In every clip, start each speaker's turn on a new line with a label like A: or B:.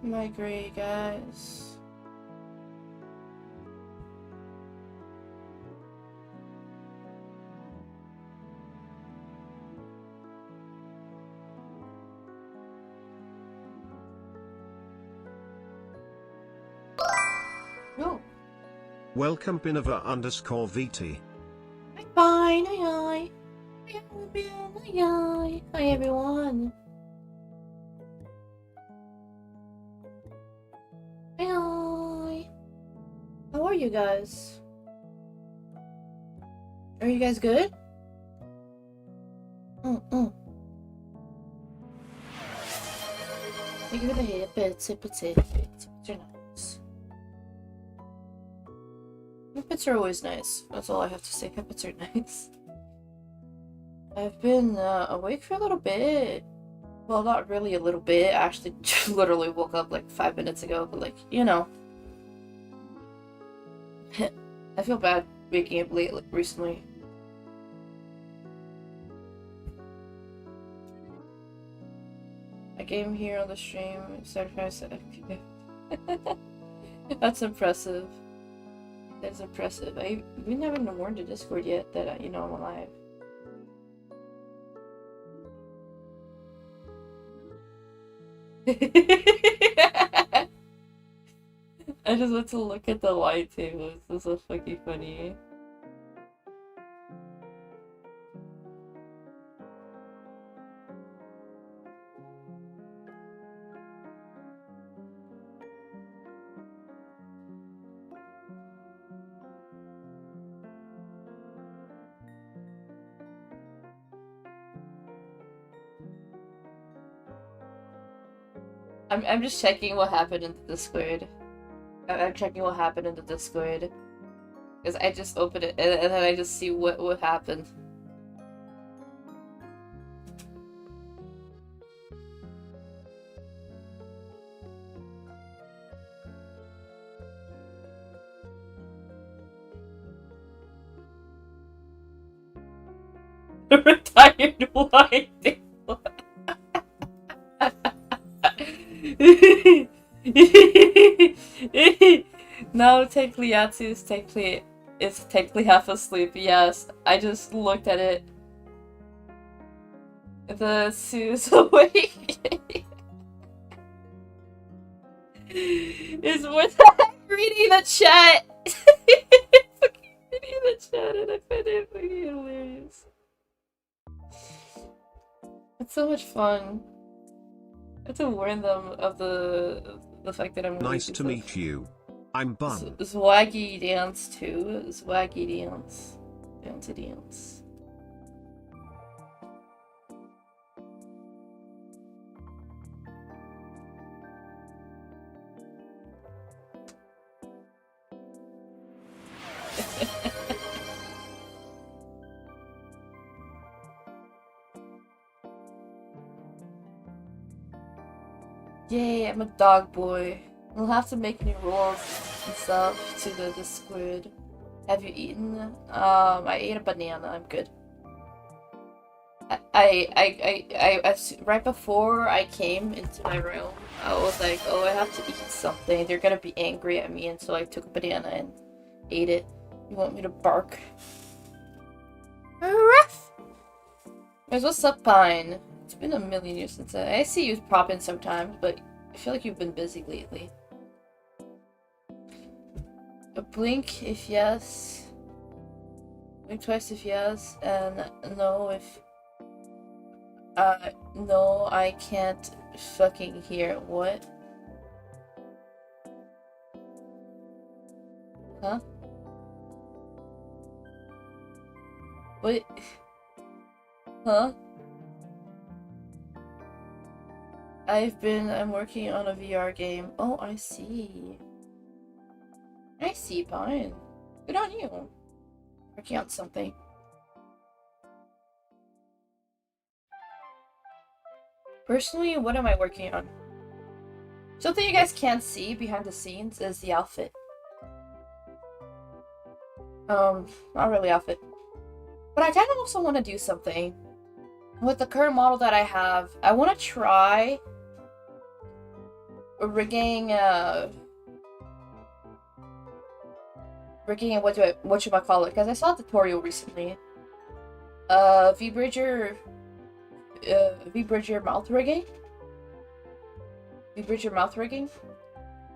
A: My great guys. Oh.
B: Welcome Pinova_VT.
A: Fine, hi. Hi everyone. Hi. How are you guys? Are you guys good? Thank you for the hippets, They're nice. Hippets are always nice. That's all I have to say. Hippets are nice. I've been awake for a little bit. Well, not really a little bit. I actually literally woke up like 5 minutes ago, but like, you know. I feel bad waking up late recently. I came here on the stream, That's impressive. That's impressive. We haven't warned the Discord yet that, you know, I'm alive. I just want to look at the light tables. This is so fucking funny. I'm just checking what happened in the Discord. I'm checking what happened in the Discord. Because I just opened it and then I just see what happened. Retired white. Now technically Yatsu is technically half asleep. Yes, I just looked at it. The Sue's awake. It's worth reading the chat. Fucking reading the chat and I find it fucking hilarious. It's so much fun. I have to warn them of the fact that I'm
B: Nice to meet you. I'm Bun.
A: Swaggy dance too. Swaggy dance. Dance. Yay, I'm a dog boy. We'll have to make new rules and stuff to the Discord. Have you eaten? I ate a banana. I'm good. Right before I came into my room, I was like, oh, I have to eat something. They're gonna be angry at me, and so I took a banana and ate it. You want me to bark? Ruff! Guys, what's up, Pine? It's been a million years since I see you pop in sometimes, but I feel like you've been busy lately. A blink if yes. Blink twice if yes, and no if... no, I can't fucking hear. What? Huh? What? Huh? I'm working on a VR game. Oh, I see. I see, Pine. Good on you. Working on something. Personally, what am I working on? Something you guys can't see behind the scenes is the outfit. Not really outfit. But I kind of also want to do something. With the current model that I have, I want to try rigging, what should I call it? Because I saw a tutorial recently. V-Bridger mouth rigging. V-Bridger mouth rigging.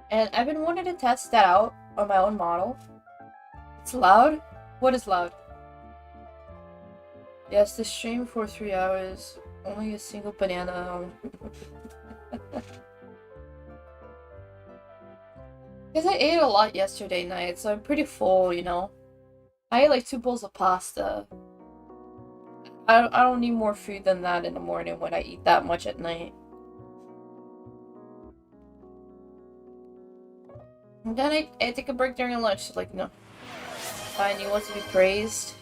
A: And I've been wanting to test that out on my own model. It's loud? What is loud? Yes, the stream for 3 hours. Only a single banana. Because I ate a lot yesterday night, so I'm pretty full, you know. I ate like 2 bowls of pasta. I don't need more food than that in the morning when I eat that much at night. And then I take a break during lunch. Like, no. Fine, you want to be praised?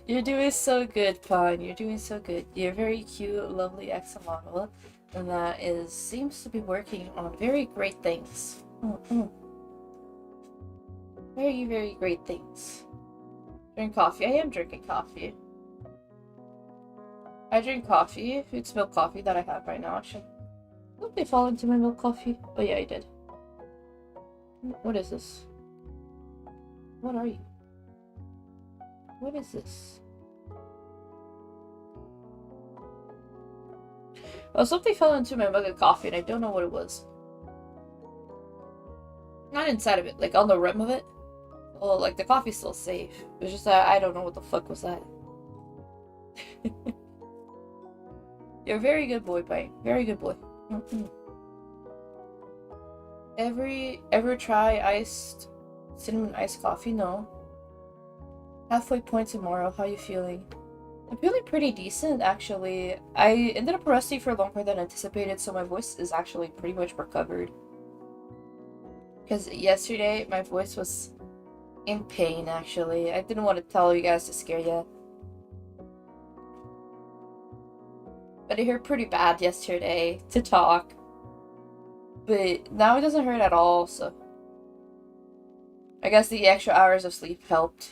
A: You're doing so good, Pine. You're doing so good. You're a very cute, lovely ex-model. And that seems to be working on very great things. Very, very great things. Drink coffee. I am drinking coffee. I drink coffee. It's milk coffee that I have right now, actually. I hope they fall into my milk coffee. Oh yeah, I did. What is this? What are you? What is this? Oh, something fell into my mug of coffee and I don't know what it was. Not inside of it, like on the rim of it. Well, like the coffee's still safe. It was just that I don't know what the fuck was that. You're a very good boy, Pike. Very good boy. Ever try cinnamon iced coffee? No. Halfway point tomorrow. How you feeling? I'm feeling pretty decent, actually. I ended up resting for longer than anticipated, so my voice is actually pretty much recovered. Because yesterday, my voice was in pain, actually. I didn't want to tell you guys to scare you. But it hurt pretty bad yesterday to talk. But now it doesn't hurt at all, so... I guess the extra hours of sleep helped.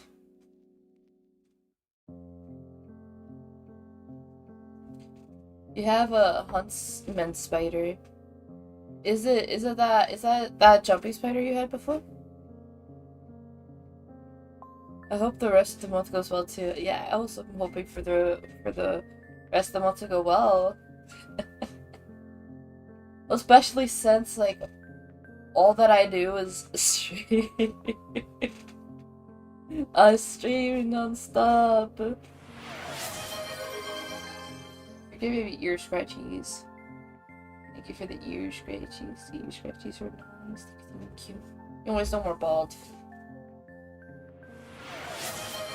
A: You have a huntsman spider. Is that jumping spider you had before? I hope the rest of the month goes well too. Yeah, I also am hoping for the rest of the month to go well. Especially since like all that I do is stream. I stream non-stop. Give me ear scratchies. Thank you for the ear scratchies. The ear scratchies are nice. Thank you. You always no more bald.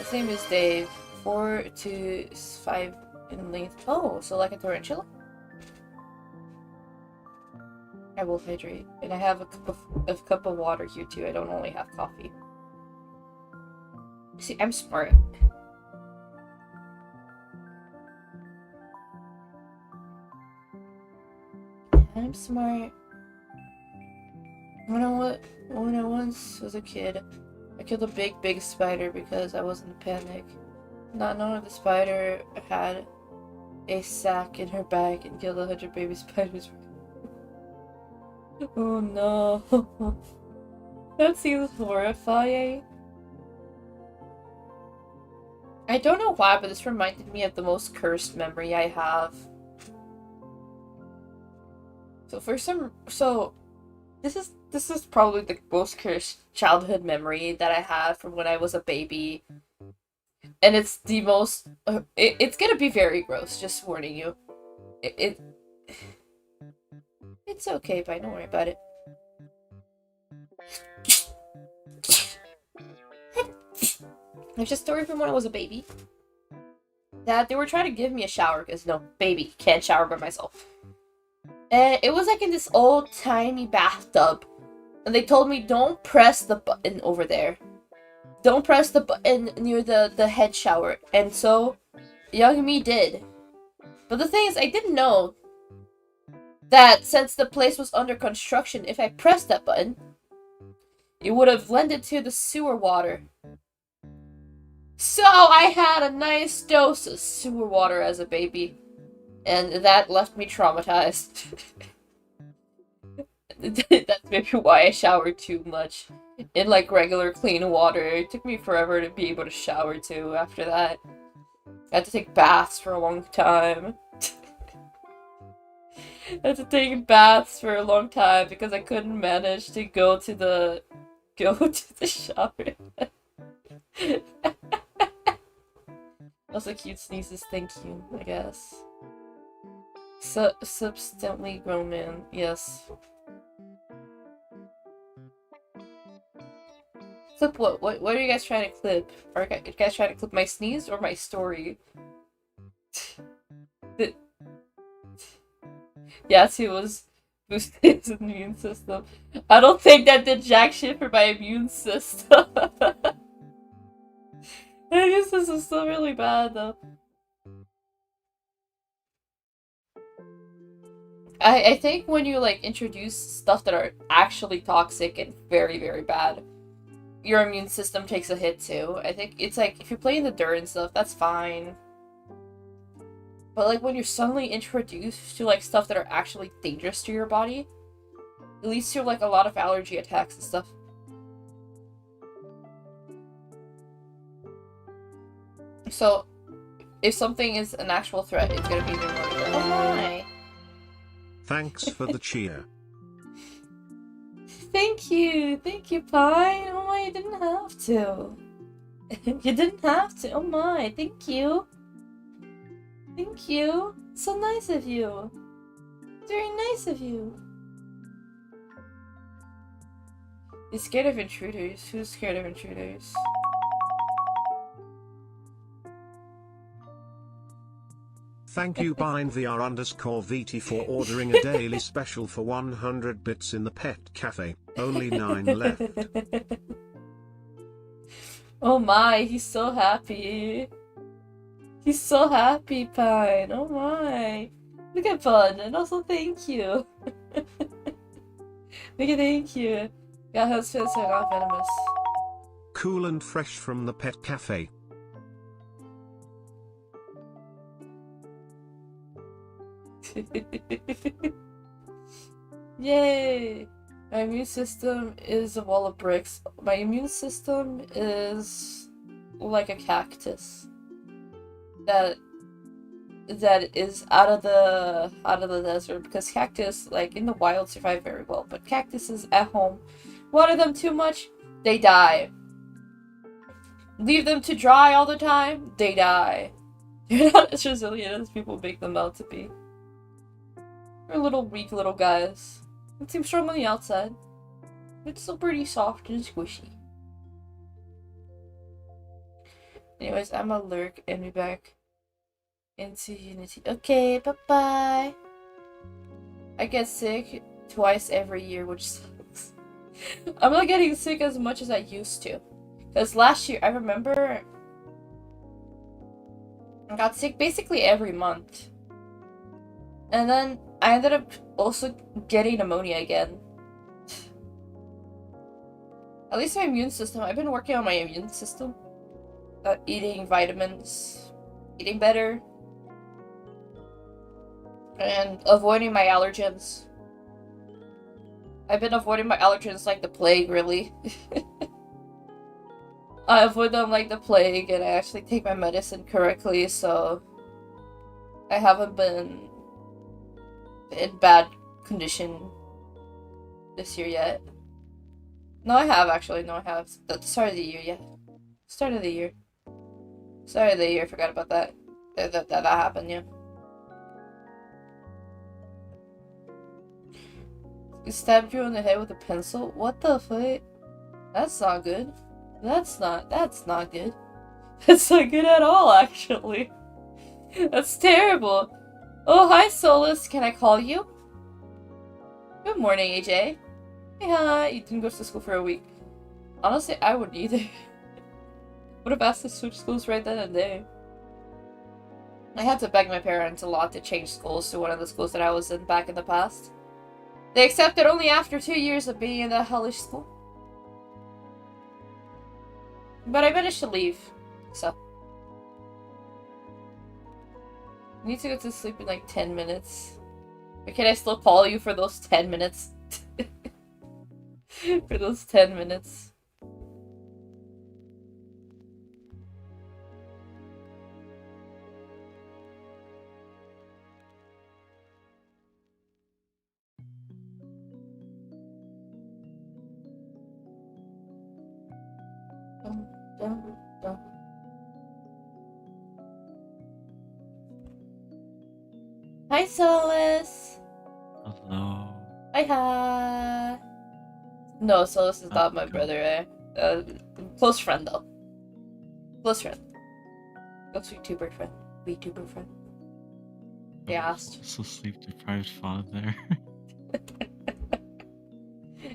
A: His name is Dave. 4 to 5 in length. Oh, so like a tarantula? I will hydrate. And I have a cup of water here too. I don't only have coffee. See, I'm smart. I'm smart. When I once was a kid, I killed a big spider because I was in a panic. Not knowing the spider had a sack in her bag and killed 100 baby spiders. Oh no. That seems horrifying. I don't know why, but this reminded me of the most cursed memory I have. So this is probably the most cursed childhood memory that I have from when I was a baby. And it's the most it's gonna be very gross, just warning you. It's okay, but don't worry about it. There's a story from when I was a baby. That they were trying to give me a shower because no, baby, can't shower by myself. And it was like in this old tiny bathtub. And they told me don't press the button over there. Don't press the button near the head shower. And so young me did. But the thing is, I didn't know that since the place was under construction, if I pressed that button, it would have lended to the sewer water. So I had a nice dose of sewer water as a baby, and that left me traumatized. That's maybe why I showered too much in like regular clean water. It took me forever to be able to shower too after that. I had to take baths for a long time. I had to take baths for a long time because I couldn't manage to go to the shower. Also cute sneezes, thank you, I guess. Substantially grown man, yes. Clip what? What are you guys trying to clip? Are you guys trying to clip my sneeze or my story? Yatsu was boosting his immune system. I don't think that did jack shit for my immune system. I guess this is still really bad though. I think when you like introduce stuff that are actually toxic and very, very bad, your immune system takes a hit too. I think it's like if you're playing the dirt and stuff, that's fine. But like when you're suddenly introduced to like stuff that are actually dangerous to your body, it leads to like a lot of allergy attacks and stuff. So if something is an actual threat, it's gonna be even more. Oh my!
B: Thanks for the cheer.
A: Thank you, Pine. Oh my, you didn't have to. You didn't have to. Oh my, thank you. Thank you. So nice of you. Very nice of you. You're scared of intruders. Who's scared of intruders?
B: Thank you BindVR_VT for ordering a daily special for 100 bits in the pet cafe. Only 9 left.
A: Oh my, he's so happy. He's so happy, Pine. Oh my. Look at Bun, and also thank you. Look at thank you. Yeah, his fins are not venomous.
B: Cool and fresh from the pet cafe.
A: Yay! My immune system is a wall of bricks. My immune system is like a cactus that is out of the desert, because cactus like in the wild survive very well, but cactuses at home, water them too much, they die. Leave them to dry all the time, they die. They're not as resilient as people make them out to be. They're little weak little guys. They seem strong on the outside, but still pretty soft and squishy. Anyways, I'm gonna lurk and be back into Unity. Okay, bye-bye. I get sick twice every year, which sucks. I'm not getting sick as much as I used to. Because last year, I remember I got sick basically every month. And then I ended up also getting pneumonia again. At least my immune system, I've been working on my immune system. Eating vitamins, eating better, and avoiding my allergens. I've been avoiding my allergens like the plague, really. I avoid them like the plague, and I actually take my medicine correctly, so I haven't been in bad condition this year yet. No, I have actually. No, I have. At the start of the year, yeah. Start of the year. Start of the year, I forgot about that. That happened, yeah. He stabbed you in the head with a pencil? What the fuck? That's not good. That's not good. That's not good at all, actually. That's terrible. Oh, hi, Solus. Can I call you? Good morning, AJ. Hey, hi. You didn't go to school for a week. Honestly, I wouldn't either. Would have asked to switch schools right then and there. I had to beg my parents a lot to change schools to one of the schools that I was in back in the past. They accepted only after 2 years of being in that hellish school. But I managed to leave, so. I need to go to sleep in like 10 minutes. Or can I still call you for those 10 minutes? For those 10 minutes. Dun, dun. Hi, Solus.
C: Hello.
A: Hi. No, Solus is not my
C: Okay.
A: brother, eh? Close friend, though. Close friend. Close VTuber friend. VTuber friend. They asked.
C: So sleep deprived father.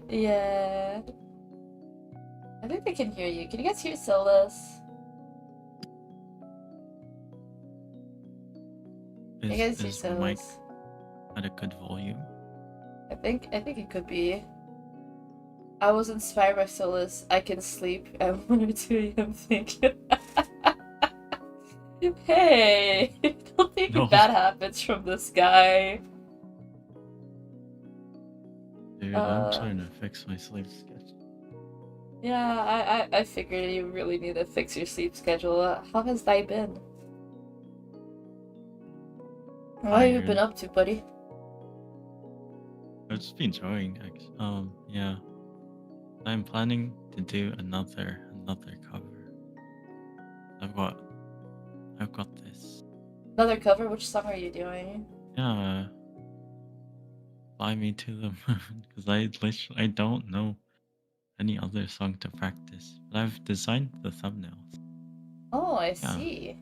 A: Yeah. I think they can hear you. Can you guys hear Solus? Can you guys hear
C: Is the mic
A: Solus?
C: at a good volume?
A: I think it could be. I was inspired by Solus. I can sleep at 1 or 2 a.m. thinking. Hey! Don't think
C: No.
A: bad habits from this guy.
C: Dude, I'm trying to fix my sleep schedule.
A: Yeah, I figured you really need to fix your sleep schedule. How has that been? What have you been up to, buddy?
C: I've just been enjoying yeah. I'm planning to do another cover. I've got this.
A: Another cover? Which song are you doing?
C: Yeah. Fly Me to the Moon. Because I don't know any other song to practice. But I've designed the thumbnails.
A: Oh, I see.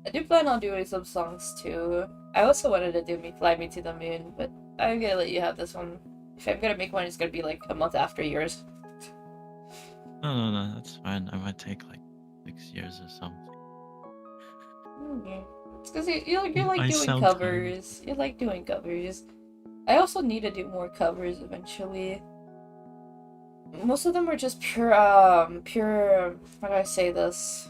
A: I do plan on doing some songs too. I also wanted to do Fly Me to the Moon, but I'm gonna let you have this one. If I'm gonna make one, it's gonna be like a month after yours.
C: No, that's fine. I might take like 6 years or something.
A: It's because you like
C: I
A: doing
C: sound
A: covers. You like doing covers. I also need to do more covers eventually. Most of them are just pure, how do I say this?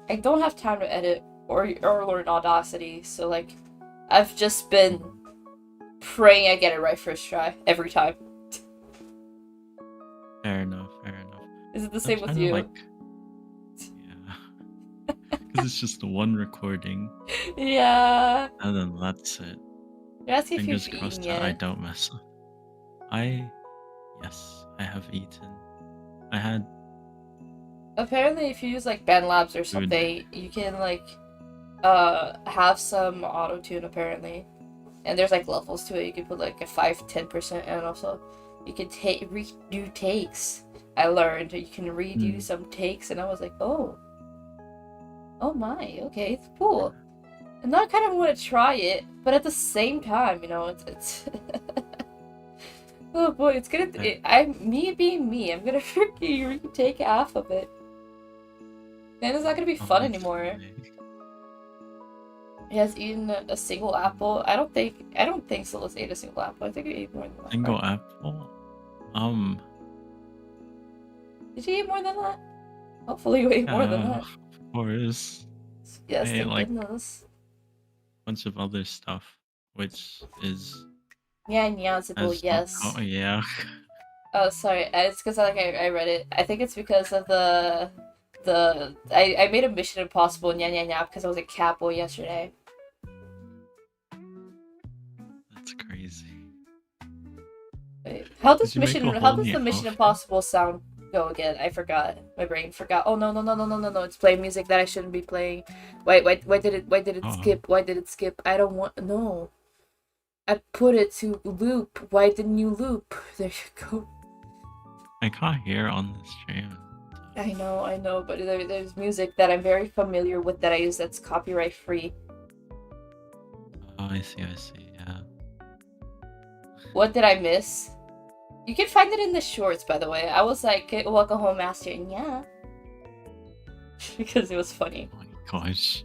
A: I don't have time to edit or learn Audacity, so like, I've just been praying I get it right first try, every time.
C: Fair enough.
A: Is it the
C: I'm
A: same with
C: trying to,
A: you?
C: like, yeah. Because it's just the one recording,
A: Yeah.
C: and then that's it.
A: You're asking if
C: Fingers
A: you've
C: crossed
A: eaten
C: that I
A: yet.
C: don't mess up. Yes, I have eaten. I had
A: Apparently, if you use like BandLabs or
C: food.
A: something, you can like have some auto tune apparently, and there's like levels to it. You can put like a 5-10%, and also you can redo takes. I learned you can redo some takes, and I was like, oh my, okay, it's cool. And now I kind of want to try it, but at the same time, you know, it's oh boy, it's gonna. Me being me, I'm gonna freaking retake half of it. Then it's not gonna be fun anymore. He has eaten a single apple. I don't think Solus ate a single apple. I think he ate more than that.
C: Single apple?
A: Did you eat more than that? Hopefully you ate more than that.
C: Of course.
A: Yes,
C: I ate
A: thank
C: like
A: goodness.
C: a bunch of other stuff, which is
A: Yeah, Nyansible, yes.
C: Oh yeah.
A: Oh, sorry. It's because I read it. I think it's because of I made a Mission Impossible nya because I was at Capo yesterday.
C: That's crazy.
A: Wait, how does
C: Did you make a
A: the
C: whole
A: Mission
C: new outfit?
A: Impossible sound go again? I forgot. My brain forgot. Oh no! It's playing music that I shouldn't be playing. Why did it skip? Why did it skip? I don't want no. I put it to loop. Why didn't you loop? There you go.
C: I can't hear on the stream.
A: I know, but there's music that I'm very familiar with that I use that's copyright free.
C: Oh, I see, yeah.
A: What did I miss? You can find it in the shorts, by the way. I was like, welcome home, master, and yeah. Because it was funny.
C: Oh my gosh.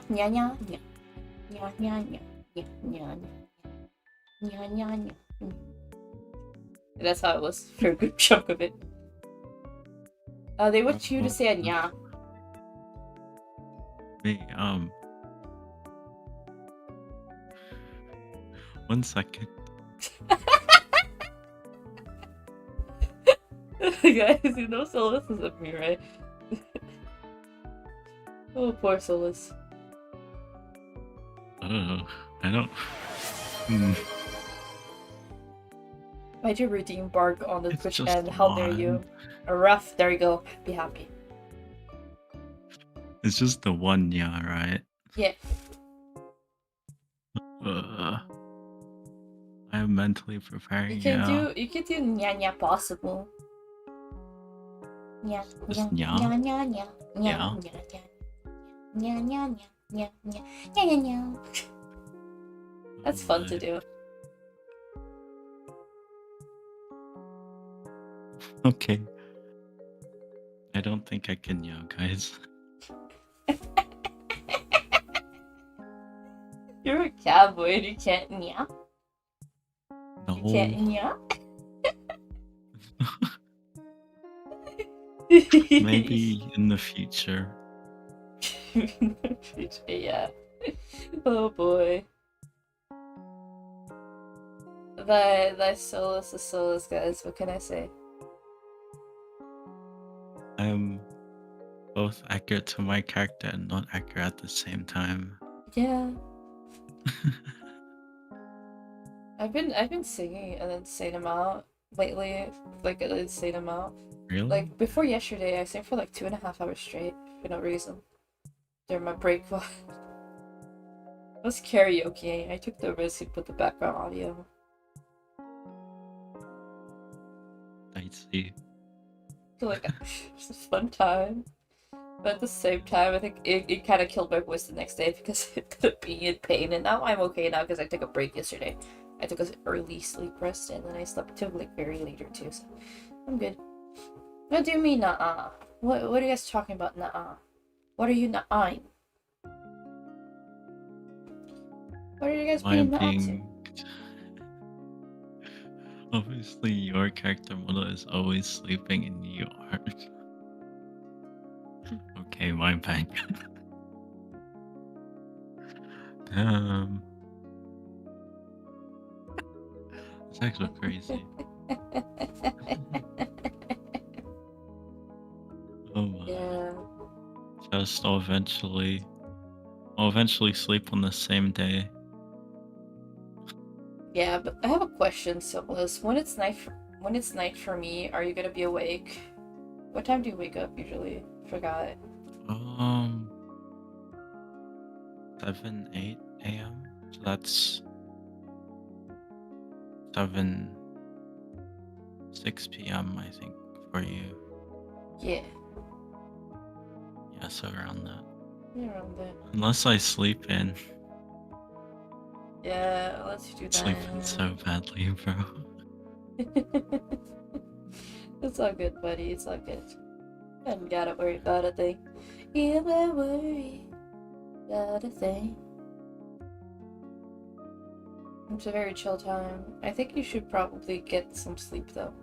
A: nya nya nya nya nya nya nya nya nya nya nya. That's how it was for a good chunk of it. They want you to say a nya.
C: Wait, 1 second.
A: Guys, you know Solus is with me, right? Oh, poor Solus.
C: I don't.
A: Why'd you redeem Bark on the
C: It's
A: Twitch
C: just
A: and how dare you?
C: one.
A: A rough, there you go. Be happy.
C: It's just the one, yeah, right?
A: Yeah.
C: I'm mentally preparing.
A: You can
C: Yeah.
A: do nya nya possible. Nya
C: Just
A: nya
C: nya?
A: nya nya nya nya
C: Yeah.
A: nya nya nya nya nya nya nya nya nya. That's fun to do.
C: Okay. I don't think I can yell, guys.
A: You're a cowboy and you can't nya.
C: No.
A: You can't nya.
C: Maybe in the future.
A: Yeah. Oh boy. Thy Solus is Solus, guys. What can I say?
C: I'm both accurate to my character and not accurate at the same time.
A: Yeah. I've been singing an insane amount lately, like an insane amount.
C: Really?
A: Like before yesterday, I sang for like 2.5 hours straight for no reason. During my break, I was karaoke. I took the risk to put the background audio.
C: I see.
A: So like, it's a fun time. But at the same time, I think it kind of killed my voice the next day because it could be in pain. And now I'm okay now because I took a break yesterday. I took an early sleep rest and then I slept till like very later too. So I'm good. What do you mean, nuh-uh? What are you guys talking about, nuh-uh? What are you nuh-ahing? What are you guys
C: Why I'm
A: being nuh-uh to?
C: being. Obviously, your character model is always sleeping and you aren't. Okay, my bad. Damn. It's actually crazy. Oh my.
A: Yeah.
C: Just I'll eventually sleep on the same day.
A: Yeah, but I have a question, Syphilis. When it's night for me, are you gonna be awake? What time do you wake up usually? Forgot.
C: 7, 8 a.m. So that's 7, 6 p.m. I think for you.
A: Yeah.
C: Yeah, so around that.
A: Yeah, around there.
C: Unless I sleep in.
A: Yeah, let's do that.
C: Sleeping so badly, bro.
A: It's all good, buddy. It's all good. I don't gotta worry about a thing. You better worry about a thing. It's a very chill time. I think you should probably get some sleep, though.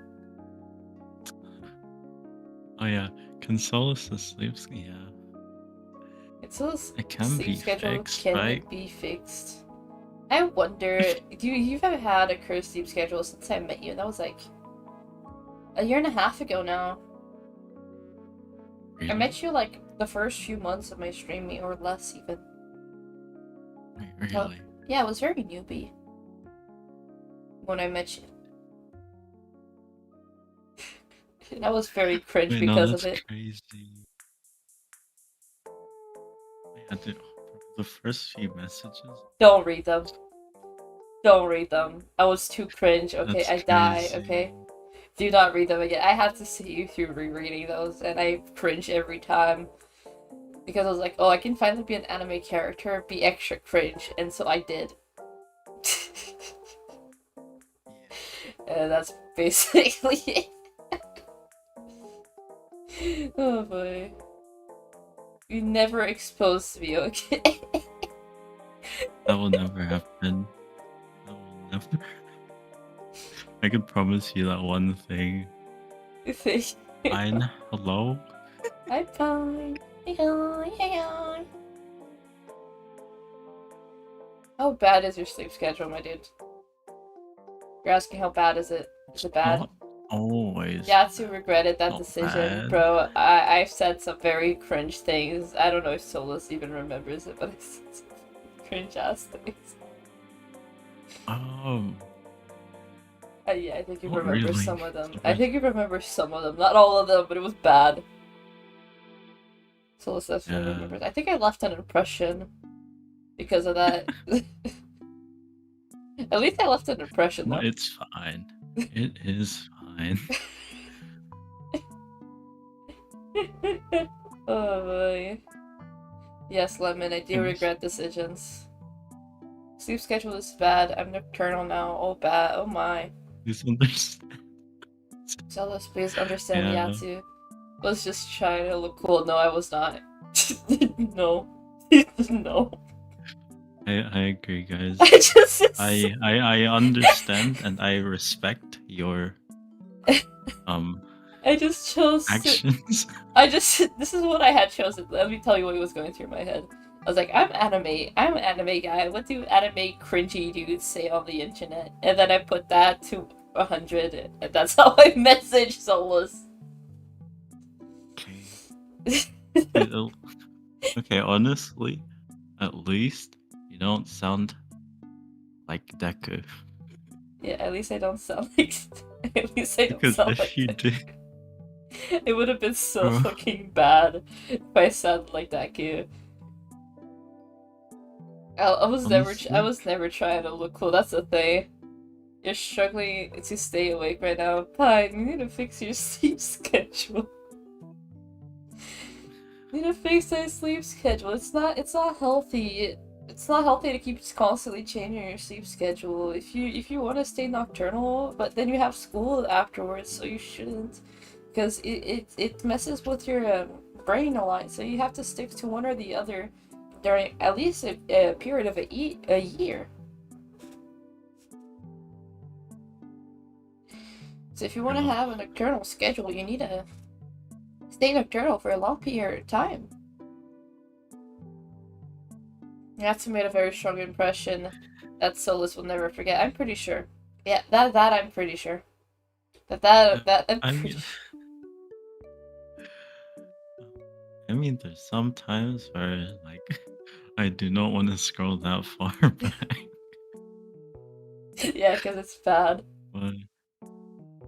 C: Oh yeah, Consolus sleeps. Yeah,
A: It's a
C: it can
A: sleep
C: be
A: schedule
C: fixed,
A: can
C: right?
A: be fixed. I wonder, you've had a cursed sleep schedule since I met you, and that was like a year and a half ago now.
C: Really?
A: I met you like the first few months of my streaming, or less even.
C: Wait,
A: Well,
C: really?
A: yeah, it was very newbie when I met you. And I was very cringe
C: Wait, no,
A: because of
C: that's
A: it.
C: crazy. I had to the first few messages.
A: Don't read them. Don't read them. I was too cringe. Okay,
C: That's
A: I die.
C: crazy.
A: Okay, do not read them again. I have to see you through rereading those, and I cringe every time because I was like, oh, I can finally be an anime character, be extra cringe, and so I did. And that's basically it. Oh boy. You never exposed me, okay?
C: That will never happen. That will never. I can promise you that one thing. Fine. Hello?
A: Hi, fine. How bad is your sleep schedule, my dude? You're asking how bad is it? Is it bad?
C: Not always.
A: Yatsu regretted that
C: Not
A: decision,
C: bad.
A: bro. I've said some very cringe things. I don't know if Solus even remembers it, but I said some cringe ass things. Yeah, I think you
C: Not
A: remember
C: really.
A: some of them.
C: Sorry.
A: I think you remember some of them. Not all of them, but it was bad. Solus definitely
C: Yeah.
A: remembers. I think I left an impression because of that. At least I left an impression,
C: No,
A: though.
C: it's fine. It is fine.
A: Oh boy. Yes, Lemon, I do
C: Yes.
A: regret decisions. Sleep schedule is bad. I'm nocturnal now. Oh, bad. Oh my.
C: Please understand.
A: Zealous, please understand
C: Yeah.
A: Yatsu. Was just trying to look cool. No, I was not. No. No.
C: I agree, guys.
A: I
C: I understand and I respect your
A: I just chose
C: actions.
A: this is what I had chosen. Let me tell you what was going through my head. I was like, I'm an anime guy. What do anime cringy dudes say on the internet? And then I put that to 100, and that's how I messaged Solus.
C: Okay. Okay, honestly, at least you don't sound like Deku.
A: Yeah, at least I don't sound like. At least I don't
C: Because
A: sound
C: if
A: like
C: you
A: that.
C: did,
A: It would have been so
C: bro.
A: fucking bad if I sounded like that kid. I was
C: Honestly,
A: never trying to look cool. That's the thing. You're struggling to stay awake right now. Pine, you need to fix your sleep schedule. You need to fix that sleep schedule. It's not healthy. It's not healthy to keep constantly changing your sleep schedule. If you want to stay nocturnal, but then you have school afterwards, so you shouldn't, because it messes with your brain a lot. So you have to stick to one or the other during at least a period of a year. So if you want to
C: bro.
A: have a nocturnal schedule, you need to stay nocturnal for a long period of time. Yatsu made a very strong impression that Solus will never forget. I'm pretty sure. Yeah, that I'm pretty sure. That I'm
C: I
A: pretty
C: mean,
A: sure.
C: I mean, there's some times where like I do not want to scroll that far back,
A: Yeah, because it's bad.
C: but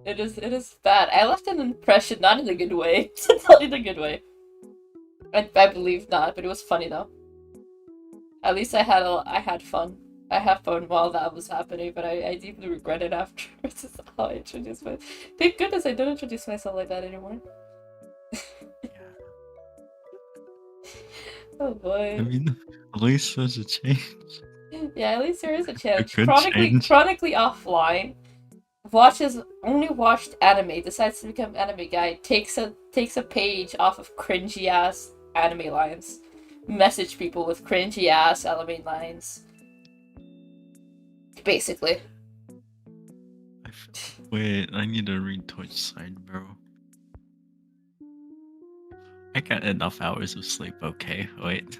A: It is bad. I left an impression, not in a good way. Not in a good way. I believe not, but it was funny though. At least I had fun. I had fun while that was happening, but I deeply regret it afterwards. That's how I introduced myself. Thank goodness I don't introduce myself like that anymore. Oh boy.
C: I mean, at least there's a change.
A: Yeah, at least there is a
C: A
A: chance.
C: good change.
A: Chronically offline, only watched anime, decides to become anime guy, takes a page off of cringy ass anime lines, message people with cringy ass anime lines. Basically.
C: Wait, I need to read Twitch side, bro. I got enough hours of sleep, okay? Wait.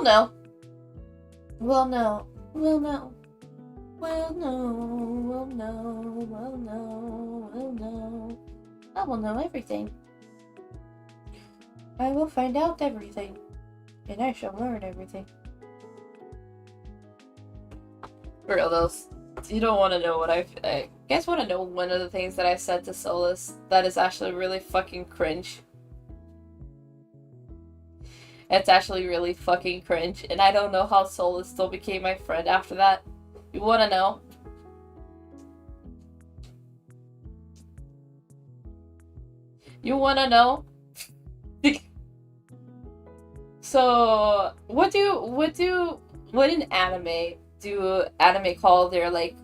A: We'll know. We'll know. We'll know. We'll know. We'll know. We'll know. We'll know. I will know everything. I will find out everything. And I shall learn everything. For real though, you don't want to know what I guys want to know one of the things that I said to Solus that is actually really fucking cringe. It's actually really fucking cringe, and I don't know how Solus still became my friend after that. You want to know? You want to know? So, what in anime do anime call their like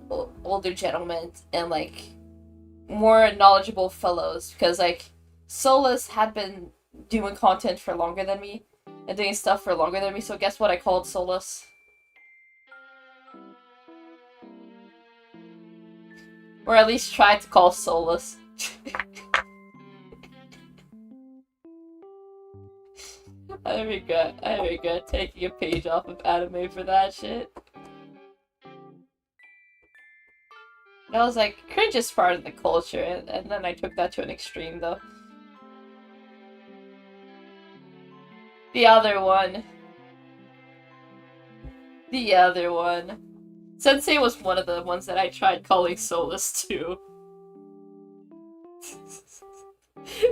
A: older gentlemen and like more knowledgeable fellows? Because like Solus had been doing content for longer than me and doing stuff for longer than me, so guess what I called Solus? Or at least tried to call Solus. I regret taking a page off of anime for that shit. I was like, cringe is part of the culture, and then I took that to an extreme though. The other one. Sensei was one of the ones that I tried calling Solus too.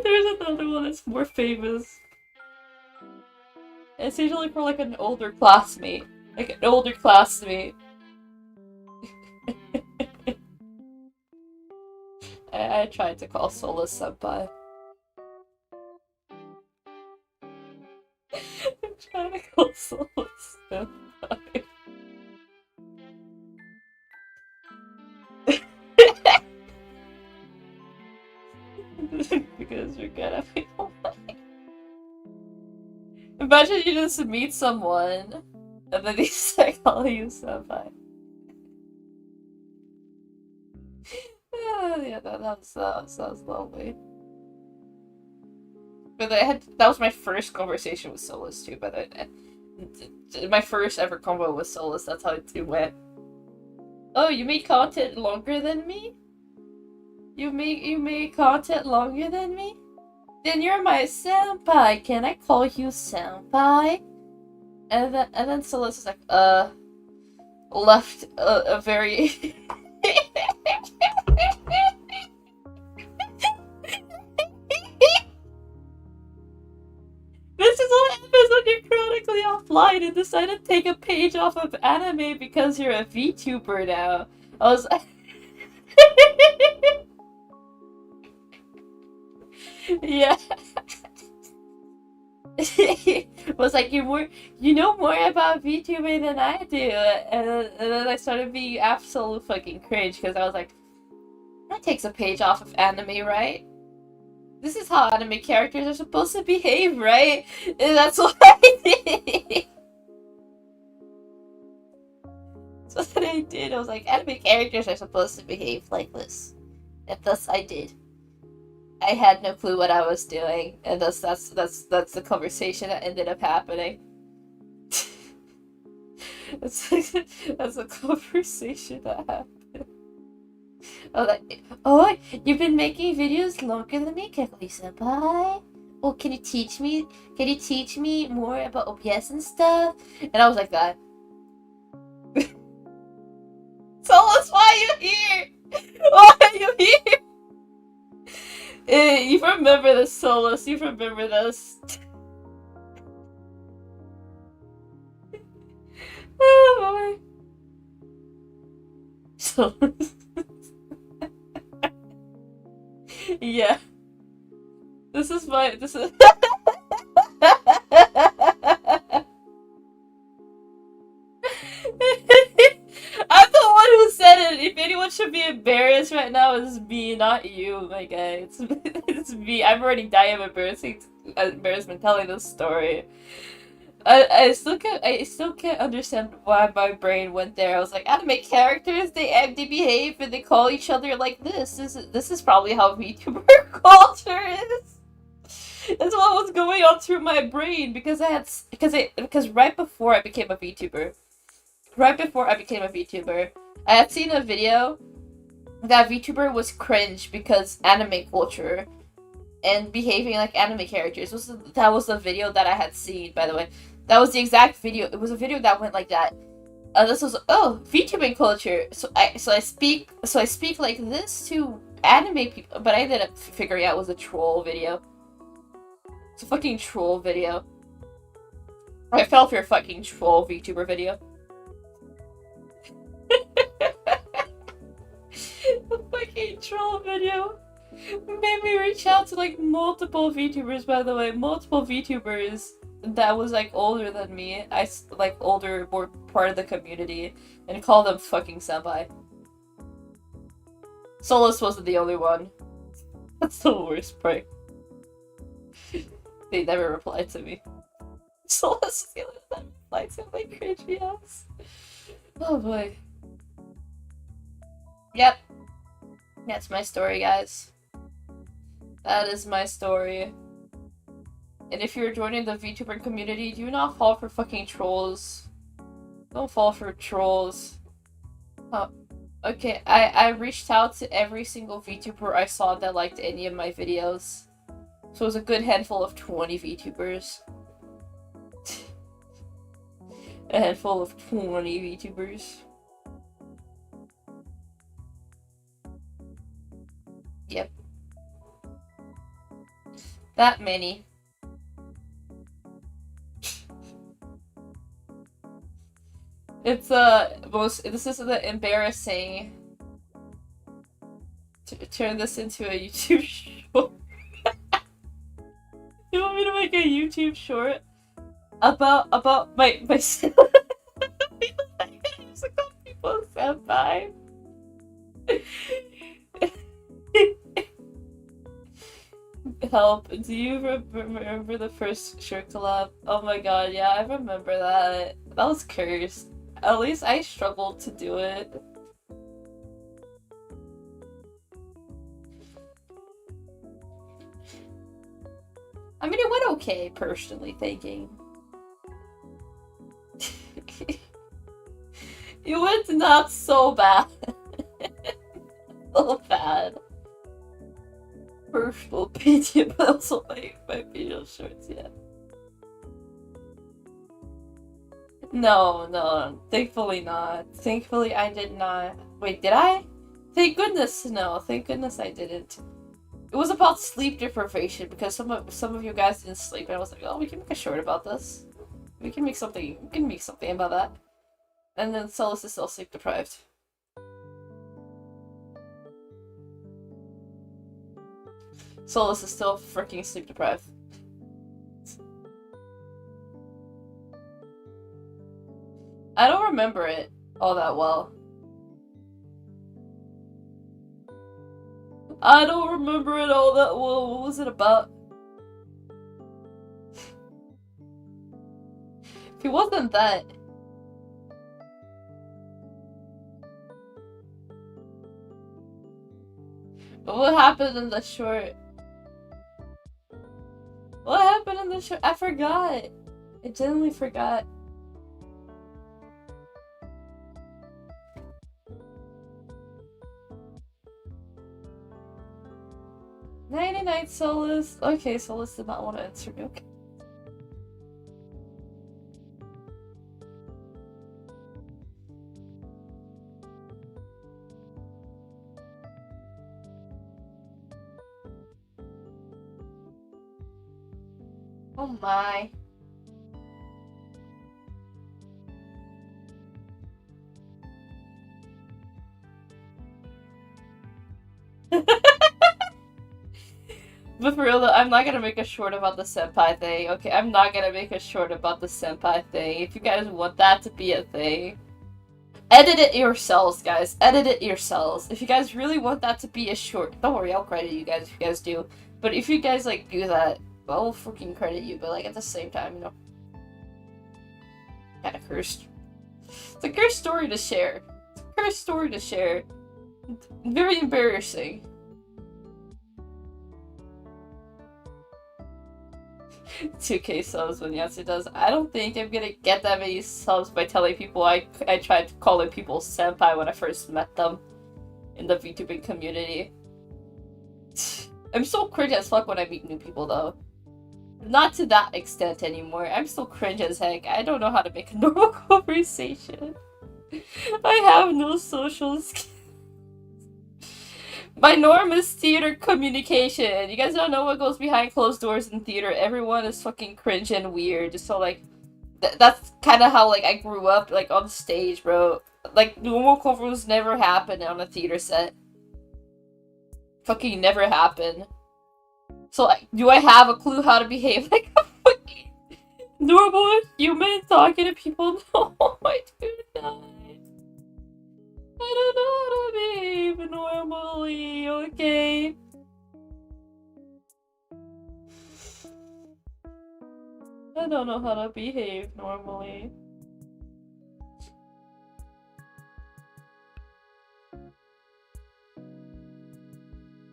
A: There's another one that's more famous. It's usually for like an older classmate. I tried to call Solus senpai. I'm trying to call Solus senpai. Because you're good at people. Imagine you just meet someone and then they start calling you senpai. Yeah, that was lovely. But that was my first conversation with Solus too. But my first ever convo with Solus. That's how it went. Oh, you made content longer than me? You made content longer than me? Then you're my senpai. Can I call you senpai? And then Solus is like, left a very. This is what happens when you're chronically offline and decide to take a page off of anime because you're a VTuber now. I was yeah. Was like, you know more about VTubing than I do, and then I started being absolute fucking cringe because I was like, that takes a page off of anime, right? This is how anime characters are supposed to behave, right? And that's what I did. That's what I did. I was like, anime characters are supposed to behave like this, and thus I did. I had no clue what I was doing, and that's the conversation that ended up happening. that's the conversation that happened. Oh, you've been making videos longer than me, Kekoi-senpai? Oh, can you teach me more about OBS and stuff? And I was like that. Solus, why are you here? Why are you here? You remember this, Solus. You remember this. Oh boy. Solus. Yeah. This is I'm the one who said it. If anyone should be embarrassed right now, it's me, not you, my guy. It's me. I'm already dying of embarrassment telling this story. I still can't understand why my brain went there. I was like, anime characters, they behave and they call each other like this. This is probably how VTuber culture is. That's what was going on through my brain because right before I became a VTuber, I had seen a video that VTuber was cringe because anime culture and behaving like anime characters. That was the video that I had seen, by the way. That was the exact video. It was a video that went like that. This was VTubing culture. So I speak like this to anime people, but I ended up figuring out it was a troll video. It's a fucking troll video. I fell for a fucking troll VTuber video. A fucking troll video. Made me reach out to like multiple VTubers, by the way. Multiple VTubers that was like older than me. Like older, more part of the community, and call them fucking senpai. Solus wasn't the only one. That's the worst part. They never replied to me. Solus is the only one that replied to my cringy ass. Oh boy. Yep. That's my story, guys. That is my story. And if you're joining the VTuber community, do not fall for fucking trolls. Don't fall for trolls. Oh, okay, I reached out to every single VTuber I saw that liked any of my videos. So it was a good handful of 20 VTubers. A handful of 20 VTubers. Yep. That many. It's this is the embarrassing to turn this into a YouTube short. You want me to make a YouTube short about my musical people senpai? Help, do you remember the first shirt collab? Oh my god, yeah, I remember that. That was cursed. At least I struggled to do it. I mean, it went okay, personally thinking. It went not so bad. So bad. Personal opinion, but also my video shorts, yeah. No, thankfully not. Thankfully I did not. Wait, did I? Thank goodness, no. Thank goodness I didn't. It was about sleep deprivation because some of you guys didn't sleep, and I was like, oh, we can make a short about this. We can make something about that. And then Solus is still sleep deprived. Solus is still freaking sleep deprived. I don't remember it all that well. I don't remember it all that well. What was it about? If it wasn't that... What happened in the short? What happened in the short? I forgot. I genuinely forgot. Nighty-night, Solus. Okay, Solus did not want to answer me. Okay. Oh my. But for real though, I'm not gonna make a short about the senpai thing, okay? I'm not gonna make a short about the senpai thing. If you guys want that to be a thing, edit it yourselves, guys. Edit it yourselves. If you guys really want that to be a short, don't worry, I'll credit you guys if you guys do. But if you guys, like, do that, I'll freaking credit you, but, like, at the same time, you know. Kinda cursed. It's a cursed story to share. It's a cursed story to share. Very embarrassing. 2K subs when Yatsu does. I don't think I'm gonna get that many subs by telling people I tried calling people senpai when I first met them in the VTubing community. I'm so cringe as fuck when I meet new people though. Not to that extent anymore. I'm still cringe as heck. I don't know how to make a normal conversation. I have no social skills. My norm is theater communication. You guys don't know what goes behind closed doors in theater. Everyone is fucking cringe and weird. So like, that's kind of how like I grew up like on stage, bro. Like normal convos never happen on a theater set. Fucking never happen. So like, do I have a clue how to behave like a fucking normal human talking to people? No, I do not. I don't know how to behave normally, okay? I don't know how to behave normally.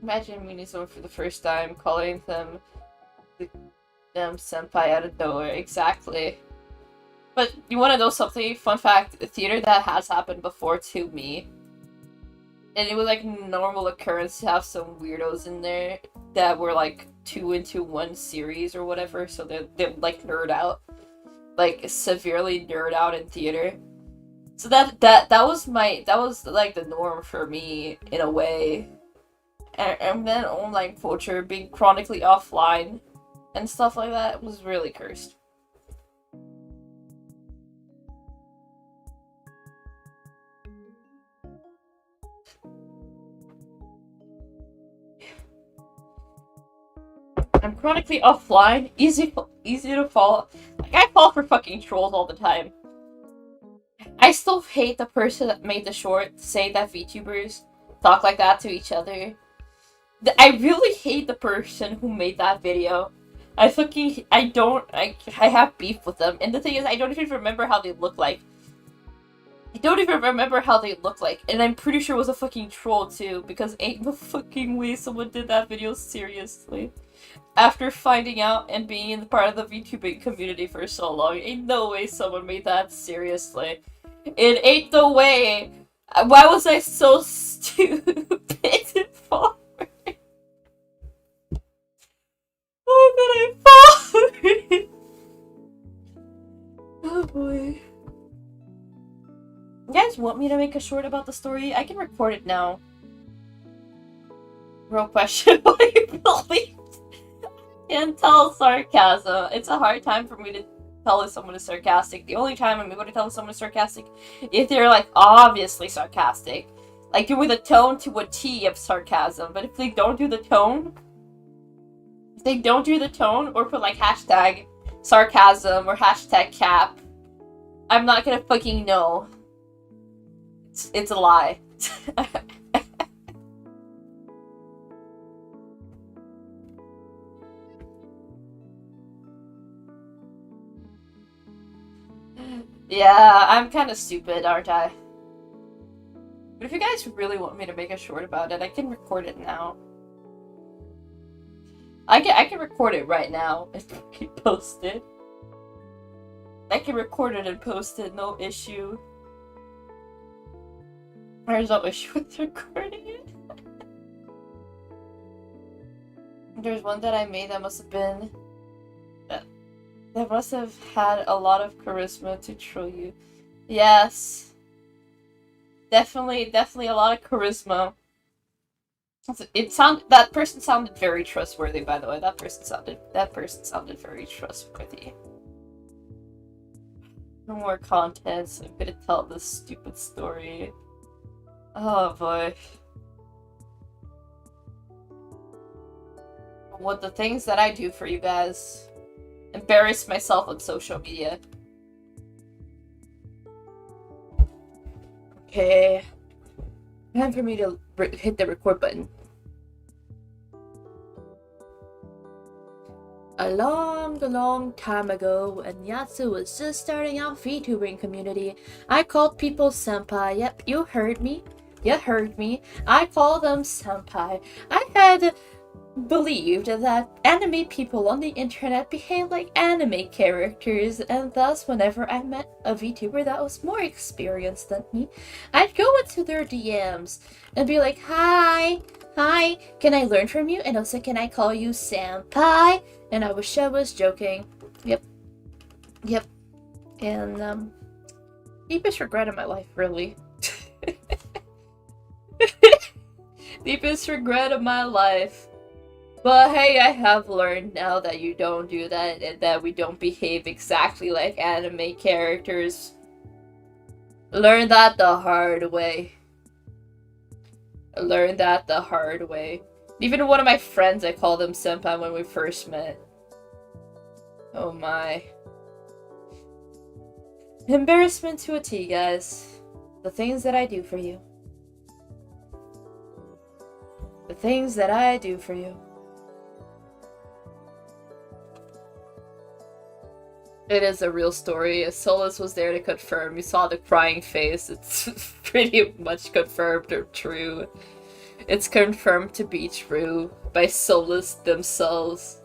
A: Imagine meeting someone for the first time, calling them senpai out of nowhere. Exactly. But you want to know something? Fun fact, a theater that has happened before to me. And it was like a normal occurrence to have some weirdos in there that were like 2 into 1 series or whatever, so they like nerd out. Like severely nerd out in theater. So that was like the norm for me in a way. And then online culture being chronically offline and stuff like that was really cursed. I'm chronically offline, easy to fall. Like, I fall for fucking trolls all the time. I still hate the person that made the short say that VTubers talk like that to each other. I really hate the person who made that video. I have beef with them. And the thing is, I don't even remember how they look like. And I'm pretty sure it was a fucking troll too, because ain't no fucking way someone did that video seriously. After finding out and being in part of the VTubing community for so long, ain't no way someone made that seriously. It ain't no way. Why was I so stupid to fall for it? Why did I fall for it? Oh boy. You guys want me to make a short about the story? I can record it now. Real question, what do you believe? Can't tell sarcasm. It's a hard time for me to tell if someone is sarcastic. The only time I'm able to tell if someone is sarcastic if they're like obviously sarcastic. Like you're with a tone to a T of sarcasm. But if they don't do the tone, or put like hashtag sarcasm or hashtag cap, I'm not gonna fucking know. It's a lie. Yeah, I'm kind of stupid, aren't I? But if you guys really want me to make a short about it, I can record it now. I can record it right now and post it. I can record it and post it, no issue. There's no issue with recording it. There's one that I made that must have been... That must have had a lot of charisma to troll you. Yes. Definitely a lot of charisma. That person sounded very trustworthy, by the way. That person sounded very trustworthy. No more content, so I'm gonna tell this stupid story. Oh boy. What the things that I do for you guys. Embarrass myself on social media. Okay. Time for me to hit the record button. A long time ago, when Yatsu was just starting out VTubing community, I called people senpai. Yep, you heard me. I call them senpai. I had believed that anime people on the internet behave like anime characters, and thus whenever I met a VTuber that was more experienced than me, I'd go into their DMs and be like, hi, can I learn from you? And also, can I call you senpai? And I wish I was joking. Yep. And, deepest regret in my life, really. Deepest regret of my life. But hey, I have learned now that you don't do that and that we don't behave exactly like anime characters. Learn that the hard way. Learn that the hard way. Even one of my friends, I called him senpai when we first met. Oh my. Embarrassment to a T, guys. The things that I do for you. The things that I do for you. It is a real story. Solus was there to confirm. You saw the crying face. It's pretty much confirmed or true. It's confirmed to be true by Solus themselves.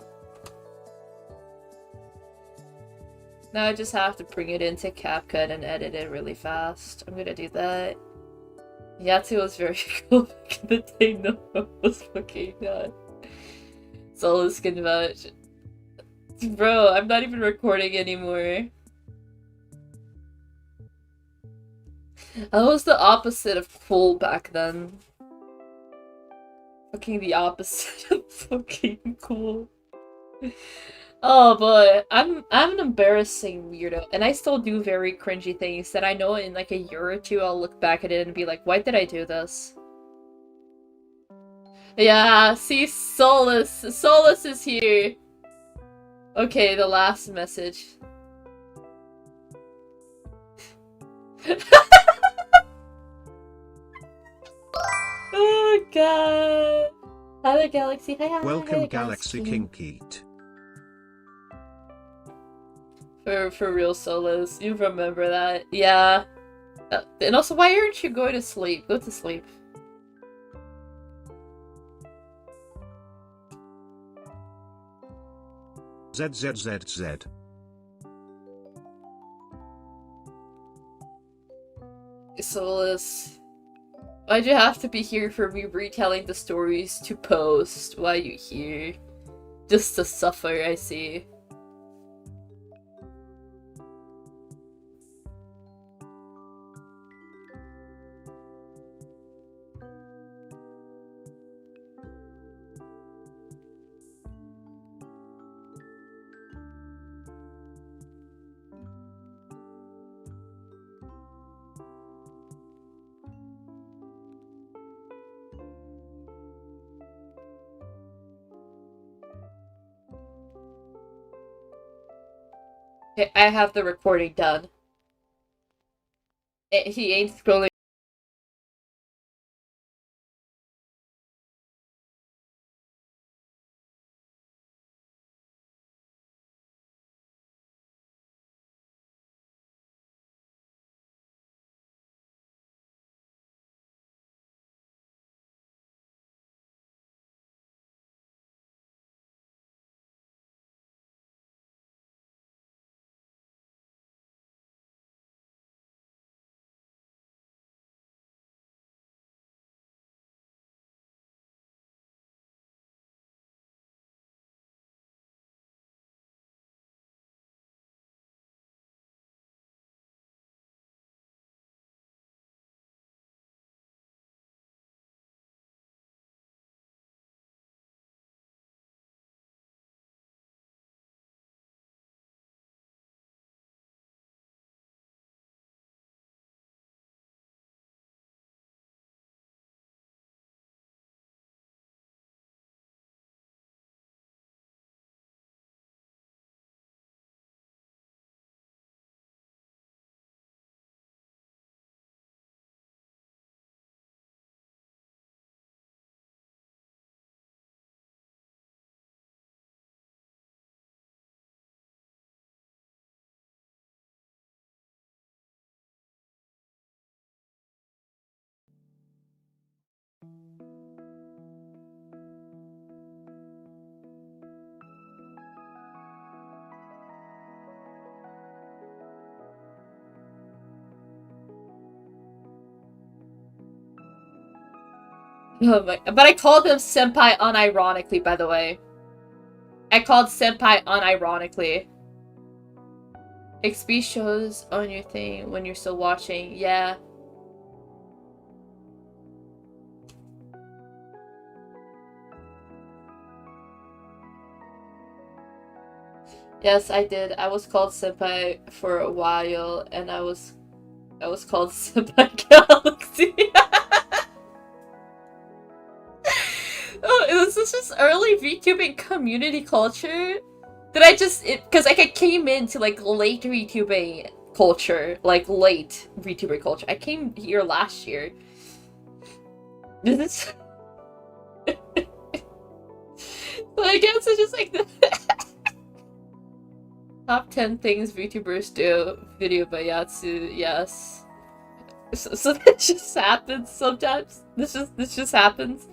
A: Now I just have to bring it into CapCut and edit it really fast. I'm gonna do that. Yatsu was very cool back in the day. No one was fucking not. Solus can vouch. Bro, I'm not even recording anymore. I was the opposite of cool back then. Fucking the opposite of fucking cool. Oh boy, I'm an embarrassing weirdo, and I still do very cringy things that I know in like a year or two I'll look back at it and be like, why did I do this? Yeah, see, Solus is here. Okay, the last message. Oh god. Hi there, Galaxy. Hi.
B: Welcome,
A: Hi,
B: Galaxy Kinkeet.
A: For real, Solus. You remember that. Yeah. And also, why aren't you going to sleep? Go to sleep.
B: ZZZZ.
A: Solus. Why'd you have to be here for me retelling the stories to post? Why are you here? Just to suffer, I see. Okay, I have the recording done. He ain't scrolling. Oh my, but I called him senpai unironically, by the way. I called senpai unironically. XP shows on your thing when you're still watching. Yeah. Yes, I did. I was called senpai for a while, and I was called Senpai Galaxy. Oh, this is just early VTubing community culture. Did I just because like I came into like late VTubing culture, like late VTuber culture. I came here last year. This is so I guess it's just like the top 10 things VTubers do. Video by Yatsu. Yes. So that just happens sometimes. This just happens.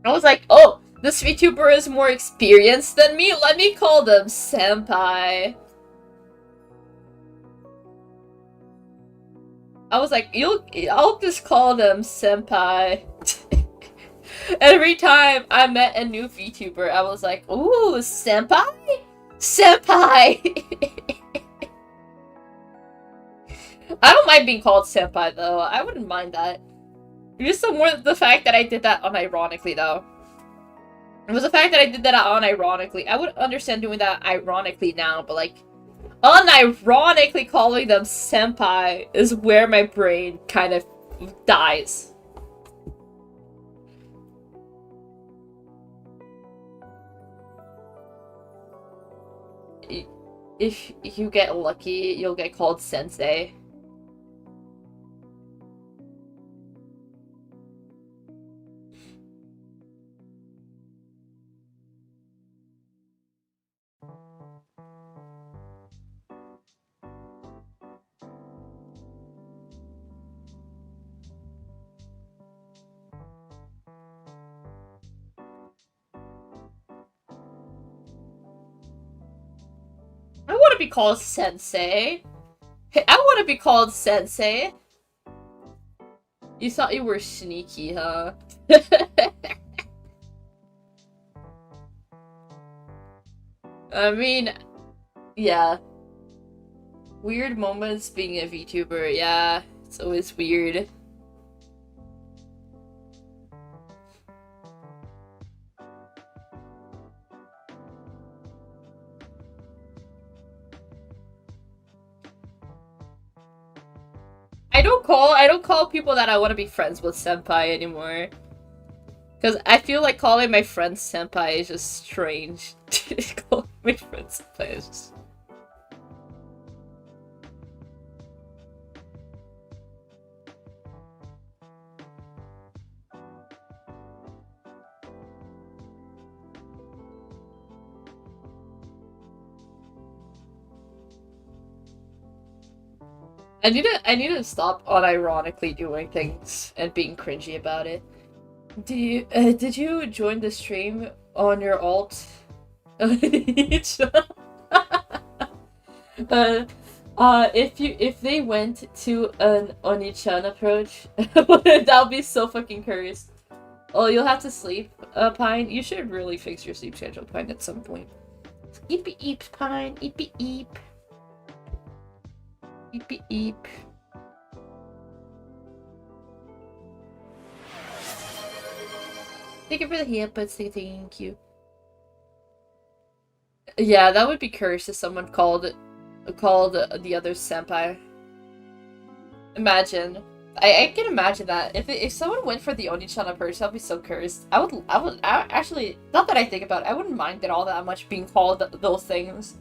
A: I was like, oh, this VTuber is more experienced than me. Let me call them senpai. I was like, I'll just call them senpai. Every time I met a new VTuber, I was like, ooh, senpai? Senpai! I don't mind being called senpai, though. I wouldn't mind that. Just the fact that I did that unironically, though. It was the fact that I did that unironically. I would understand doing that ironically now, but, like, unironically calling them senpai is where my brain kind of dies. If you get lucky, you'll get called sensei. I want to be called sensei. Hey, I want to be called sensei. You thought you were sneaky, huh? I mean, yeah. Weird moments being a VTuber, yeah. It's always weird. I don't call people that I want to be friends with senpai anymore. Because I feel like calling my friends senpai is just strange. Calling my friends senpai is just... I need to stop unironically doing things and being cringy about it. Did you join the stream on your alt? If they went to an Oni-chan approach, that'll be so fucking cursed. Oh, you'll have to sleep, Pine. You should really fix your sleep schedule, Pine, at some point. Eepy eep, Pine. Eepy eep. Eepy eep. Thank you for the handbuds. Thank you. Yeah, that would be cursed if someone called the other senpai. Imagine. I can imagine that. If someone went for the Oni-chan approach, that'd be so cursed. I would actually, not that I think about it, I wouldn't mind it all that much being called those things.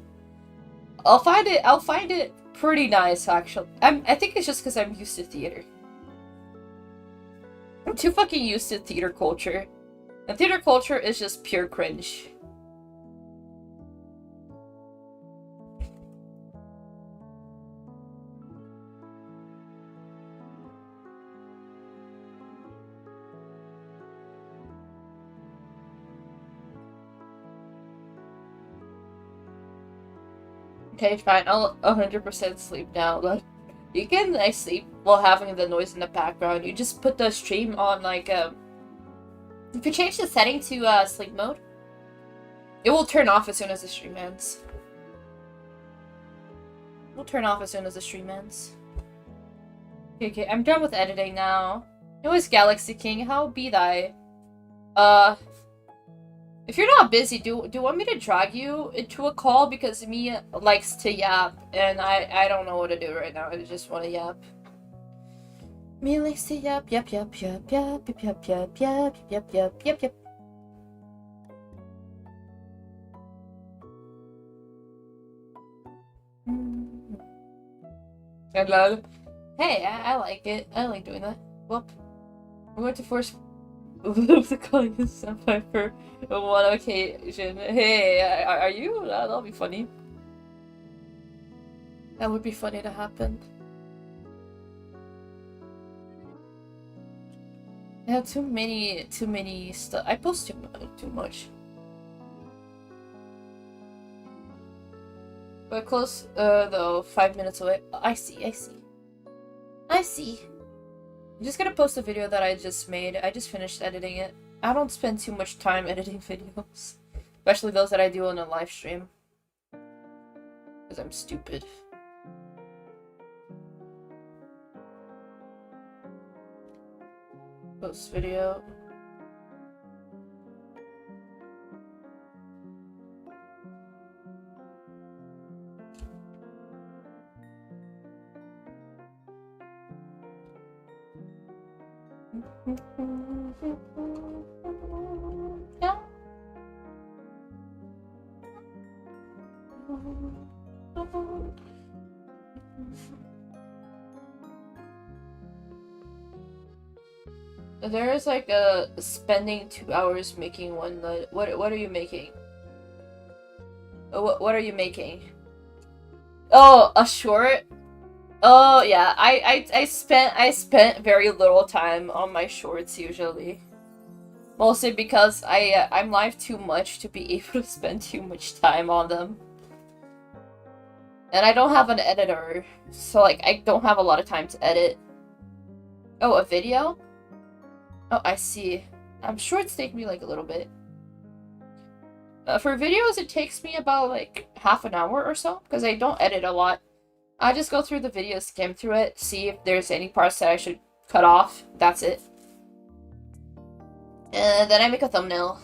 A: I'll find it pretty nice, actually. I think it's just because I'm used to theater. I'm too fucking used to theater culture. And theater culture is just pure cringe. Okay, fine. I'll 100% sleep now. But you can sleep while having the noise in the background. You just put the stream on like If you change the setting to sleep mode, it will turn off as soon as the stream ends. It will turn off as soon as the stream ends. Okay, I'm done with editing now. It was Galaxy King, how be thy? If you're not busy, do you want me to drag you into a call? Because me likes to yap, and I don't know what to do right now. I just want to yap. Me likes to yap, yap, yap, yap, yap, yap, yap, yap, yap, yap, yap, yap, yap. Hello. Hey, I like it. I like doing that. Well, I'm going to force to call you senpai for one occasion. Hey, are you? That'll be funny. That would be funny to happen. I have too many stuff. I post too much. We're close, though, 5 minutes away. I see. I'm just gonna post a video that I just made. I just finished editing it. I don't spend too much time editing videos. Especially those that I do on a live stream. Because I'm stupid. Post video. Yeah. There is like a spending 2 hours making one. What are you making? What are you making? Oh, a short. Oh yeah, I spent very little time on my shorts usually. Mostly because I'm live too much to be able to spend too much time on them. And I don't have an editor, so like I don't have a lot of time to edit. Oh, a video? Oh, I see. Shorts take me like a little bit. For videos, it takes me about like half an hour or so, because I don't edit a lot. I just go through the video, skim through it, see if there's any parts that I should cut off. That's it. And then I make a thumbnail.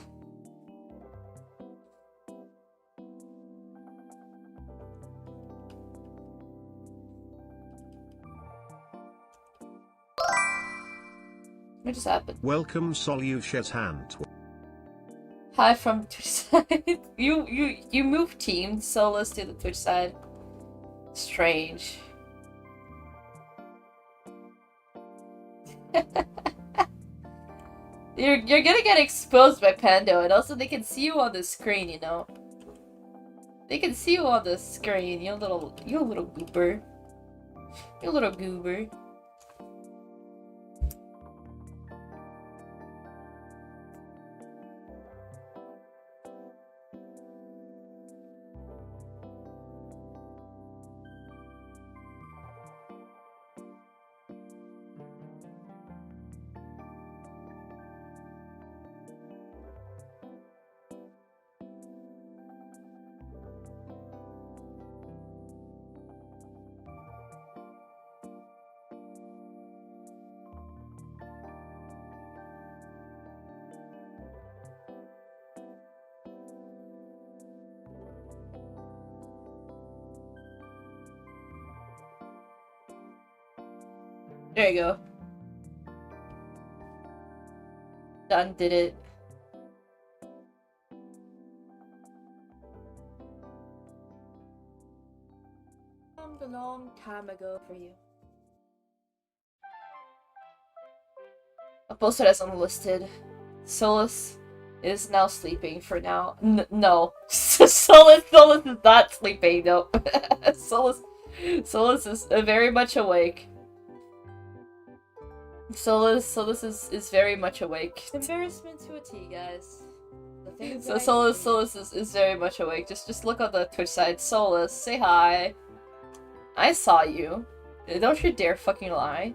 A: What just happened?
B: Welcome Solutions Hand.
A: Hi from Twitch side. you moved teams, so let's do the Twitch side. Strange. You're gonna get exposed by Pando, and also they can see you on the screen, you know. They can see you on the screen, you little goober. You little goober. There you go. Done did it. A long time ago for you. I'll post it as unlisted. Solus is now sleeping for now. No. Solus is not sleeping, no. Solus is very much awake. Solus is very much awake. Embarrassment to a T, guys. So Solus is very much awake. Just look on the Twitch side. Solus, say hi. I saw you. Don't you dare fucking lie.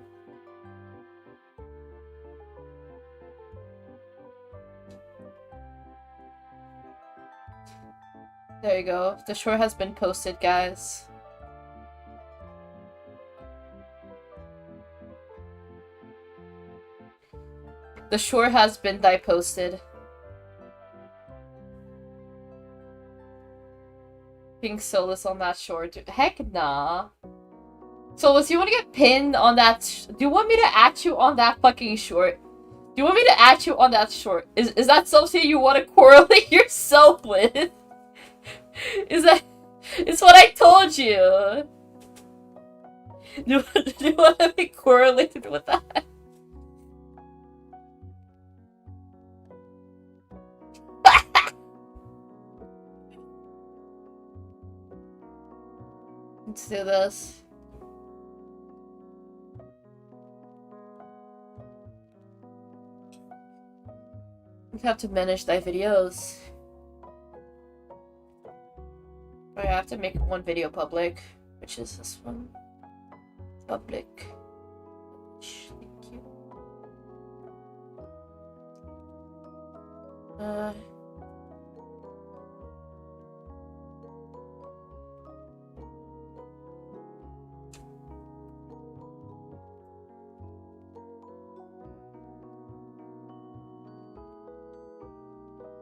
A: There you go. The short has been posted, guys. The short has been posted. Pink Solus on that short. Heck nah. Solus, you want to get pinned on that? Do you want me to at you on that fucking short? Do you want me to at you on that short? Is that something you want to correlate yourself with? Is that... It's what I told you. Do you want to be correlated with that? Let's do this. You have to manage thy videos. Oh, I have to make one video public, which is this one. Public. Thank you.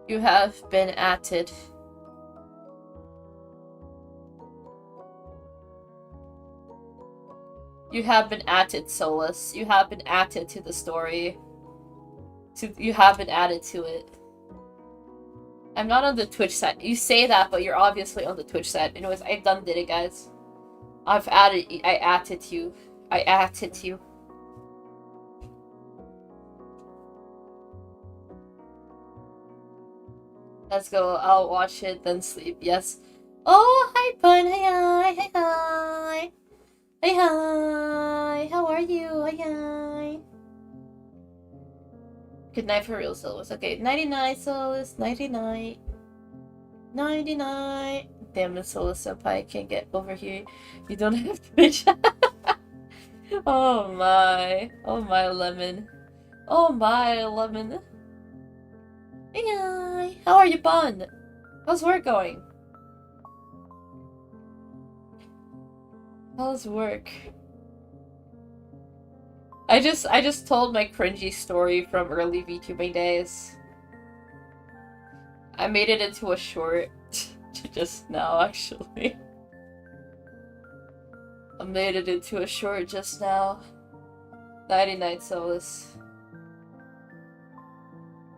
A: You have been atted. You have been atted, Solus. You have been added to the story. You have been added to it. I'm not on the Twitch side. You say that, but you're obviously on the Twitch side. Anyways, I done did it, guys. I added you. I added you. Let's go. I'll watch it, then sleep. Yes. Oh, hi, Bun. Hey, hi. Hey, hi. Hey, hi. How are you? Hi, hi. Good night for real, Solus. Okay, 99, Solus. 99. 99. Damn it, Solus Senpai. I can't get over here. You don't have Twitch. Oh my. Oh my, lemon. Oh my, lemon. Hey, hi. How are you, Bun? How's work going? How's work? I just told my cringy story from early VTubing days. I made it into a short just now, actually. I made it into a short just now. 99 Solus.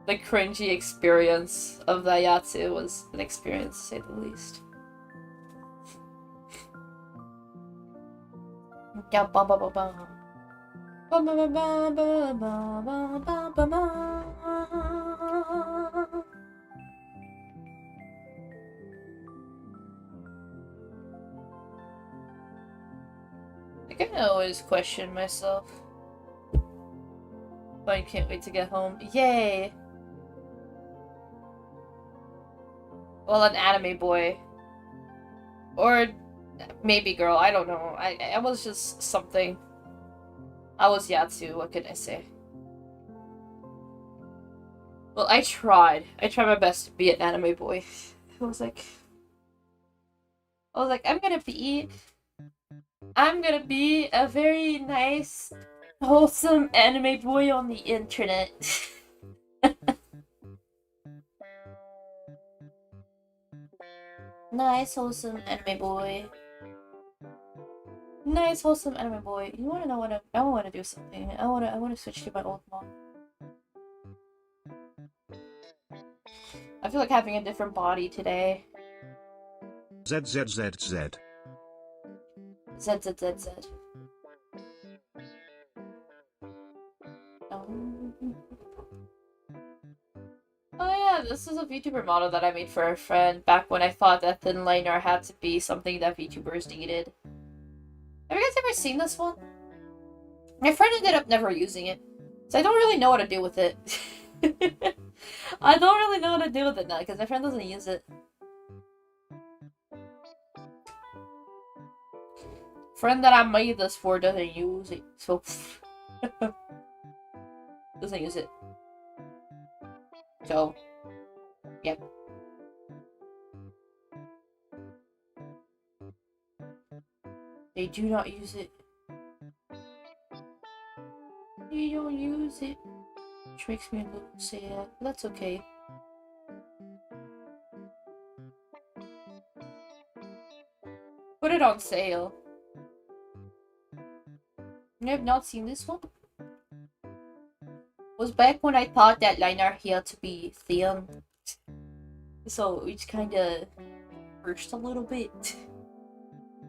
A: The cringy experience of the Yatsu was an experience, to say the least. Yeah, ba ba ba ba. Ba ba ba ba ba ba ba ba ba. I can always question myself. But I can't wait to get home. Yay! Well, an anime boy. Or maybe girl, I don't know. I was just something. I was Yatsu, what can I say? Well, I tried. I tried my best to be an anime boy. I was like, I'm gonna be a very nice, wholesome anime boy on the internet. Nice, wholesome anime boy. Nice, wholesome anime boy. You wanna know what I wanna do something. I wanna switch to my old mom. I feel like having a different body today.
B: ZZZZ.
A: ZZZZ. Oh yeah, this is a VTuber model that I made for a friend back when I thought that thin liner had to be something that VTubers needed. Have you guys ever seen this one? My friend ended up never using it, so I don't really know what to do with it. I don't really know what to do with it now, because my friend doesn't use it. Friend that I made this for doesn't use it, so... doesn't use it. So... Yep. They do not use it. They don't use it. Which makes me a little sad. But that's okay. Put it on sale. You have not seen this one? Was back when I thought that liner had to be thin. So it's kinda cursed a little bit.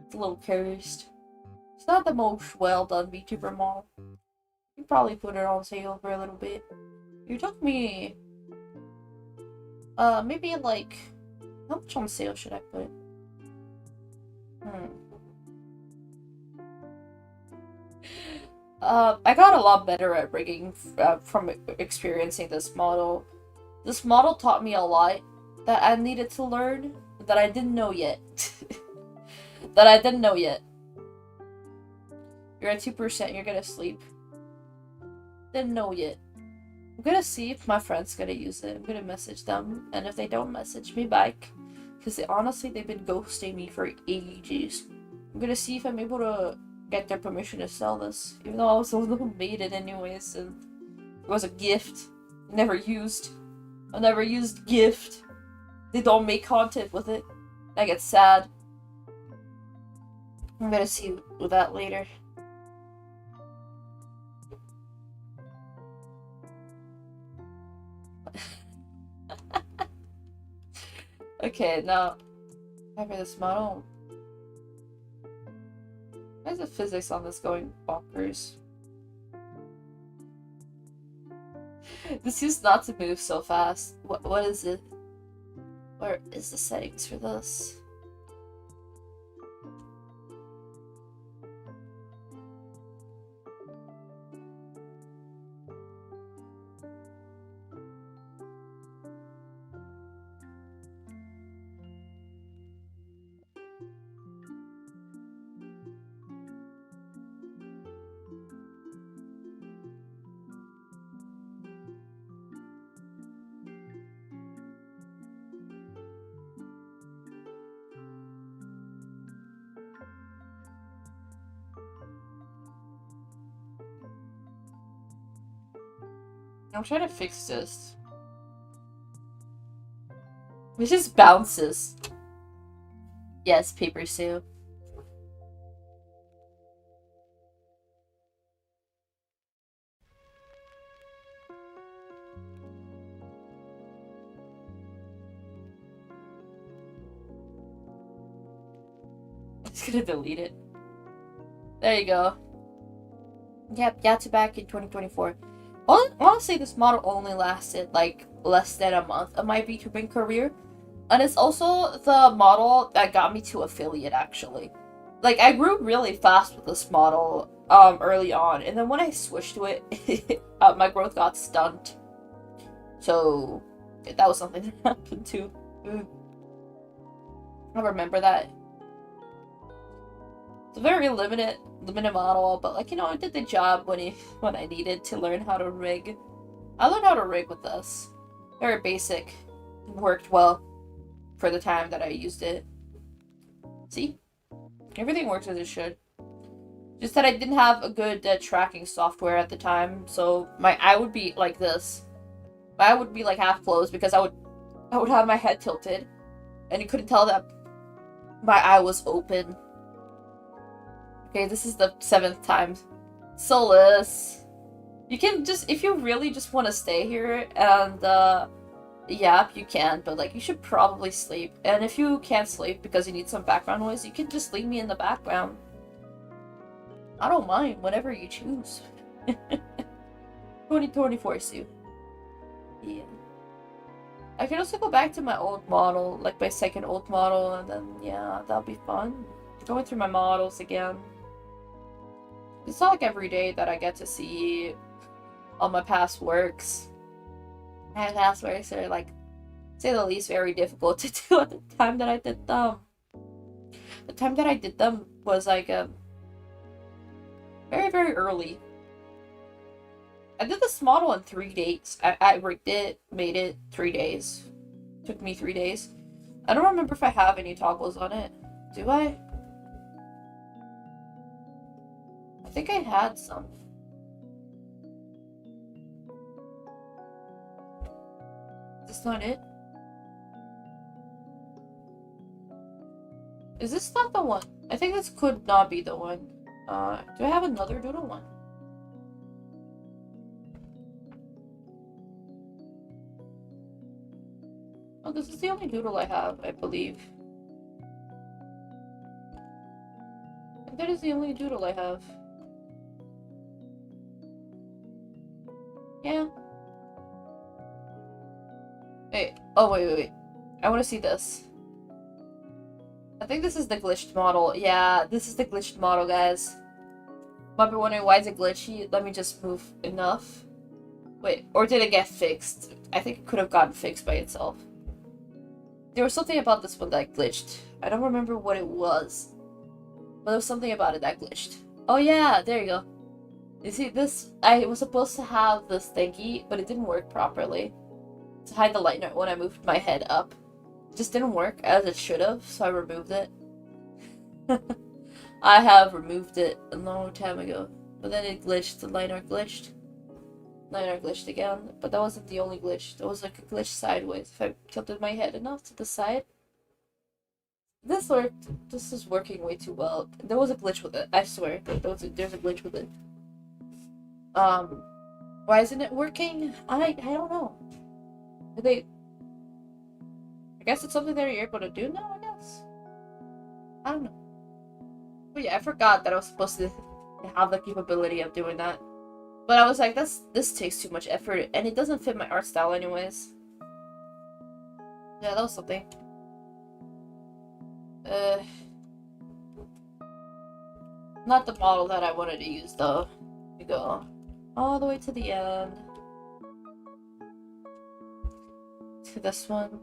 A: It's a little cursed. It's not the most well done VTuber model. You probably put it on sale for a little bit. You took me maybe like how much on sale should I put? I got a lot better at rigging from experiencing this model. This model taught me a lot that I needed to learn that I didn't know yet. That I didn't know yet. You're at 2%, you're gonna sleep. Didn't know yet. I'm gonna see if my friend's gonna use it. I'm gonna message them, and if they don't message me back, because honestly, they've been ghosting me for ages. I'm gonna see if I'm able to get their permission to sell this, even though I was the one who made it anyways, and it was a gift. Never used. I never used gift. They don't make content with it. I get sad. I'm gonna see with that later. Okay, now after this model. Why is the physics on this going bonkers? This used not to move so fast. What is it? Where is the settings for this? I'm trying to fix this. It just bounces. Yes, paper sale. I'm just gonna delete it. There you go. Yep, Yatsu back in 2024. Honestly, this model only lasted like less than a month of my VTubing career. And it's also the model that got me to affiliate, actually. Like, I grew really fast with this model early on. And then when I switched to it, my growth got stunned. So, that was something that happened too. I remember that. It's a very limited model, but like, you know, it did the job when I needed to learn how to rig. I learned how to rig with this. Very basic. It worked well for the time that I used it. See? Everything works as it should. Just that I didn't have a good tracking software at the time, so my eye would be like this. My eye would be like half closed because I would have my head tilted, and you couldn't tell that my eye was open. Okay, this is the 7th time. Solus. You can just, if you really just want to stay here and, yeah, you can, but, like, you should probably sleep. And if you can't sleep because you need some background noise, you can just leave me in the background. I don't mind, whatever you choose. 2024 Sue. Yeah. I can also go back to my old model, like my second old model, and then, yeah, that'll be fun. Going through my models again. It's not like every day that I get to see all my past works. My past works are, like, to say the least, very difficult to do at the time that I did them. The time that I did them was, like, very, very early. I did this model in 3 days. I rigged it, made it 3 days. Took me 3 days. I don't remember if I have any toggles on it. Do I? think I had some. Is this not it? Is this not the one? I think this could not be the one. Do I have another doodle one? Oh, this is the only doodle I have, I believe. I think that is the only doodle I have. Yeah. Wait. Oh, wait. I want to see this. I think this is the glitched model. Yeah, this is the glitched model, guys. Might be wondering why is it glitchy? Let me just move enough. Wait, or did it get fixed? I think it could have gotten fixed by itself. There was something about this one that glitched. I don't remember what it was. But there was something about it that glitched. Oh yeah, there you go. You see this? I was supposed to have this thingy, but it didn't work properly. To hide the light note when I moved my head up. It just didn't work as it should have, so I removed it. I have removed it a long time ago. But then it glitched, the light note glitched. Light note glitched again, but that wasn't the only glitch. There was like a glitch sideways. If I tilted my head enough to the side. This worked. This is working way too well. There was a glitch with it, I swear. There's a glitch with it. Why isn't it working? I don't know. I guess it's something that you're able to do now, I guess. I don't know. But yeah, I forgot that I was supposed to have the capability of doing that. But I was like, this takes too much effort, and it doesn't fit my art style anyways. Yeah, that was something. Not the model that I wanted to use, though. We go all the way to the end. To this one.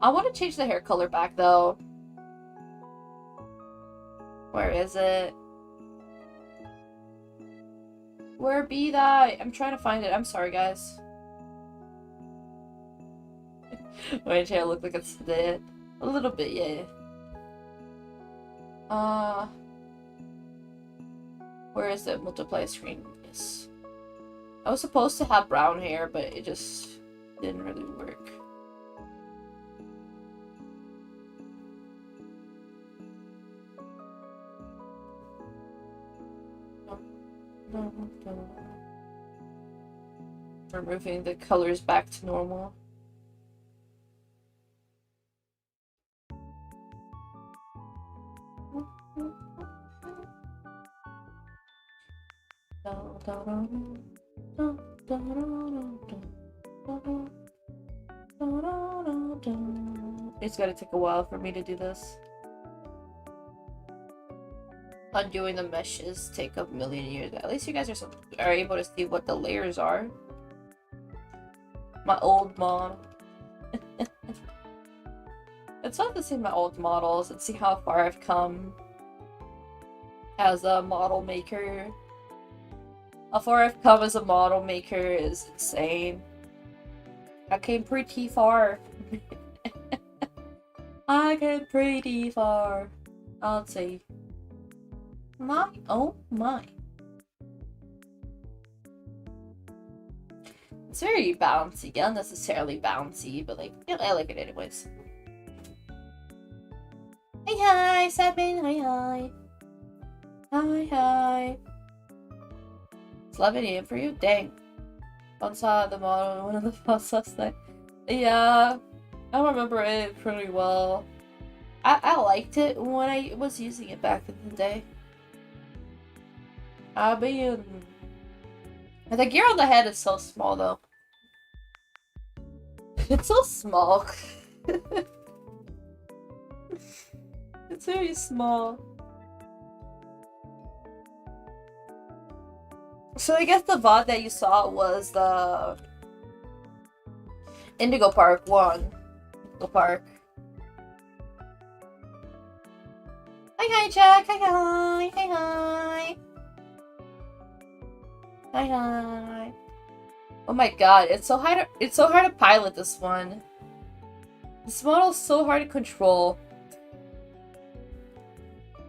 A: I want to change the hair color back, though. Where is it? Where be that? I'm trying to find it. I'm sorry, guys. My hair look like it's dead. A little bit, yeah. Where is the multiply screen? Yes. I was supposed to have brown hair, but it just didn't really work. Removing the colors back to normal. It's gonna take a while for me to do this. Undoing the meshes take a million years. At least you guys are able to see what the layers are. My old mom. It's fun to see my old models and see how far I've come as a model maker. How far I've come as a model maker is insane. I came pretty far. I came pretty far. I'll say. My, oh my. It's very bouncy, unnecessarily bouncy, but like, yeah, I like it anyways. Hi, Sabin, hi. Hi. Is love any in for you? Dang. I saw the model in one of the posts last night. Yeah, I remember it pretty well. I liked it when I was using it back in the day. The gear on the head is so small, though. It's so small. It's very small. So I guess the VOD that you saw was the Indigo Park 1. Indigo Park. Hi, Jack. Hi. Hi. Oh my god, it's so hard. It's so hard to pilot this one. This model's so hard to control.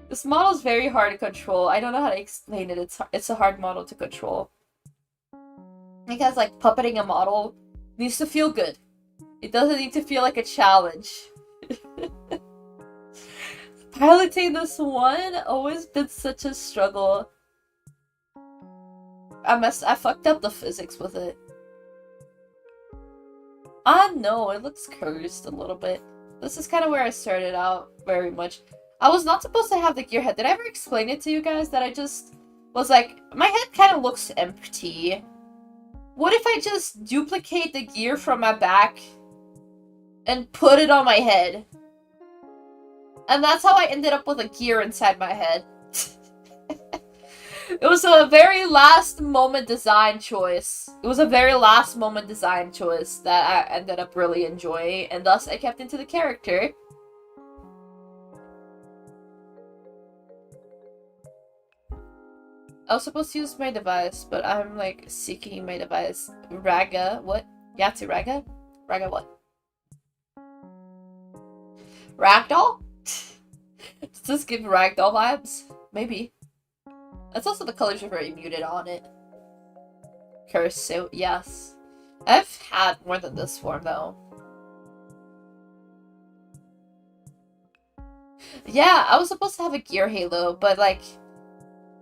A: This model's very hard to control. I don't know how to explain it. It's a hard model to control. Because like puppeting a model needs to feel good. It doesn't need to feel like a challenge. Piloting this one always been such a struggle. I fucked up the physics with it. Ah no, it looks cursed a little bit. This is kind of where I started out very much. I was not supposed to have the gear head. Did I ever explain it to you guys that I just was like, my head kind of looks empty. What if I just duplicate the gear from my back and put it on my head? And that's how I ended up with a gear inside my head. It was a very last moment design choice. It was a very last moment design choice that I ended up really enjoying, and thus I kept into the character. I was supposed to use my device, but I'm like seeking my device. Raga, what? Yatsu Raga? Raga what? Ragdoll? Does this give Ragdoll vibes? Maybe. That's also the colors are very muted on it. Curse, so yes. I've had more than this form though. Yeah, I was supposed to have a gear halo, but like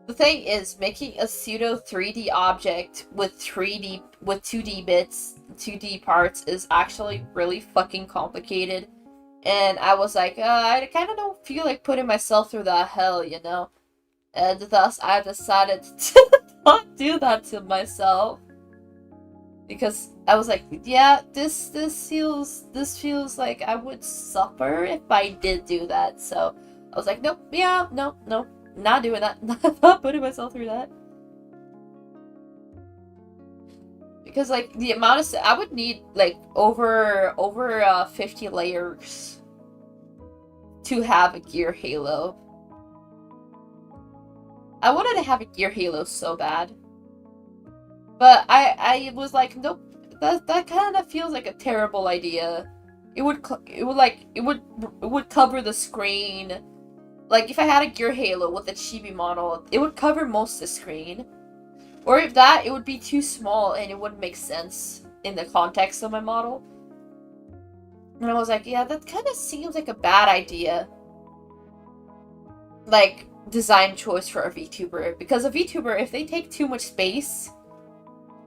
A: the thing is making a pseudo 3D object with 2D bits, 2D parts is actually really fucking complicated. And I was like, I kind of don't feel like putting myself through that hell, you know? And thus I decided to not do that to myself. Because I was like, yeah, this feels like I would suffer if I did do that. So I was like, nope, yeah, no, not doing that. Not putting myself through that. Because like the amount of I would need like over 50 layers to have a gear halo. I wanted to have a gear halo so bad. But I was like, nope, that kind of feels like a terrible idea. It would cover the screen. Like if I had a gear halo with a chibi model, it would cover most of the screen. Or if that, it would be too small and it wouldn't make sense in the context of my model. And I was like, yeah, that kind of seems like a bad idea. Like, design choice for a VTuber. Because a VTuber, if they take too much space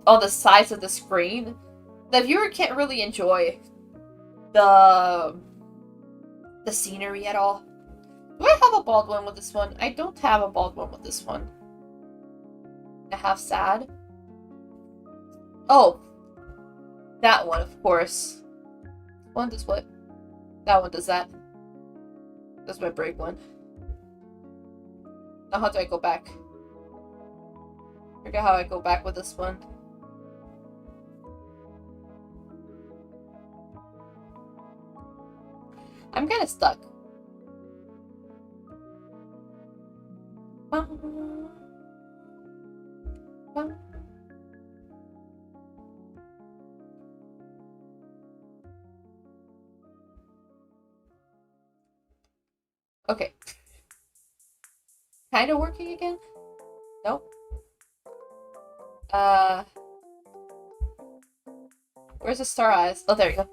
A: on the sides of the screen, the viewer can't really enjoy the scenery at all. Do I have a bald one with this one? I don't have a bald one with this one. I have sad. Oh, that one, of course. One does what? That one does that. That's my break one. Now how do I go back? Forget how I go back with this one. I'm kind of stuck. Okay. Kind of working again? Nope. Where's the star eyes? Oh, there you go.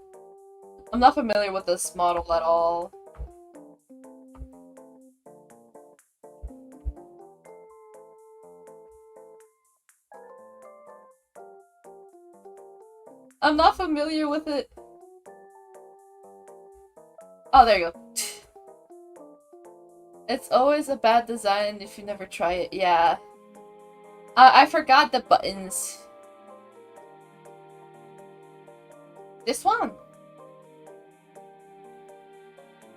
A: I'm not familiar with this model at all. I'm not familiar with it. Oh, there you go. It's always a bad design if you never try it. Yeah. I forgot the buttons. This one.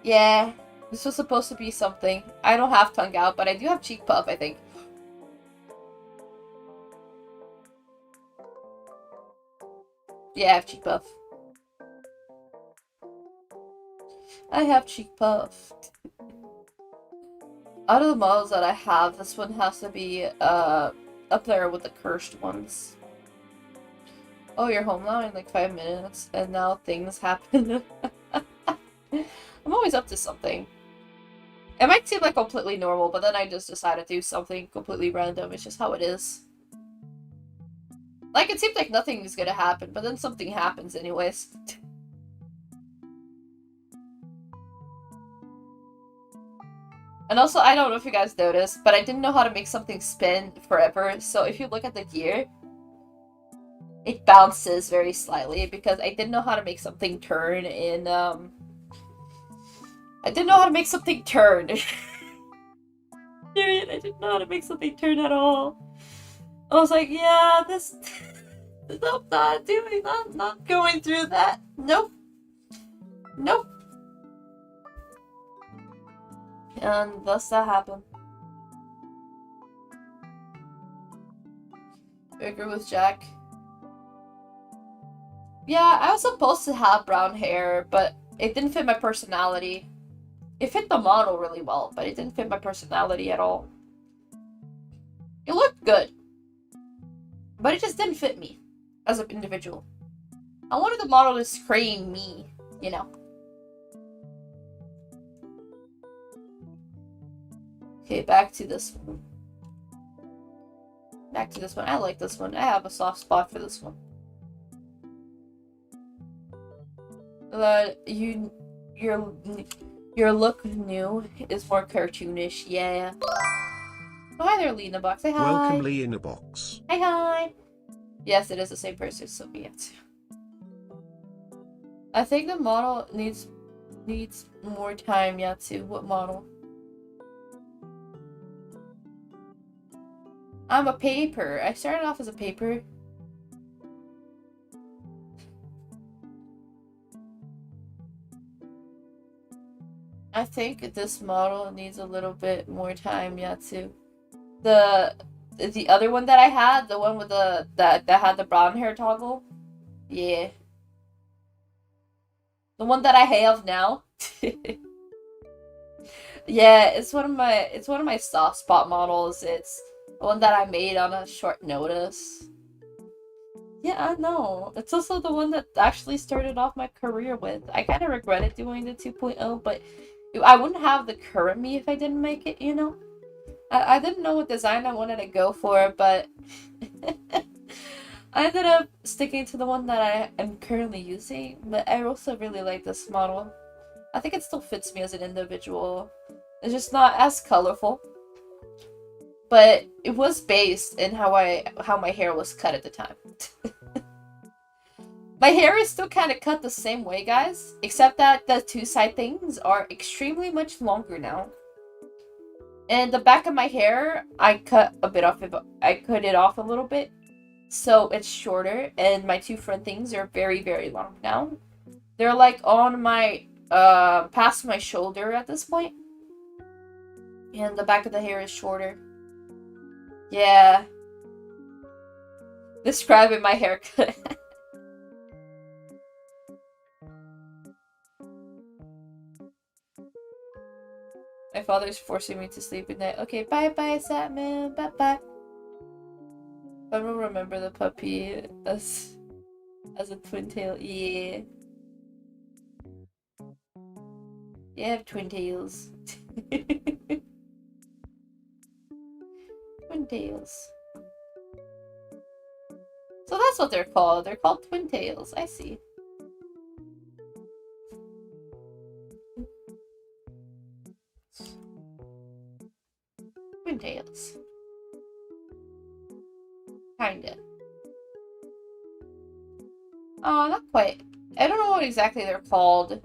A: Yeah. This was supposed to be something. I don't have tongue out, but I do have cheek puff, I think. Yeah, I have cheek puff. I have cheek puff. Out of the models that I have, this one has to be up there with the cursed ones. Oh, you're home now in like 5 minutes, and now things happen. I'm always up to something. It might seem like completely normal, but then I just decided to do something completely random. It's just how it is. Like, it seems like nothing is gonna happen, but then something happens anyways. And also, I don't know if you guys noticed, but I didn't know how to make something spin forever, so if you look at the gear, it bounces very slightly, because I didn't know how to make something turn in, I didn't know how to make something turn. Period, I didn't know how to make something turn at all. I was like, yeah, this... Nope, not going through that. Nope. Nope. And thus that happened. I agree with Jack. Yeah, I was supposed to have brown hair, but it didn't fit my personality. It fit the model really well, but it didn't fit my personality at all. It looked good, but it just didn't fit me as an individual. I wanted the model to scream me, you know. Okay, back to this one. Back to this one. I like this one. I have a soft spot for this one. Your look new is more cartoonish, yeah. Oh, hi there, Lee in the box. Say hi.
B: Welcome, Lee in the box.
A: Hi, hi. Yes, it is the same person, so Yatsu. I think the model needs more time, Yatsu. What model? I'm a paper. I started off as a paper. I think this model needs a little bit more time, Yatsu. The other one that I had, the one with that had the brown hair toggle, yeah. The one that I have now. Yeah, it's one of my soft spot models. It's the one that I made on a short notice. Yeah, I know. It's also the one that actually started off my career with. I kind of regretted doing the 2.0, but I wouldn't have the current me if I didn't make it, you know? I didn't know what design I wanted to go for, but I ended up sticking to the one that I am currently using, but I also really like this model. I think it still fits me as an individual. It's just not as colorful. But it was based in how my hair was cut at the time. My hair is still kind of cut the same way, guys, except that the two side things are extremely much longer now. And the back of my hair, I cut a bit off. I cut it off a little bit, so it's shorter. And my two front things are very, very long now. They're like on my past my shoulder at this point. And the back of the hair is shorter. Yeah. Describing my haircut. My father's forcing me to sleep at night. Okay, bye-bye, Satman. Bye-bye. I don't remember the puppy as a twin tail. Yeah. Yeah, I have twin tails. Twin tails. So that's what they're called. They're called twin tails. I see. Twin tails. Kinda. Oh, not quite. I don't know what exactly they're called.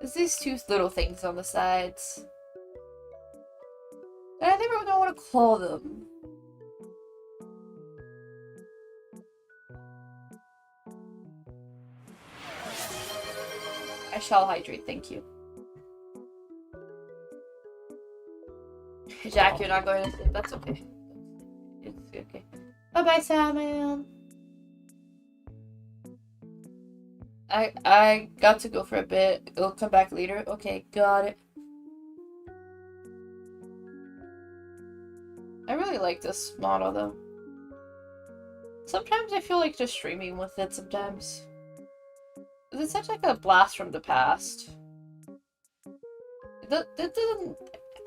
A: There's these two little things on the sides. And I never know what to call them. I shall hydrate, thank you. Jack, you're not going to sleep. That's okay. It's okay. Bye-bye, Salmon. I got to go for a bit. It'll come back later. Okay, got it. I really like this model though. Sometimes I feel like just streaming with it sometimes. It's such like a blast from the past. It doesn't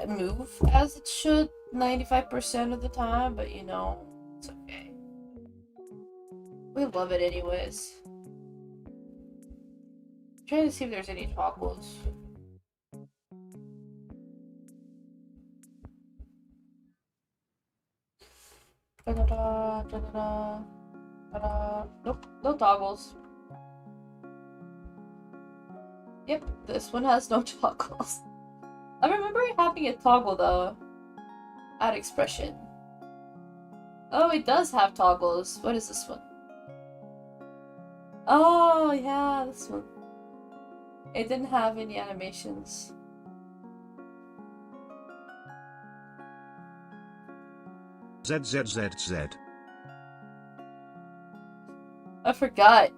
A: move as it should 95% of the time, but you know, it's okay. We love it anyways. I'm trying to see if there's any toggles. Da-da-da, da-da-da, da-da. Nope, no toggles. Yep, this one has no toggles. I remember having a toggle though. Add expression. Oh, it does have toggles. What is this one? Oh, yeah, this one. It didn't have any animations.
B: ZZZZ.
A: I forgot.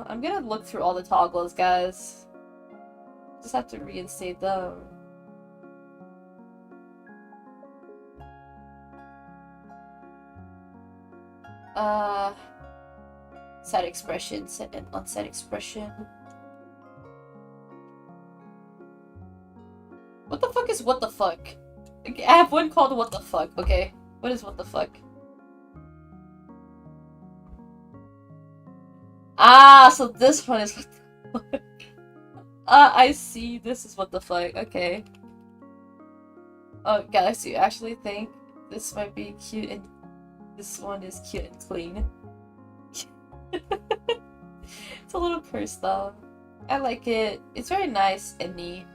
A: I'm gonna look through all the toggles, guys. Just have to reinstate them. Set expression, set and unset expression. What the fuck is what the fuck? I have one called what the fuck, okay? What is what the fuck? Ah, so this one is what the fuck. I see. This is what the fuck. Okay. Oh, guys, you actually think this might be cute and this one is cute and clean. It's a little cursed though. I like it. It's very nice and neat.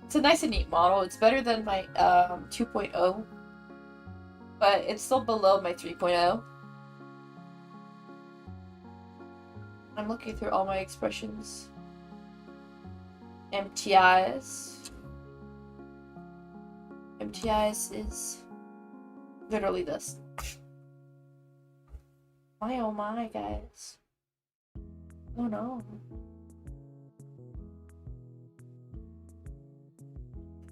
A: It's a nice and neat model. It's better than my 2.0, but it's still below my 3.0. I'm looking through all my expressions. MTIs. MTIs is literally this. My oh my, guys. Oh no.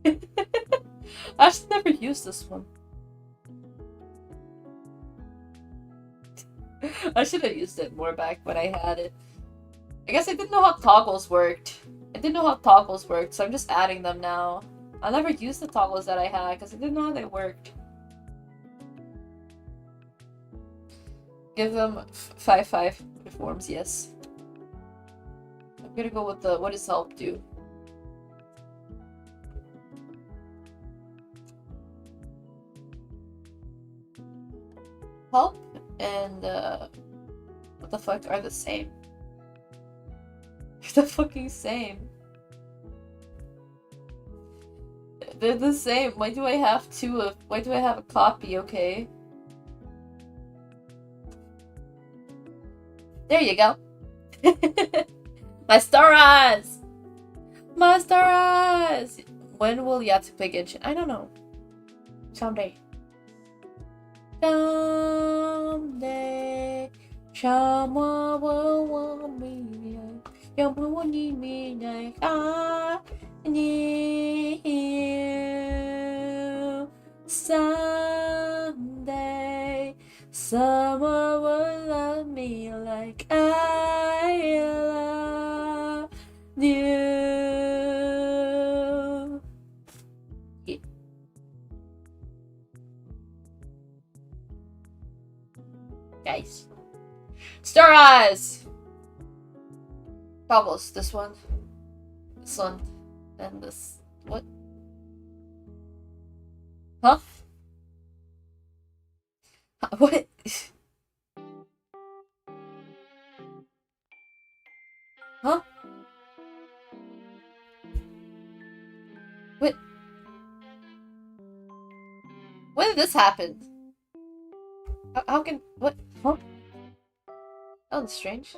A: I actually never used this one. I should have used it more back when I had it. I guess I didn't know how toggles worked. So I'm just adding them now. I never used the toggles that I had because I didn't know how they worked. Give them 5/5 forms, yes. I'm gonna go with the what does help do? Help and what the fuck are the same? They're the fucking same. They're the same. Why do I have two of? Why do I have a copy? Okay. There you go. My star eyes. My star eyes. When will Yatsu play Genshin? I don't know. Someday. Someday, someone will want me. Someone will need me like I need you. Someday, someone will love me like I love you. Yeah. Guys. Star Eyes! Toggles. This one, and this. What? Huh? What? Huh? What? When did this happen? How can... What? Huh? That was strange.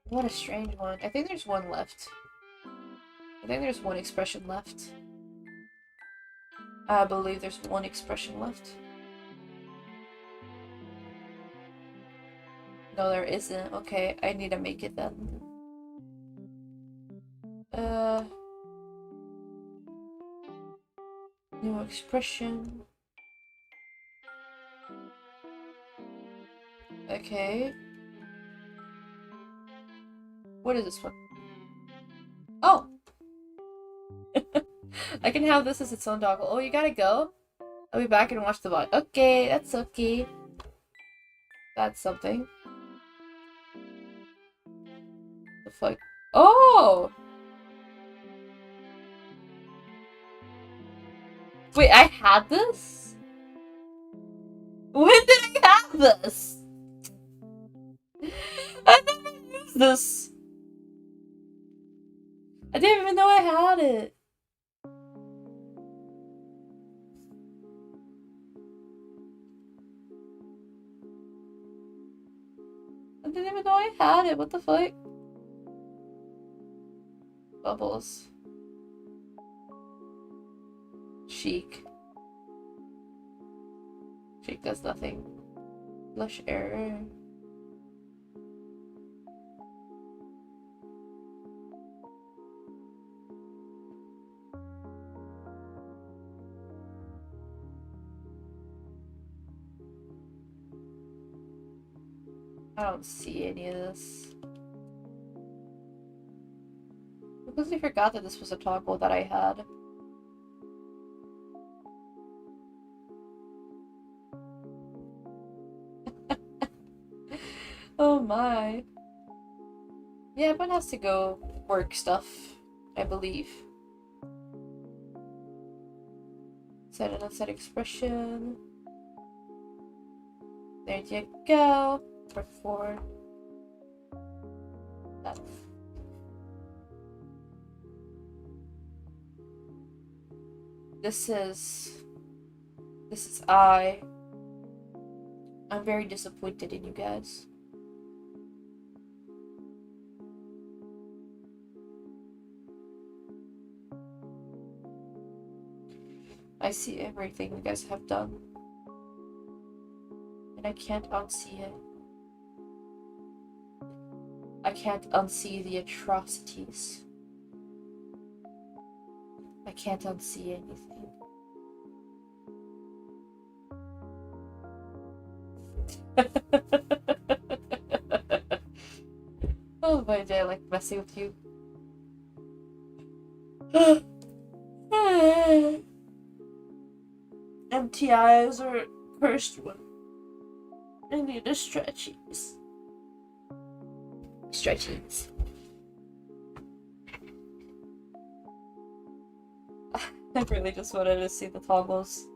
A: What a strange one. I think there's one left. I think there's one expression left. I believe there's one expression left. No, there isn't. Okay, I need to make it then. New expression. Okay. What is this one? Oh! I can have this as its own toggle. Oh, you gotta go? I'll be back and watch the VOD. Okay, that's okay. That's something. The fuck? Oh! Wait, I had this? When did I have this? I never used this. I didn't even know I had it. I didn't even know I had it. What the fuck? Bubbles. Chic. Chic does nothing. Blush error. I don't see any of this. I completely forgot that this was a toggle that I had. Oh my. Yeah, everyone has to go work stuff, I believe. Set an unset expression. There you go. For that. This is I'm very disappointed in you guys. I see everything you guys have done. And I can't unsee it. I can't unsee the atrocities. I can't unsee anything. Oh my day, I like messing with you. MTIs are cursed one. I need a stretchies. Stretchies. I really just wanted to see the toggles.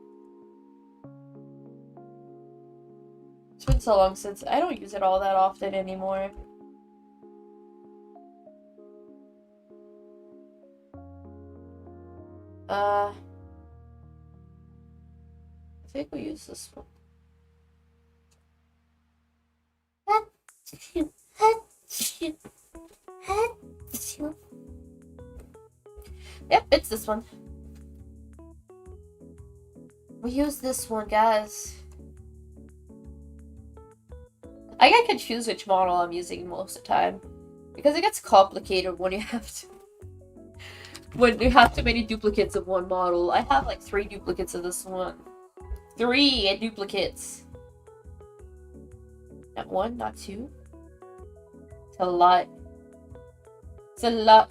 A: It's been so long since I don't use it all that often anymore. I think we use this one. Yep, it's this one. We use this one, guys. I get confused which model I'm using most of the time. Because it gets complicated when you have to... When you have too many duplicates of one model. I have like 3 duplicates of this one. 3 duplicates. Not 1, not 2. It's a lot. It's a lot.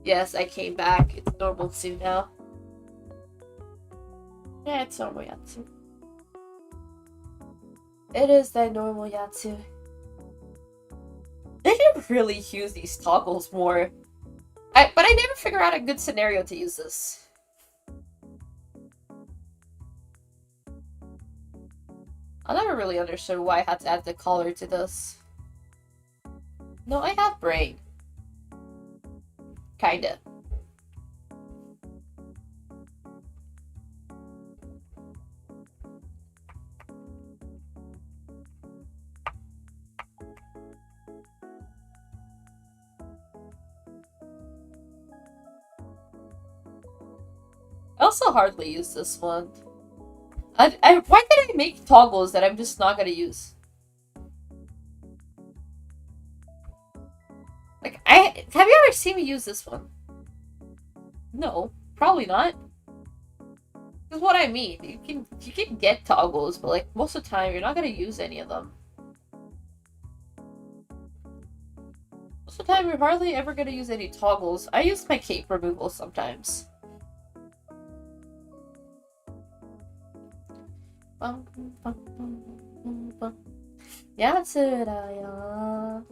A: Yes, I came back. It's normal too now. Yeah, it's normal Yatsu. It is the normal Yatsu. They should really use these toggles more. But I never figure out a good scenario to use this. I never really understood why I had to add the collar to this. No, I have brain. Kinda. also hardly use this one. Why did I make toggles that I'm just not gonna use? Like, have you ever seen me use this one? No, probably not. That's what I mean. You can get toggles, but like most of the time you're not gonna use any of them. Most of the time you're hardly ever gonna use any toggles. I use my cape removal sometimes. Yatsu da yo.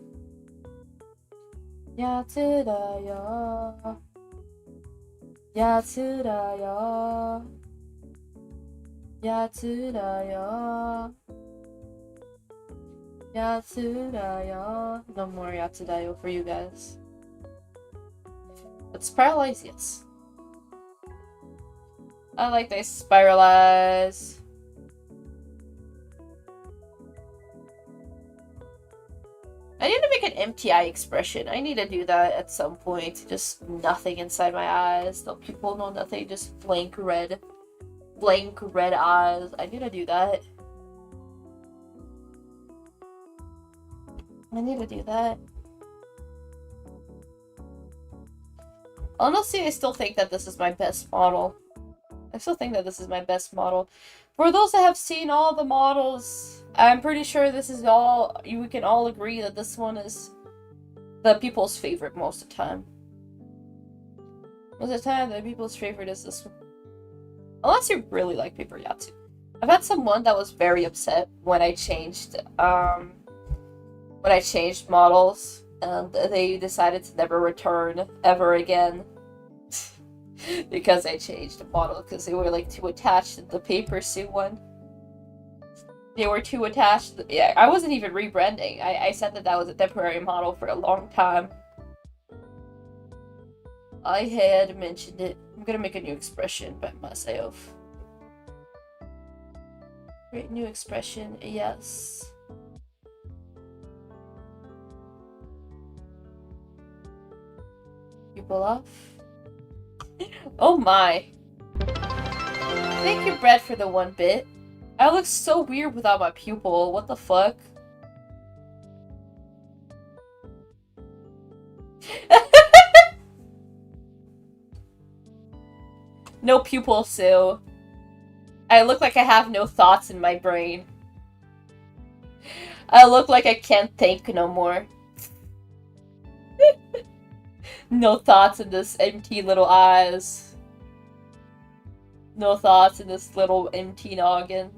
A: Yatsu da yo. Yatsu da yo. Yatsu da yo. Yatsu da yo. No more Yatsu da yo for you guys. But spiralize, yes. I like they spiralize. I need to make an MTI expression. I need to do that at some point. Just nothing inside my eyes. No people, no nothing. Just blank red. Blank red eyes. I need to do that. I need to do that. Honestly, I still think that this is my best model. I still think that this is my best model. For those that have seen all the models, I'm pretty sure this is all, we can all agree that this one is the people's favorite most of the time. Most of the time, the people's favorite is this one. Unless you really like Paper Yatsu. I've had someone that was very upset when I changed models, and they decided to never return ever again. Because I changed the model, because they were like too attached to the paper suit one. They were too attached. Yeah, I wasn't even rebranding. I said that was a temporary model for a long time. I had mentioned it. I'm gonna make a new expression by myself. Great new expression, yes. People off. Oh my. Thank you, Brett, for the 1 bit. I look so weird without my pupil. What the fuck? No pupil, Sue. I look like I have no thoughts in my brain. I look like I can't think no more. No thoughts in this empty little eyes. No thoughts in this little empty noggin.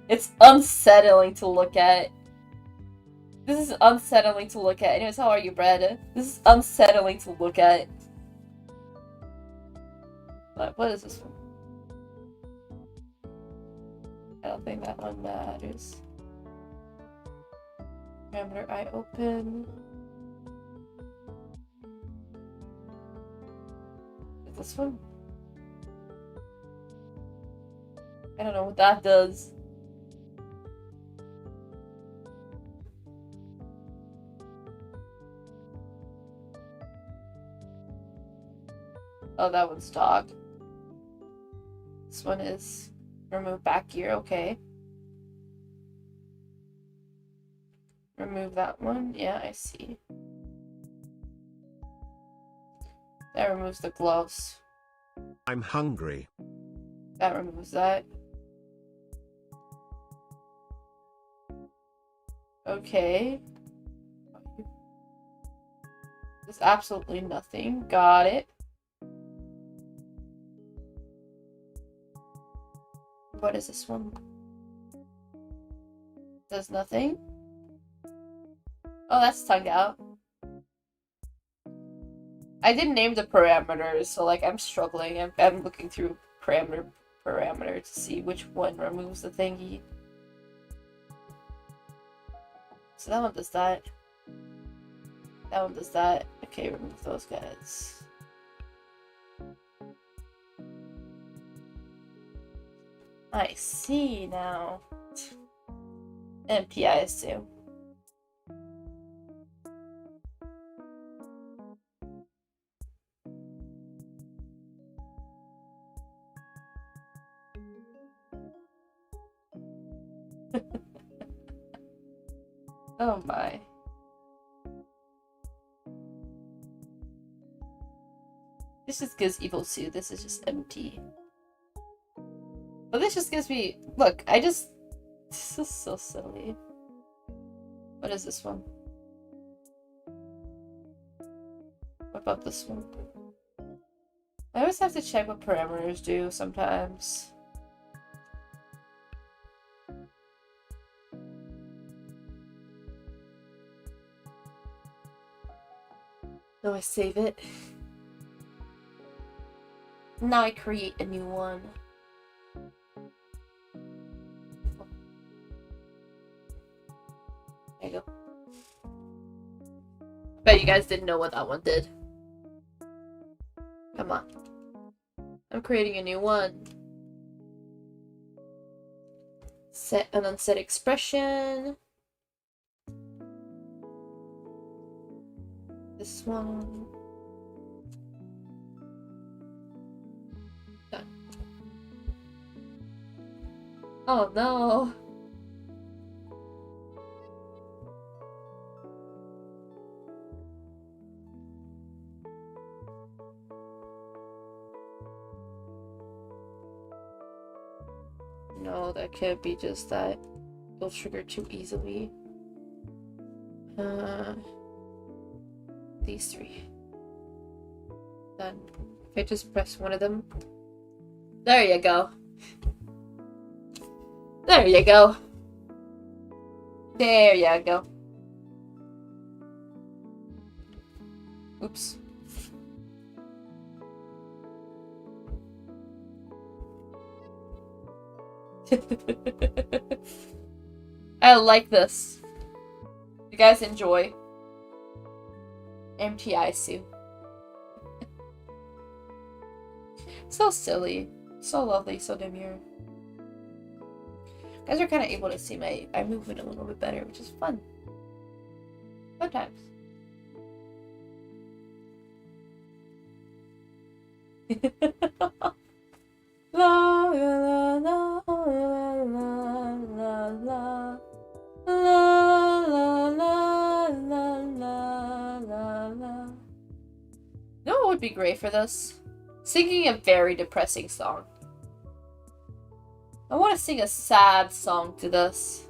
A: It's unsettling to look at. This is unsettling to look at. Anyways, how are you, Brad? This is unsettling to look at. What is this one? I don't think that one matters. Parameter eye open. Is this one? I don't know what that does. Oh, that one's dog. This one is remove back gear, okay. Remove that one, yeah, I see. That removes the gloves.
B: I'm hungry.
A: That removes that. Okay. There's absolutely nothing. Got it. What is this one? Does nothing. Oh, that's tongue out. I didn't name the parameters, so like I'm struggling. I'm looking through parameter to see which one removes the thingy. So that one does that. That one does that. Okay, remove those guys. I see now. Empty, I assume. Oh my. This just gives evil Sue. This is just empty. But this just gives me... Look, this is so silly. What is this one? What about this one? I always have to check what parameters do sometimes. So I save it. Now I create a new one. There you go. Bet you guys didn't know what that one did. Come on. I'm creating a new one. Set an unset expression. This one. Done. Oh no. No, that can't be just that. It'll trigger too easily. These three. Done. If I just press one of them. There you go. There you go. There you go. Oops. I like this. You guys enjoy? MTI Sue. So silly. So lovely. So demure. You guys are kind of able to see my eye movement a little bit better, which is fun. Fun times. La la la la la la la la la la la. You know what would be great for this? Singing a very depressing song. I want to sing a sad song to this.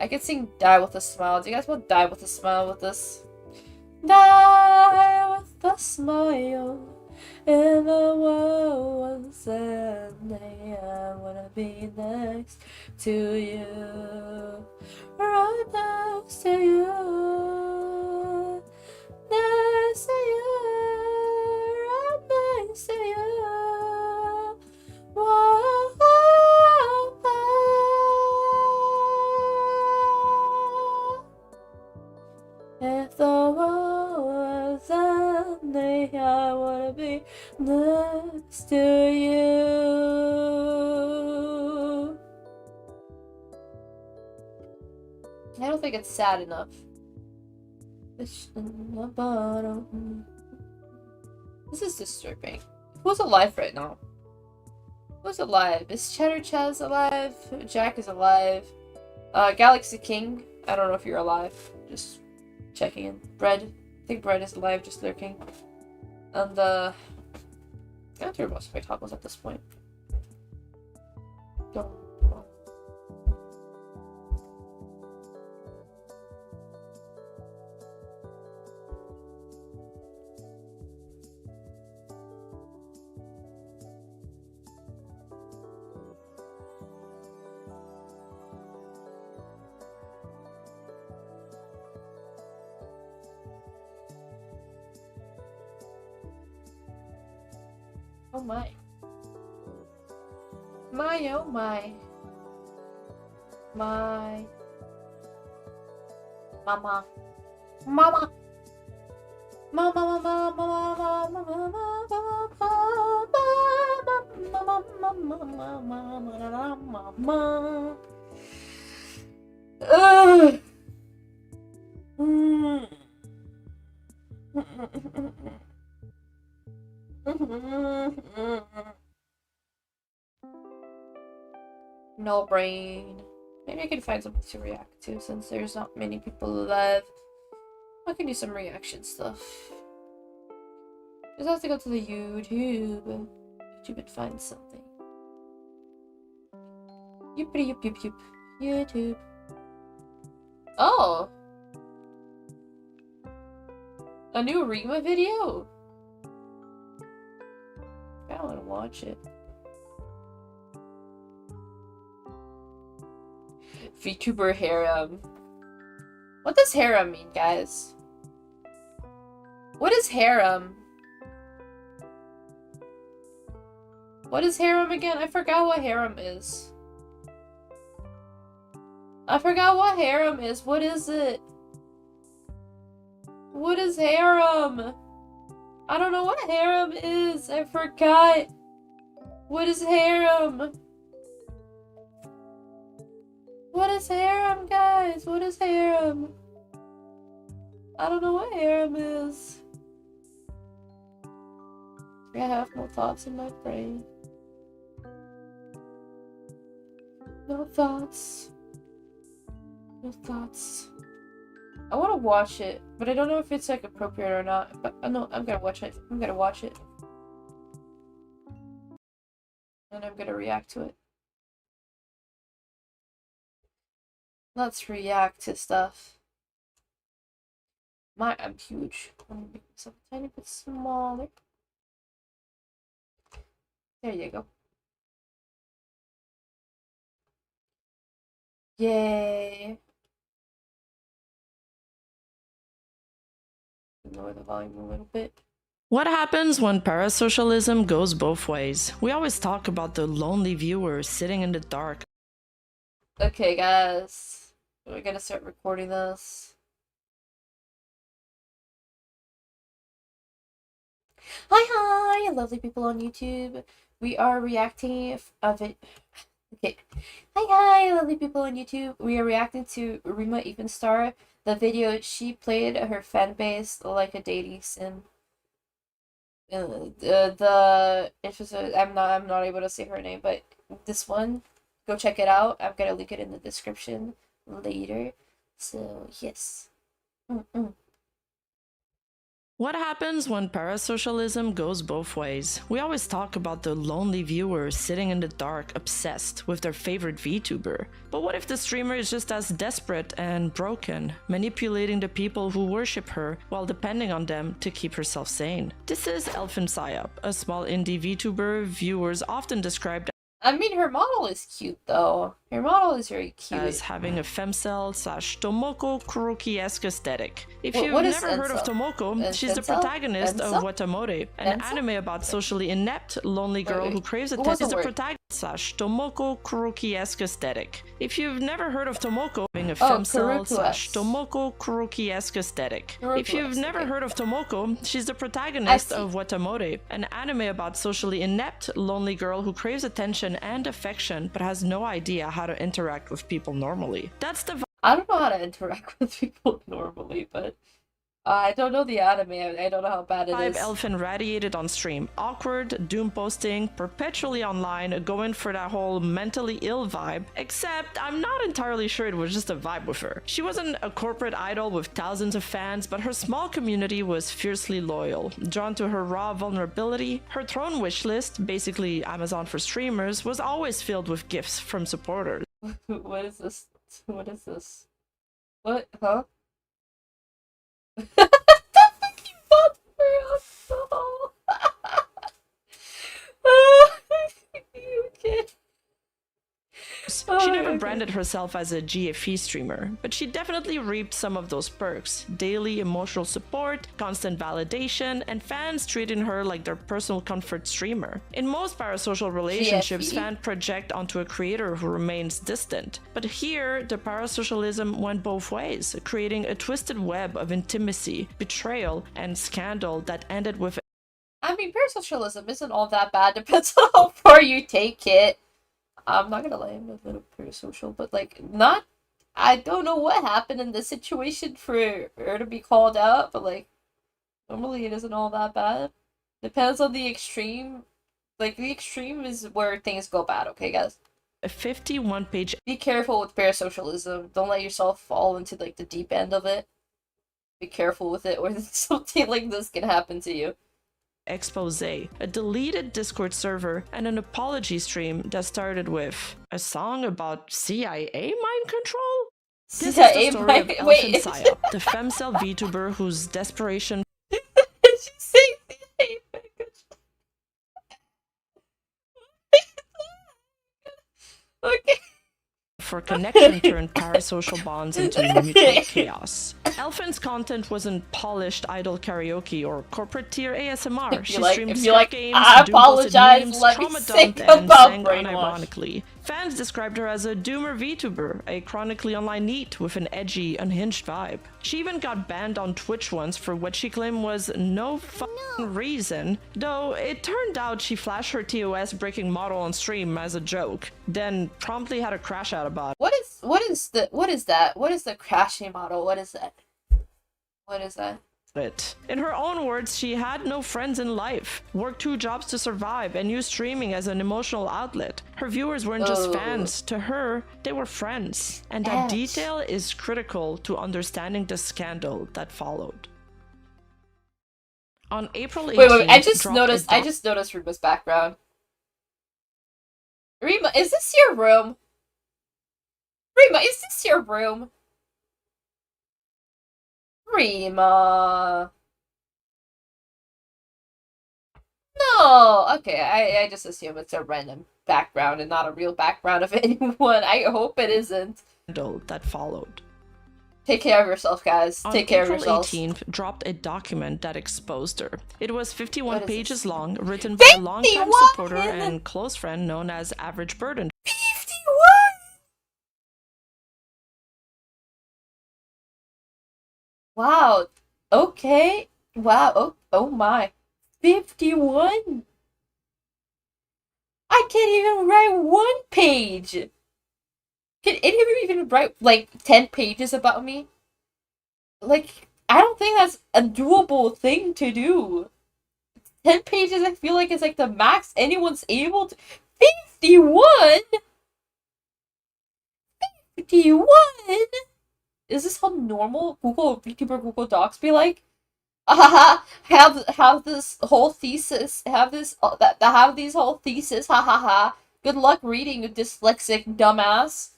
A: I could sing Die With A Smile. Do you guys want Die With A Smile with this? Die with a smile. In the world was ending, I wanna be next to you, right next to you, next to you, right next to you. Whoa, whoa, whoa. If the world was ending, I wanna be next to you. I don't think it's sad enough. Fish in the bottom. This is disturbing. Who's alive right now? Who's alive? Is Cheddar Chaz alive? Jack is alive. Galaxy King. I don't know if you're alive. Just checking in. Bread. I think Bread is alive, just lurking. And I'm not sure most of my toggles at this point. Go. Oh my. My, oh my. My. Mama. Mama. Mama, mama, mama, mama, mama, mama. No brain. Maybe I can find something to react to since there's not many people alive. I can do some reaction stuff. Just have to go to the YouTube and find something. Youpity yoop yoop yoop. YouTube. Oh! A new Rima video? I don't want to watch it. VTuber harem. What does harem mean, guys? What is harem? What is harem again? I forgot what harem is. I forgot what harem is. What is it? What is harem? I don't know what harem is. I forgot. What is harem? What is harem, guys? What is harem? I don't know what harem is. I have no thoughts in my brain. No thoughts. No thoughts. I want to watch it, but I don't know if it's like appropriate or not. But I know I'm gonna watch it. I'm gonna watch it. And I'm gonna react to it. Let's react to stuff. I'm huge. I'm gonna make myself a tiny bit smaller. There you go. Yay. Lower the volume a little bit.
D: What happens when parasocialism goes both ways? We always talk about the lonely viewer sitting in the dark.
A: Okay, guys. We're gonna start recording this. Hi, lovely people on YouTube. We are reacting of it. Okay. Hi, lovely people on YouTube. We are reacting to Rima Evenstar, the video she played her fan base like a dating sim. The interested. I'm not able to say her name, but this one, go check it out. I'm gonna link it in the description later. So yes.
D: What happens when parasocialism goes both ways? We always talk about the lonely viewer sitting in the dark, obsessed with their favorite VTuber. But what if the streamer is just as desperate and broken, manipulating the people who worship her while depending on them to keep herself sane? This is Elfin Psyop, a small indie VTuber viewers often described
A: I mean, her model is cute, though. Her model is very cute.
D: as having a femcel / Tomoko Kuroki-esque aesthetic. If
A: What
D: you've
A: is
D: never heard of
A: incel?
D: Tomoko, she's the
A: Incel?
D: protagonist of
A: Incel?
D: Watamore, an
A: Incel?
D: anime about socially inept, lonely girl
A: wait.
D: who craves
A: What
D: attention.
A: was the
D: She's the
A: word?
D: protagonist / Tomoko Kuroki-esque aesthetic. If you've never heard of Tomoko, having a
A: Oh,
D: femcel
A: Kuroku-esque.
D: / Tomoko Kuroki-esque aesthetic. If you've
A: Kuroku-esque,
D: never
A: okay.
D: heard of Tomoko, she's the protagonist
A: see.
D: of Watamore, an anime about socially inept, lonely girl who craves attention and affection but has no idea how to interact with people normally. That's the
A: I don't know how to interact with people normally, but I don't know the anime. I don't know how bad it
D: vibe
A: is.
D: Elfin radiated on stream. Awkward, doom posting, perpetually online, going for that whole mentally ill vibe. Except I'm not entirely sure it was just a vibe with her. She wasn't a corporate idol with thousands of fans, but her small community was fiercely loyal. Drawn to her raw vulnerability, her throne wish list, basically Amazon for streamers, was always filled with gifts from supporters.
A: What is this? What is this? What? Huh? You kid.
D: She never branded herself as a GFE streamer, but she definitely reaped some of those perks. Daily emotional support, constant validation, and fans treating her like their personal comfort streamer. In most parasocial relationships,
A: GFE?
D: fans project onto a creator who remains distant. But here, the parasocialism went both ways, creating a twisted web of intimacy, betrayal, and scandal that ended with
A: I mean, parasocialism isn't all that bad. Depends on how far you take it. I'm not gonna lie, I'm a little parasocial, but like, not. I don't know what happened in this situation for her to be called out, but like, normally it isn't all that bad. Depends on the extreme. Like, the extreme is where things go bad, okay, guys?
D: a 51-page
A: Be careful with parasocialism. Don't let yourself fall into like the deep end of it. Be careful with it, or something like this can happen to you.
D: expose, a deleted Discord server, and an apology stream that started with a song about CIA mind control? This is the story of Elfin Psyop, the femcel VTuber whose desperation
A: Did she say CIA mind control? Okay.
D: for connection turned parasocial bonds into mutual chaos. Elfin's content wasn't polished idol karaoke or corporate tier ASMR. She streamed skip games,
A: I
D: doom-posted
A: apologize,
D: memes,
A: let me
D: trauma
A: think
D: dumped, and
A: about
D: sang
A: brainwash.
D: unironically. Fans described her as a doomer VTuber, a chronically online neat with an edgy, unhinged vibe. She even got banned on Twitch once for what she claimed was no fucking reason, though it turned out she flashed her TOS breaking model on stream as a joke, then promptly had a crash out about it.
A: What is that? What is the crashing model? What is that? What is that?
D: In her own words, she had no friends in life, worked 2 jobs to survive, and used streaming as an emotional outlet. Her viewers weren't just fans. To her, they were friends. And that detail is critical to understanding the scandal that followed. On April 18th,
A: Wait, I just noticed Rima's background. Rima, is this your room? Rima, is this your room? Rima. No, okay, I just assume it's a random background and not a real background of anyone. I hope it isn't.
D: That followed.
A: Take care of yourself, guys. Take care of yourselves.
D: On April 18th, dropped a document that exposed her. It was 51 pages long, written
A: 51?
D: by a longtime supporter and close friend known as Average Burden.
A: 51? Wow. Okay. Wow. Oh my. 51? I can't even write 1 page. Can anyone even write like 10 pages about me? Like, I don't think that's a doable thing to do. 10 pages, I feel like it's like the max anyone's able to. 51? 51? Is this how normal VTuber Google Docs be like? Have this whole thesis. Have these whole thesis. Good luck reading, you dyslexic dumbass.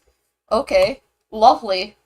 A: Okay, lovely.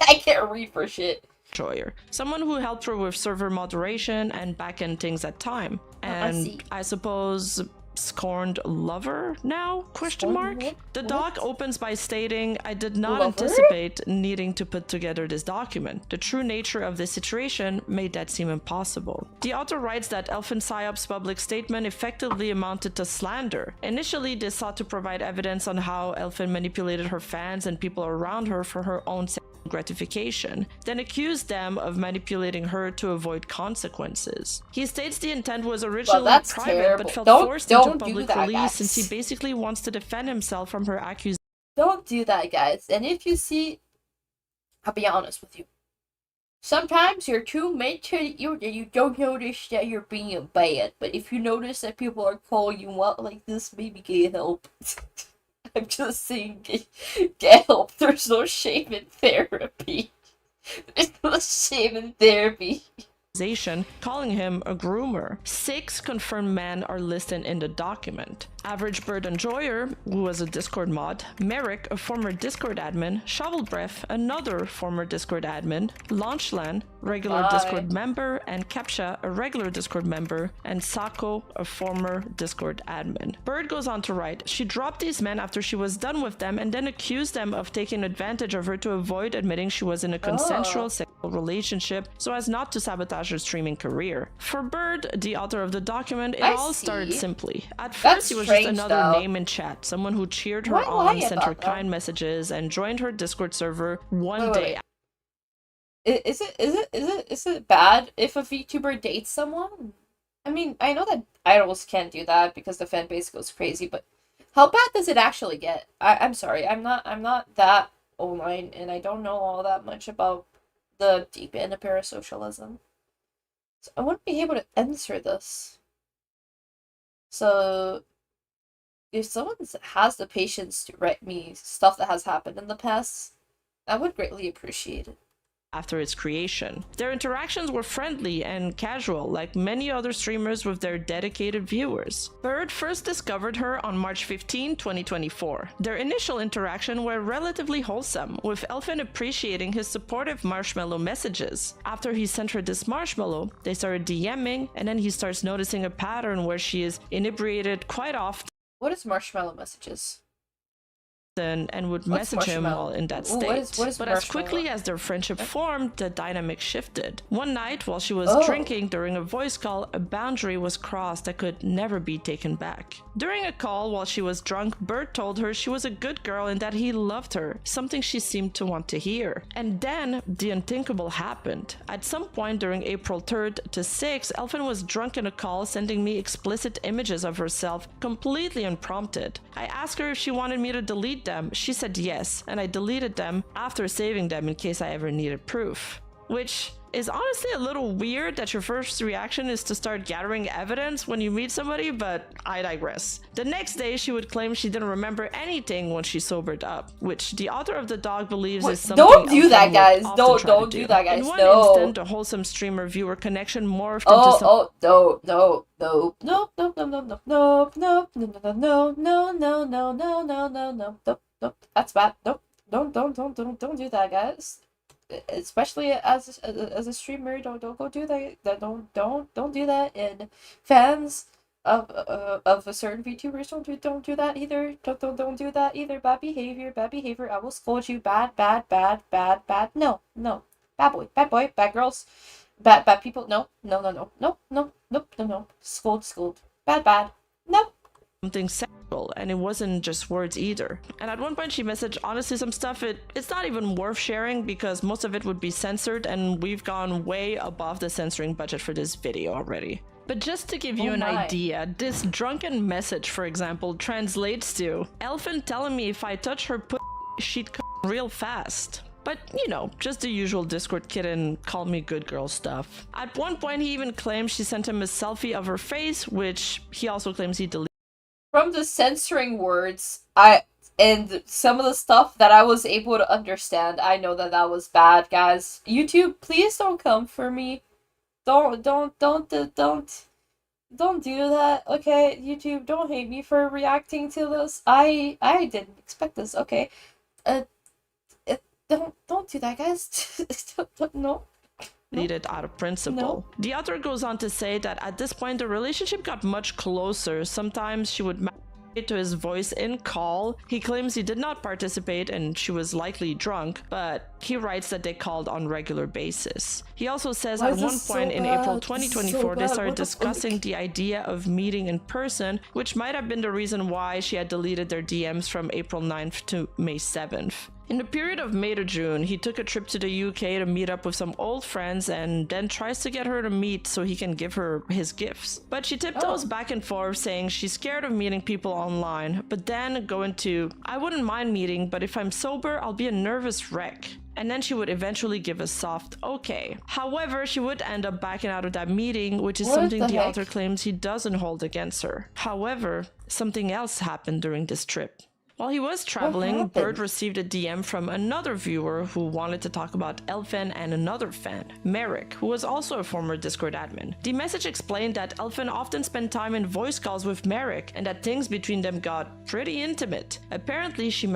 A: I can't read for shit.
D: Joyer, someone who helped her with server moderation and back-end things at time, and I suppose scorned lover now? Question mark. The doc opens by stating, I did not anticipate needing to put together this document. The true nature of this situation made that seem impossible. The author writes that Elfin Psyop's public statement effectively amounted to slander. Initially, this sought to provide evidence on how Elfin manipulated her fans and people around her for her own gratification, then accused them of manipulating her to avoid consequences. He states the intent was originally private but felt forced into public release since he basically wants to defend himself from her accusation.
A: Don't do that, guys. And if you see, I'll be honest with you. Sometimes you're too mentally ill that you don't notice that you're being bad. But if you notice that people are calling you out like this, maybe get help. I'm just saying, get help. There's no shame in therapy. There's no shame in therapy.
D: Calling him a groomer. 6 confirmed men are listed in the document. Average Bird Enjoyer, who was a Discord mod, Merrick, a former Discord admin, Shovel Breath, another former Discord admin, Launchland, regular Discord member, and Captcha, a regular Discord member, and Sako, a former Discord admin. Bird goes on to write, she dropped these men after she was done with them and then accused them of taking advantage of her to avoid admitting she was in a consensual sexual relationship so as not to sabotage her streaming career. For Bird, the author of the document, it all started simply. At first, he was just another name in chat, someone who cheered her on, sent her kind messages, and joined her Discord server one day.
A: Is it bad if a VTuber dates someone? I mean, I know that idols can't do that because the fan base goes crazy, but how bad does it actually get? I'm sorry, I'm not that online, and I don't know all that much about the deep end of parasocialism. So I wouldn't be able to answer this. So if someone has the patience to write me stuff that has happened in the past, I would greatly appreciate it.
D: After its creation. Their interactions were friendly and casual, like many other streamers with their dedicated viewers. Bird first discovered her on March 15, 2024. Their initial interaction were relatively wholesome, with Elfin appreciating his supportive marshmallow messages. After he sent her this marshmallow, they started DMing, and then he starts noticing a pattern where she is inebriated quite often.
A: What is marshmallow messages?
D: And would
A: What's
D: message him
A: marshmallow?
D: while in that
A: Ooh,
D: state.
A: what is
D: But as
A: marshmallow?
D: quickly as their friendship formed, the dynamic shifted. One night, while she was drinking during a voice call, a boundary was crossed that could never be taken back. During a call while she was drunk, Bert told her she was a good girl and that he loved her, something she seemed to want to hear. And then, the unthinkable happened. At some point during April 3rd to 6th, Elfin was drunk in a call, sending me explicit images of herself, completely unprompted. I asked her if she wanted me to delete them. She said yes, and I deleted them after saving them in case I ever needed proof. Which is honestly a little weird that your first reaction is to start gathering evidence when you meet somebody, but I digress. The next day, she would claim she didn't remember anything when she sobered up, which the author of the dog believes is something
A: Don't do
D: Elfin
A: that,
D: would
A: guys.
D: often try to
A: Don't do that, guys.
D: In one
A: No.
D: instant, a wholesome streamer-viewer connection morphed into some
A: no. That's bad. Nope. Don't do that, guys. Especially as a streamer, don't go do that. Don't do that. And fans of a certain VTubers don't do that either. Don't do that either. Bad behavior. I will scold you. Bad. No. Bad boy, bad girls, bad people. No. Scold. Bad. No.
D: something sexual, and it wasn't just words either. And at one point she messaged, honestly, some stuff it's not even worth sharing because most of it would be censored, and we've gone way above the censoring budget for this video already. But just to give you an idea, this drunken message, for example, translates to Elfin telling me if I touch her she'd come real fast. But, you know, just the usual Discord kitten, call me good girl stuff. At one point, he even claimed she sent him a selfie of her face, which he also claims he deleted.
A: From the censoring words, and some of the stuff that I was able to understand, I know that that was bad, guys. YouTube, please don't come for me. Don't do that, okay? YouTube, don't hate me for reacting to this. I didn't expect this, okay? Don't do that, guys. No.
D: It out of principle.
A: No.
D: The author goes on to say that at this point the relationship got much closer. Sometimes she would to his voice in call. He claims he did not participate and she was likely drunk, but he writes that they called on regular basis. He also says at one point in April 2024 they started discussing the idea of meeting in person, which might have been the reason why she had deleted their DMs from April 9th to May 7th. In the period of May to June, he took a trip to the UK to meet up with some old friends and then tries to get her to meet so he can give her his gifts. But she tiptoes back and forth, saying she's scared of meeting people online, but then going to, I wouldn't mind meeting, but if I'm sober, I'll be a nervous wreck. And then she would eventually give a soft okay. However, she would end up backing out of that meeting, which is something the author claims he doesn't hold against her. However, something else happened during this trip. While he was traveling, Bird received a DM from another viewer who wanted to talk about Elfin and another fan, Merrick, who was also a former Discord admin. The message explained that Elfin often spent time in voice calls with Merrick and that things between them got pretty intimate. Apparently, she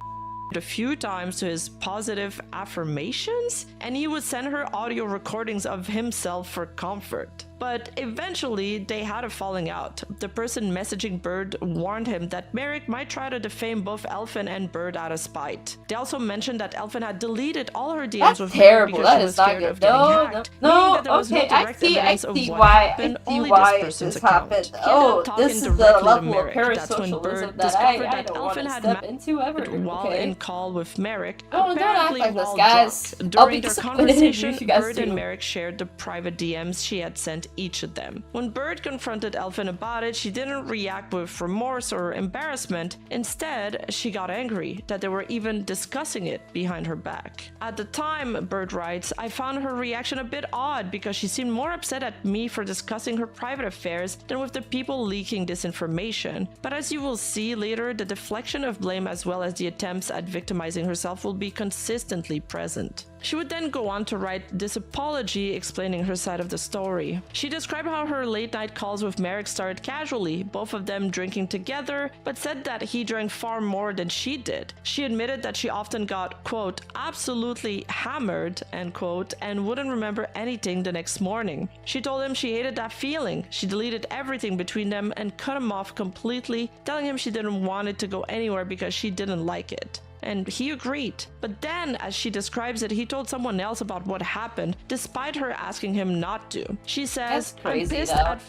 D: a few times to his positive affirmations, and he would send her audio recordings of himself for comfort. But eventually, they had a falling out. The person messaging Bird warned him that Merrick might try to defame both Elfin and Bird out of spite. They also mentioned that Elfin had deleted all her DMs with Merrick because she was scared of getting hacked.
A: No,
D: that there was no direct evidence of what happened, only
A: why
D: this person's
A: this
D: account.
A: happened.
D: He ended up talking
A: This is the
D: directly to
A: level of
D: Merrick. That's when Bird
A: parasocialism that
D: discovered
A: I
D: that
A: don't want
D: Elfin
A: to
D: had
A: step into ever.
D: while in call with Merrick.
A: Oh, don't act
D: Apparently,
A: like this,
D: while
A: guys.
D: drunk.
A: I'll
D: During
A: be
D: their
A: disappointed in
D: conversation,
A: you guys
D: Bird and
A: too.
D: Merrick shared the private DMs she had sent each of them. When Bird confronted Elfin about it, she didn't react with remorse or embarrassment. Instead, she got angry that they were even discussing it behind her back. At the time, Bird writes, I found her reaction a bit odd because she seemed more upset at me for discussing her private affairs than with the people leaking this information. But as you will see later, the deflection of blame as well as the attempts at victimizing herself will be consistently present. She would then go on to write this apology explaining her side of the story. She described how her late night calls with Merrick started casually, both of them drinking together, but said that he drank far more than she did. She admitted that she often got, quote, absolutely hammered, end quote, and wouldn't remember anything the next morning. She told him she hated that feeling. She deleted everything between them and cut him off completely, telling him she didn't want it to go anywhere because she didn't like it. And he agreed. But then, as she describes it, he told someone else about what happened, despite her asking him not to. She says, I'm pissed at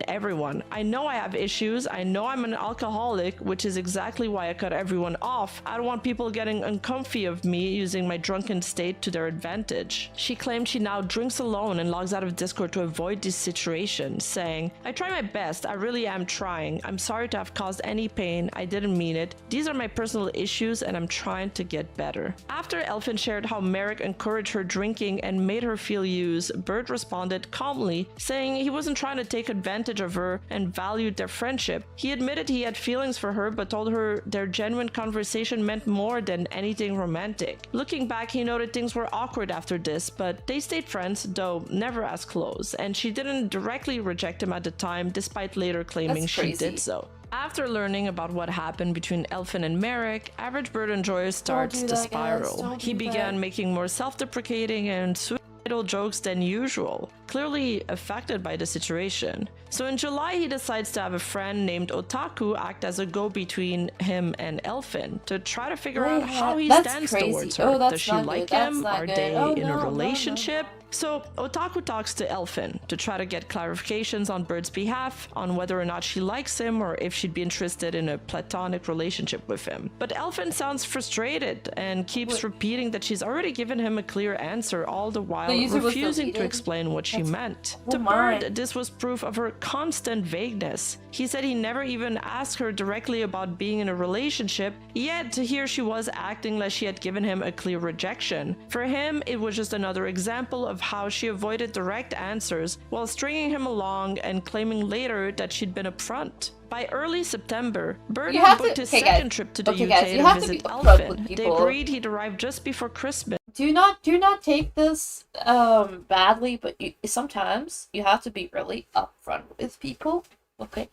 D: everyone. I know I have issues. I know I'm an alcoholic, which is exactly why I cut everyone off. I don't want people getting uncomfy of me using my drunken state to their advantage. She claimed she now drinks alone and logs out of Discord to avoid this situation, saying, I try my best. I really am trying. I'm sorry to have caused any pain. I didn't mean it. These are my personal issues and I'm trying to get better. After Elfin shared how Merrick encouraged her drinking and made her feel used, Bird responded calmly, saying he wasn't trying to take advantage of her and valued their friendship. He admitted he had feelings for her but told her their genuine conversation meant more than anything romantic. Looking back, he noted things were awkward after this, but they stayed friends, though never as close, and she didn't directly reject him at the time despite later claiming she did so. After learning about what happened between Elfin and Merrick, Average Bird Enjoyer starts to spiral. He began making more self-deprecating and suicidal jokes than usual, clearly affected by the situation. So in July, he decides to have a friend named Otaku act as a go-between him and Elfin to try to figure out how he stands towards her. Does she like him? Are they in a relationship? So Otaku talks to Elfin to try to get clarifications on Bird's behalf on whether or not she likes him or if she'd be interested in a platonic relationship with him. But Elfin sounds frustrated and keeps repeating that she's already given him a clear answer, all the while refusing to explain what she meant. To Bird, this was proof of her constant vagueness. He said he never even asked her directly about being in a relationship, yet here she was acting like she had given him a clear rejection. For him, it was just another example of how she avoided direct answers while stringing him along and claiming later that she'd been upfront. By early September, Bird had booked his second trip to the UK to visit Elfin. They agreed he'd arrive just before Christmas.
A: Do not take this badly, but sometimes you have to be really upfront with people. Okay.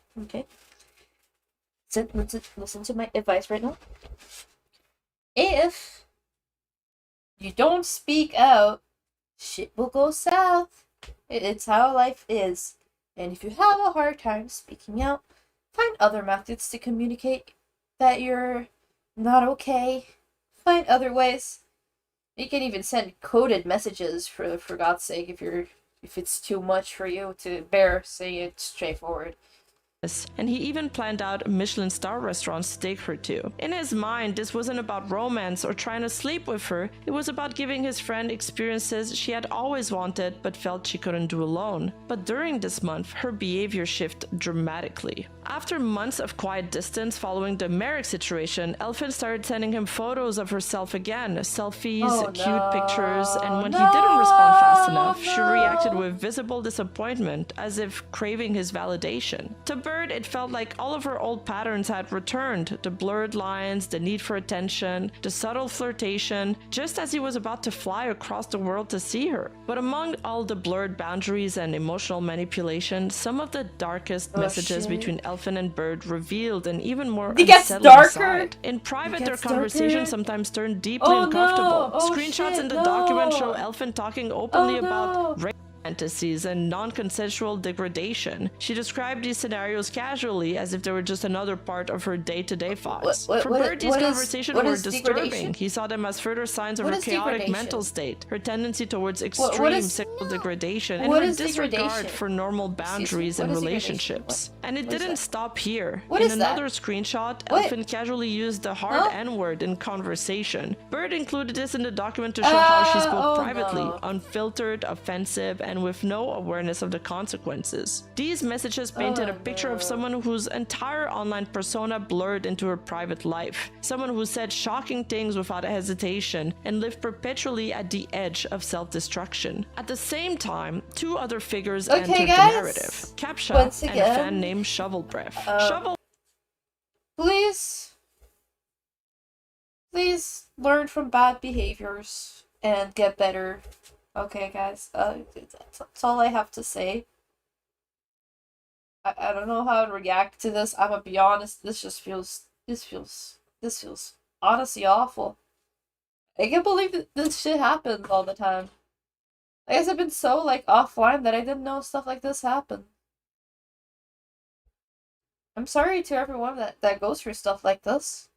A: Listen to my advice right now. If you don't speak out, shit will go south. It's how life is. And if you have a hard time speaking out, find other methods to communicate that you're not okay. Find other ways. You can even send coded messages for God's sake if it's too much for you to bear, say it straightforward.
D: And he even planned out Michelin star restaurants to take her to. In his mind, this wasn't about romance or trying to sleep with her. It was about giving his friend experiences she had always wanted but felt she couldn't do alone. But during this month, her behavior shifted dramatically. After months of quiet distance following the Merrick situation, Elfin started sending him photos of herself again, selfies, cute pictures, and when he didn't respond fast enough, she reacted with visible disappointment, as if craving his validation. To Bird, it felt like all of her old patterns had returned, the blurred lines, the need for attention, the subtle flirtation, just as he was about to fly across the world to see her. But among all the blurred boundaries and emotional manipulation, some of the darkest messages between Elfin and Bird revealed an even more unsettling side. In private, their conversation sometimes turned deeply uncomfortable. Screenshots in the document show Elfin talking openly about rape fantasies and non-consensual degradation. She described these scenarios casually as if they were just another part of her day-to-day thoughts. For Bird, these conversations were disturbing. He saw them as further signs of her chaotic mental state, her tendency towards extreme sexual degradation, and her disregard for normal boundaries in relationships. And it didn't stop here. In another screenshot, Elfin casually used the hard N-word in conversation. Bird included this in the document to show how she spoke privately, unfiltered, offensive, and with no awareness of the consequences. These messages painted a picture of someone whose entire online persona blurred into her private life, someone who said shocking things without hesitation and lived perpetually at the edge of self-destruction. At the same time, two other figures entered the narrative, Captcha and a fan named Shovel Breath.
A: Please learn from bad behaviors and get better. Okay, guys. That's all I have to say. I don't know how to react to this. I'm gonna be honest. This feels honestly awful. I can't believe that this shit happens all the time. I guess I've been so like offline that I didn't know stuff like this happened. I'm sorry to everyone that goes through stuff like this.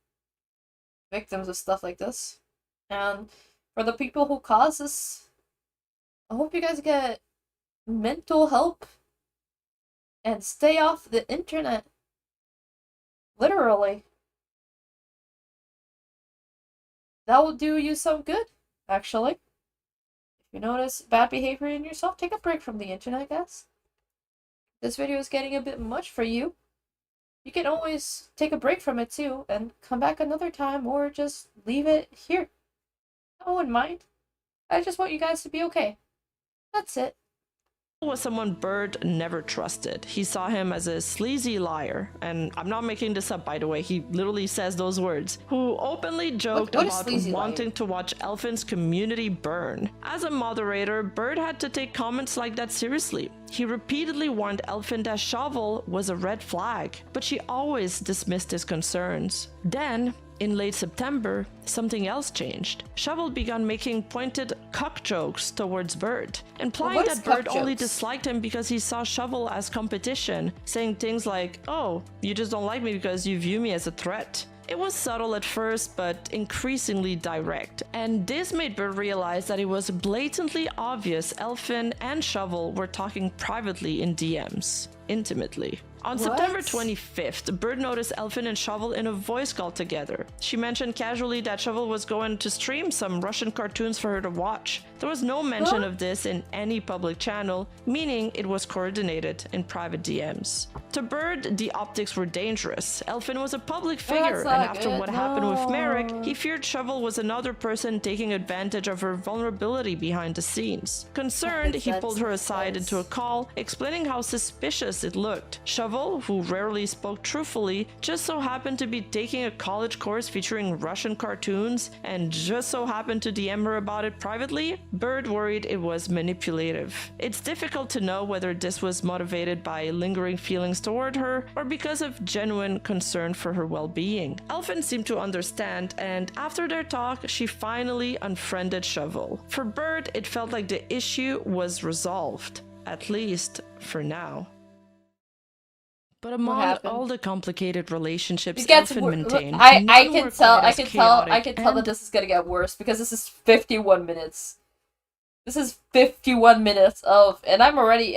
A: Victims of stuff like this. And for the people who cause this, I hope you guys get mental help and stay off the internet. Literally. That will do you some good, actually. If you notice bad behavior in yourself, take a break from the internet, guys. This video is getting a bit much for you. You can always take a break from it too and come back another time or just leave it here. I wouldn't mind. I just want you guys to be okay. That's it.
D: Was someone Bird never trusted. He saw him as a sleazy liar, and I'm not making this up, by the way, he literally says those words, who openly joked about wanting to watch Elfin's community burn. As a moderator, Bird had to take comments like that seriously. He repeatedly warned Elfin that Shovel was a red flag, but she always dismissed his concerns. Then, in late September, something else changed. Shovel began making pointed cuck jokes towards Bird, implying that Bird only disliked him because he saw Shovel as competition, saying things like, "Oh, you just don't like me because you view me as a threat." It was subtle at first, but increasingly direct, and this made Bird realize that it was blatantly obvious Elfin and Shovel were talking privately in DMs, intimately. On September 25th, Bird noticed Elfin and Shovel in a voice call together. She mentioned casually that Shovel was going to stream some Russian cartoons for her to watch. There was no mention of this in any public channel, meaning it was coordinated in private DMs. To Bird, the optics were dangerous. Elfin was a public figure, and after what happened with Merrick, he feared Shovel was another person taking advantage of her vulnerability behind the scenes. Concerned, he pulled her aside into a call, explaining how suspicious it looked. Shovel, who rarely spoke truthfully, just so happened to be taking a college course featuring Russian cartoons, and just so happened to DM her about it privately. Bird worried it was manipulative. It's difficult to know whether this was motivated by lingering feelings toward her or because of genuine concern for her well-being. Elfin seemed to understand, and after their talk, she finally unfriended Shovel. For Bird, it felt like the issue was resolved, at least for now. But among all the complicated relationships Elfin maintained,
A: I can tell that this is gonna get worse because this is 51 minutes. This is 51 minutes of, and I'm already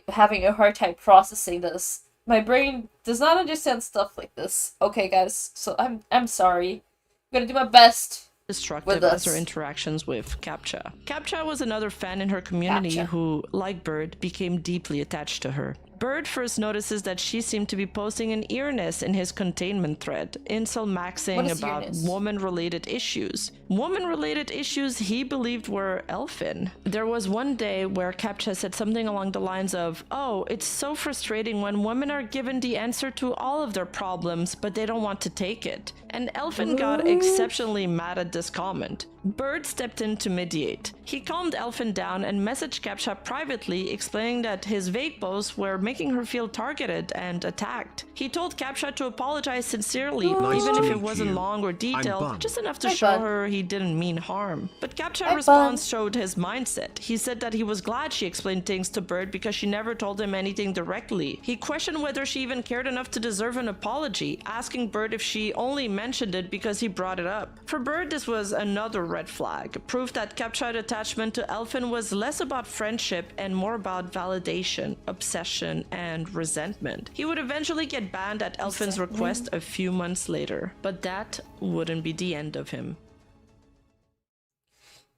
A: having a hard time processing this. My brain does not understand stuff like this. Okay, guys, so I'm sorry. I'm gonna do my best.
D: Destructive as her interactions with Captcha. Captcha was another fan in her community who, like Bird, became deeply attached to her. Bird first notices that she seemed to be posting an earnest in his containment thread, maxing about woman-related issues. Woman-related issues he believed were Elfin. There was one day where Captcha said something along the lines of, "Oh, it's so frustrating when women are given the answer to all of their problems, but they don't want to take it." And Elfin got exceptionally mad at this comment. Bird stepped in to mediate. He calmed Elfin down and messaged Captcha privately, explaining that his vague posts were making her feel targeted and attacked. He told Captcha to apologize sincerely, even if it wasn't long or detailed, just enough to show her he didn't mean harm. But Captcha's response showed his mindset. He said that he was glad she explained things to Bird because she never told him anything directly. He questioned whether she even cared enough to deserve an apology, asking Bird if she only mentioned it because he brought it up. For Bird, this was another red flag, proof that Captcha's attachment to Elfin was less about friendship and more about validation, obsession, and resentment. He would eventually get banned at Elfin's request a few months later, but that wouldn't be the end of him.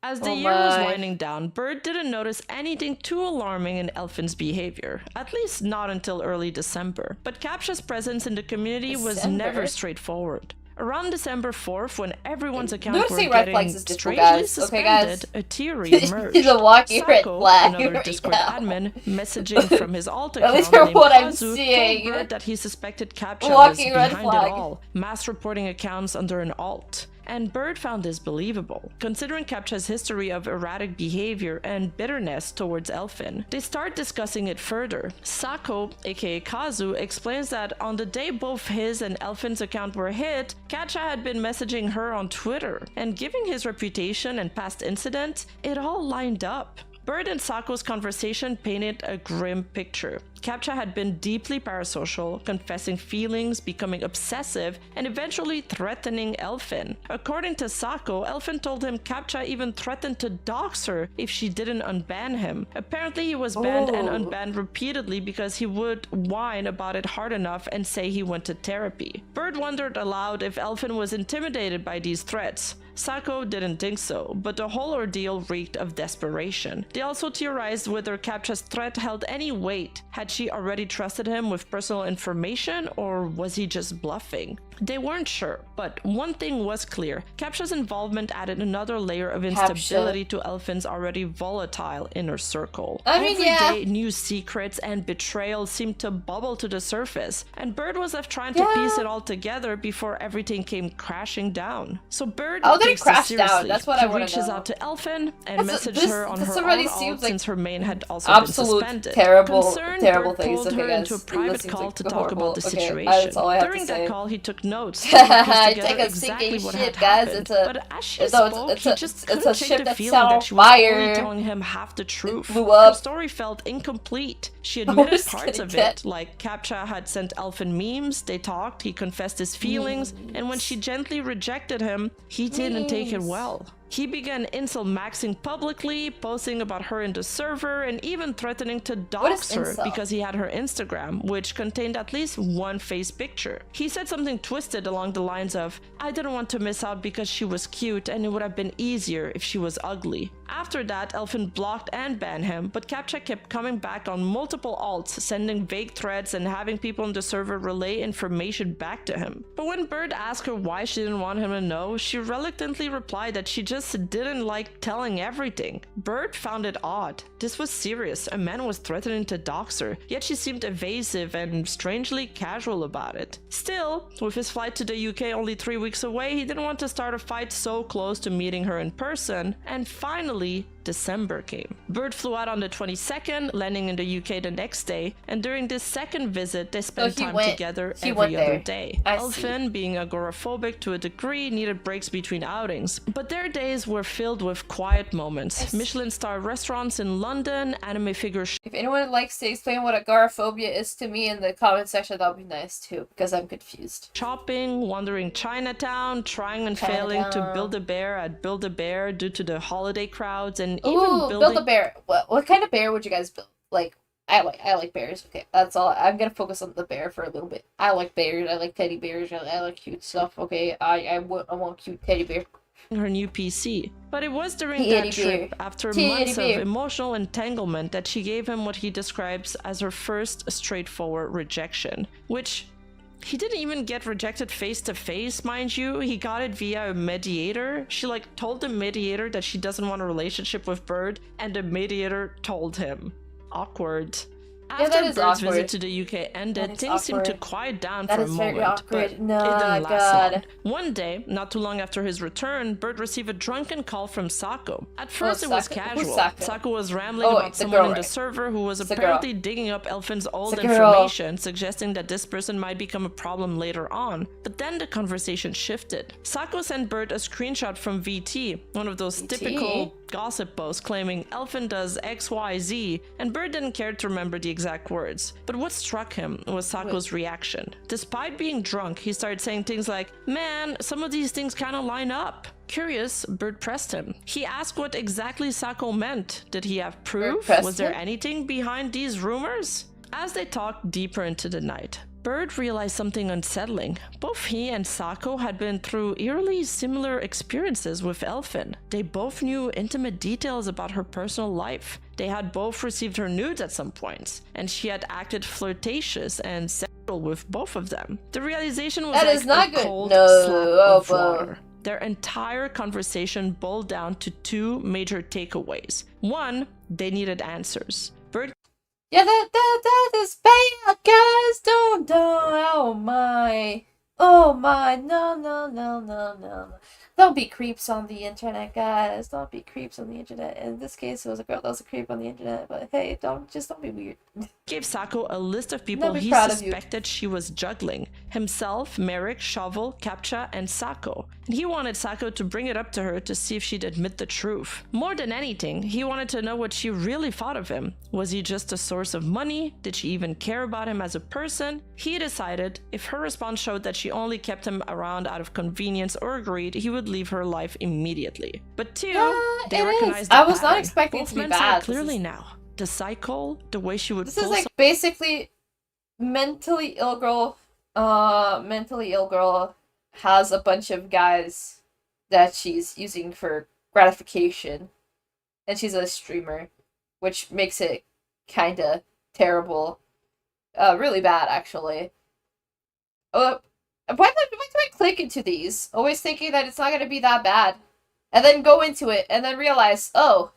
D: As the
A: Oh
D: year was
A: my.
D: winding down, Bird didn't notice anything too alarming in Elfin's behavior, at least not until early December. But Captcha's presence in the community was never straightforward. Around December 4th, when everyone's accounts were
A: Noticing red
D: getting
A: flags is difficult,
D: strangely
A: guys. Okay,
D: suspended,
A: guys.
D: a theory emerged.
A: He's a walking red
D: Sako,
A: flag
D: another
A: right
D: Discord
A: now.
D: admin, messaging from his alt
A: At least
D: account
A: from
D: named
A: what I'm
D: Kazu,
A: seeing.
D: told Bird that he suspected Captcha was
A: Walking red
D: behind
A: flag.
D: it all, mass reporting accounts under an alt. And Bird found this believable, considering Captcha's history of erratic behavior and bitterness towards Elfin. They start discussing it further. Sako, aka Kazu, explains that on the day both his and Elfin's account were hit, Captcha had been messaging her on Twitter, and given his reputation and past incidents, it all lined up. Bird and Sako's conversation painted a grim picture. Captcha had been deeply parasocial, confessing feelings, becoming obsessive, and eventually threatening Elfin. According to Sako, Elfin told him Captcha even threatened to dox her if she didn't unban him. Apparently he was banned and unbanned repeatedly because he would whine about it hard enough and say he went to therapy. Bird wondered aloud if Elfin was intimidated by these threats. Sako didn't think so, but the whole ordeal reeked of desperation. They also theorized whether Captcha's threat held any weight. Had she already trusted him with personal information, or was he just bluffing? They weren't sure, but one thing was clear. Captcha's involvement added another layer of instability to Elfin's already volatile inner circle. Every day, new secrets and betrayals seemed to bubble to the surface, and Bird was left trying to piece it all together before everything came crashing down. So Bird takes this seriously.
A: That's what I want to know.
D: He reaches out to Elfin and messages her on her own alt since her main had also been suspended.
A: Terrible
D: Bird
A: things.
D: pulled her into a private call to talk about the situation.
A: That's all I have
D: During
A: to say.
D: that call, he took notes.
A: I
D: Take
A: a
D: exactly
A: stinky
D: what
A: shit,
D: had
A: guys.
D: happened.
A: It's a,
D: but as she spoke, he just couldn't
A: a
D: shake
A: ship
D: the
A: that's
D: feeling that
A: on
D: she was only
A: fire.
D: telling him half the truth.
A: Blew up.
D: Her story felt incomplete. She admitted
A: was
D: parts
A: gonna
D: of
A: get-
D: it, like Captcha had sent Elfin memes, they talked, he confessed his feelings, and when she gently rejected him, he didn't take it well. He began insult maxing publicly, posting about her in the server, and even threatening to dox her
A: insult?
D: because he had her Instagram, which contained at least one face picture. He said something twisted along the lines of, "I didn't want to miss out because she was cute and it would have been easier if she was ugly." After that, Elfin blocked and banned him, but Captcha kept coming back on multiple alts, sending vague threats and having people on the server relay information back to him. But when Bird asked her why she didn't want him to know, she reluctantly replied that she just didn't like telling everything. Bird found it odd. This was serious. A man was threatening to dox her, yet she seemed evasive and strangely casual about it. Still, with his flight to the UK only 3 weeks away, he didn't want to start a fight so close to meeting her in person, and finally, December came. Bird flew out on the 22nd, landing in the UK the next day, and during this second visit, they spent time together every other day. Elfin, being agoraphobic to a degree, needed breaks between outings, but their days were filled with quiet moments. Michelin star restaurants in London, anime figures.
A: If anyone likes to explain what agoraphobia is to me in the comment section, that would be nice too, because I'm confused.
D: Shopping, wandering Chinatown, trying and failing to build a bear at Build-A-Bear due to the holiday crowds, and even
A: build a bear. What kind of bear would you guys build? Like, I like bears. Okay, that's all. I'm gonna focus on the bear for a little bit. I like bears. I like teddy bears. I like cute stuff. Okay, I want cute teddy bear.
D: Her new PC. But it was during that trip, after months of emotional entanglement, that she gave him what he describes as her first straightforward rejection, which he didn't even get rejected face to face, mind you. He got it via a mediator. She told the mediator that she doesn't want a relationship with Bird, and the mediator told him. Awkward. After Bird's visit to the UK ended, things seemed to quiet down for a moment, but it didn't last long. One day, not too long after his return, Bird received a drunken call from Sako. At first, it was casual. Sako was rambling about someone in the server who was apparently digging up Elfin's old information, suggesting that this person might become a problem later on. But then the conversation shifted. Sako sent Bird a screenshot from VT, one of those typical gossip posts claiming Elfin does XYZ, and Bird didn't care to remember the exact words. But what struck him was Sako's reaction. Despite being drunk, he started saying things like, "Man, some of these things kind of line up." Curious, Bird pressed him. He asked what exactly Sako meant. Did he have proof? Was there anything behind these rumors? As they talked deeper into the night, Bird realized something unsettling. Both he and Sako had been through eerily similar experiences with Elfin. They both knew intimate details about her personal life. They had both received her nudes at some points, and she had acted flirtatious and sexual with both of them. The realization was
A: That
D: like
A: is not
D: a
A: good.
D: cold
A: No,
D: slap of
A: oh,
D: water. Their entire conversation boiled down to two major takeaways. One, they needed answers. Bird
A: Yeah, that is bad, guys. Don't. Oh my. Oh my. No. Don't be creeps on the internet, guys. Don't be creeps on the internet. In this case, it was a girl that was a creep on the internet. But hey, don't be weird.
D: gave Sako a list of people
A: Not be
D: he
A: proud of you.
D: suspected she was juggling. Himself, Merrick, Shovel, Captcha, and Sako. And he wanted Sako to bring it up to her to see if she'd admit the truth. More than anything, he wanted to know what she really thought of him. Was he just a source of money? Did she even care about him as a person? He decided if her response showed that she only kept him around out of convenience or greed, he would leave her life immediately. But two, they
A: it
D: recognized
A: is.
D: the
A: I was not
D: pattern.
A: expecting it
D: Both
A: to be
D: men saw
A: bad.
D: it clearly now. The cycle, the way she would
A: This is
D: pull
A: like basically mentally ill girl has a bunch of guys that she's using for gratification, and she's a streamer, which makes it kinda terrible. Really bad, actually. Why do I click into these? Always thinking that it's not gonna be that bad. And then go into it, and then realize, oh,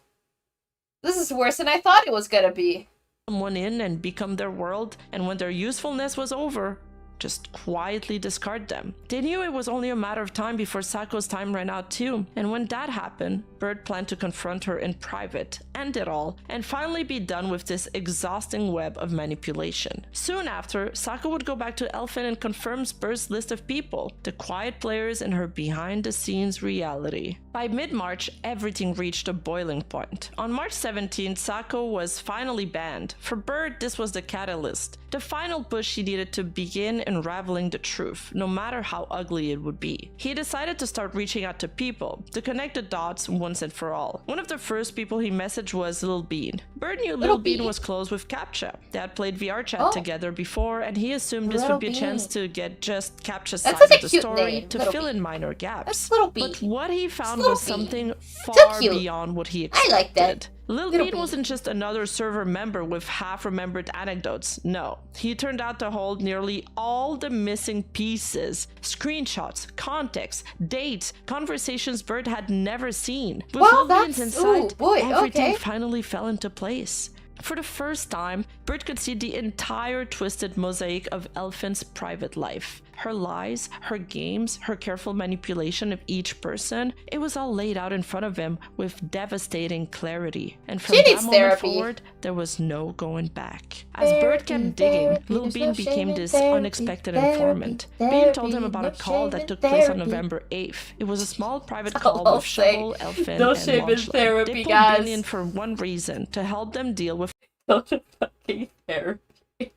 A: this is worse than I thought it was gonna be.
D: someone in and become their world, and when their usefulness was over, just quietly discard them. They knew it was only a matter of time before Sako's time ran out too, and when that happened, Bird planned to confront her in private, end it all, and finally be done with this exhausting web of manipulation. Soon after, Sako would go back to Elfin and confirms Bird's list of people, the quiet players in her behind-the-scenes reality. By mid-March, everything reached a boiling point. On March 17th, Sako was finally banned. For Bird, this was the catalyst, the final push she needed to begin unraveling the truth, no matter how ugly it would be. He decided to start reaching out to people, to connect the dots once and for all. One of the first people he messaged was Lil Bean. Bird knew Lil Bean was close with Captcha. They had played VR chat together before, and he assumed this would be a chance to get just Captcha's side of the story to fill in minor gaps.
A: That's Little Bean.
D: But what he found was something
A: So
D: far
A: cute.
D: beyond what he
A: I
D: expected.
A: like that.
D: Lil
A: Little
D: Bean
A: Bean.
D: wasn't just another server member with half-remembered anecdotes. No, he turned out to hold nearly all the missing pieces, screenshots, context, dates, conversations Bird had never seen. With
A: Well,
D: Lil Bean's
A: that's-
D: insight,
A: ooh, boy,
D: everything
A: okay.
D: finally fell into place. For the first time, Bird could see the entire twisted mosaic of Elfin's private life. Her lies, her games, her careful manipulation of each person, it was all laid out in front of him with devastating clarity. And from
A: She
D: that
A: needs
D: moment
A: therapy.
D: forward, there was no going back. As Bird kept digging, Lil Bean became this unexpected informant. Bean told him about a call that took place on November 8th. It was a small private call
A: I'll
D: with
A: say,
D: Shovel, Elfin,
A: no
D: and
A: shame in
D: Munchlin.
A: therapy,
D: They pulled
A: guys.
D: Bean in for one reason, to help them deal with
A: Such a fucking therapy.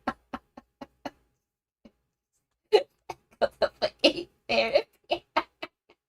A: Fucking therapy.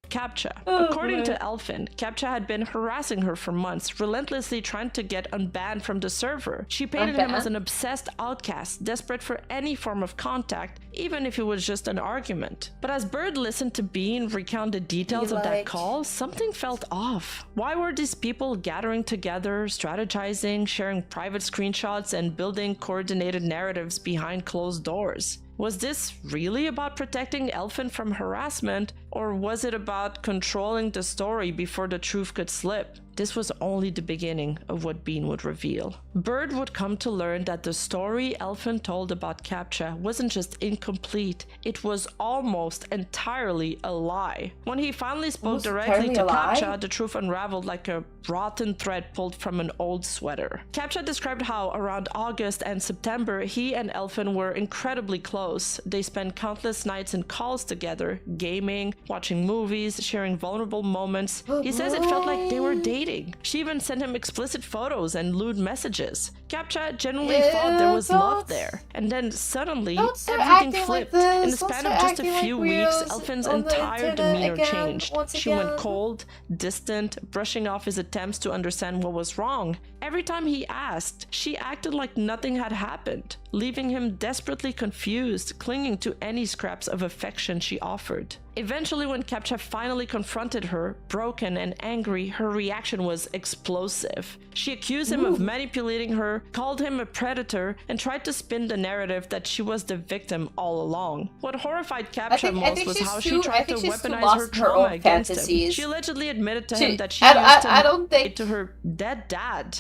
D: Captcha.
A: Oh,
D: According
A: boy.
D: to Elfin, Captcha had been harassing her for months, relentlessly trying to get unbanned from the server. She painted him as an obsessed outcast, desperate for any form of contact, even if it was just an argument. But as Bird listened to Bean recount the details of that call, something felt off. Why were these people gathering together, strategizing, sharing private screenshots, and building coordinated narratives behind closed doors? Was this really about protecting Elfin from harassment, or was it about controlling the story before the truth could slip? This was only the beginning of what Bean would reveal. Bird would come to learn that the story Elfin told about Captcha wasn't just incomplete, it was almost entirely a lie. When he finally spoke
A: Almost
D: directly to
A: entirely a lie?
D: Captcha, the truth unraveled like a rotten thread pulled from an old sweater. Captcha described how around August and September, he and Elfin were incredibly close. They spent countless nights in calls together, gaming, watching movies, sharing vulnerable moments. He says it felt like they were dating. She even sent him explicit photos and lewd messages. Captcha genuinely thought there was love there. And then suddenly,
A: start
D: everything
A: acting like
D: flipped.
A: this.
D: In the
A: Don't
D: span
A: start
D: of just a
A: acting like
D: few weeks,
A: weirdos
D: Elfin's
A: on the
D: entire
A: internet
D: demeanor
A: again,
D: changed.
A: once
D: She went
A: again.
D: cold, distant, brushing off his attempts to understand what was wrong. Every time he asked, she acted like nothing had happened, leaving him desperately confused, clinging to any scraps of affection she offered. Eventually, when Captcha finally confronted her, broken and angry, her reaction was explosive. She accused him of manipulating her, called him a predator, and tried to spin the narrative that she was the victim all along. What horrified Captcha most was how she tried to weaponize her trauma against him. She allegedly admitted to him that she used him to her dead dad.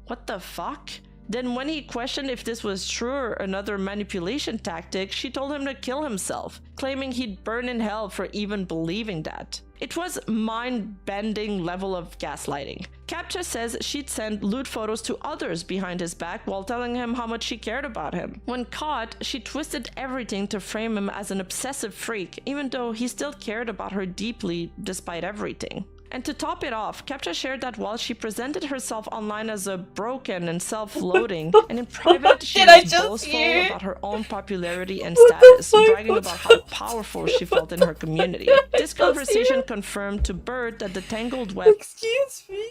D: What the fuck? Then when he questioned if this was true or another manipulation tactic, she told him to kill himself, claiming he'd burn in hell for even believing that. It was mind-bending level of gaslighting. Captcha says she'd send lewd photos to others behind his back while telling him how much she cared about him. When caught, she twisted everything to frame him as an obsessive freak, even though he still cared about her deeply despite everything. And to top it off, Captcha shared that while she presented herself online as a broken and self-loathing, and in private she was boastful about her own popularity and status, bragging about how powerful she felt in her community. This conversation confirmed to Bird that the tangled web—
A: Excuse me?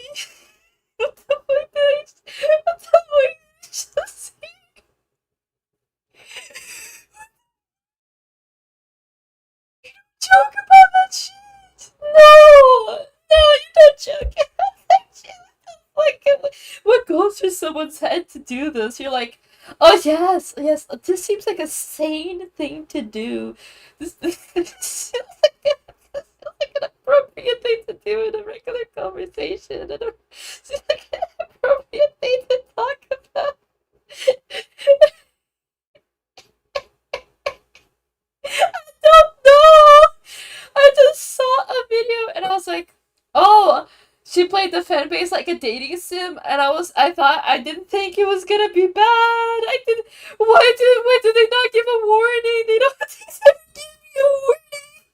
A: What the fuck did I just see? Joke about that shit? No! No, you don't joke about that shit. Like, what goes through someone's head to do this? You're like, oh yes, yes, this seems like a sane thing to do. This feels like an appropriate thing to do in a regular conversation. And seems like an appropriate thing to talk about. I don't know! I just saw a video and I was like, oh, she played the fan base like a dating sim, and I didn't think it was gonna be bad. Why did they not give a warning? They don't even give me a warning.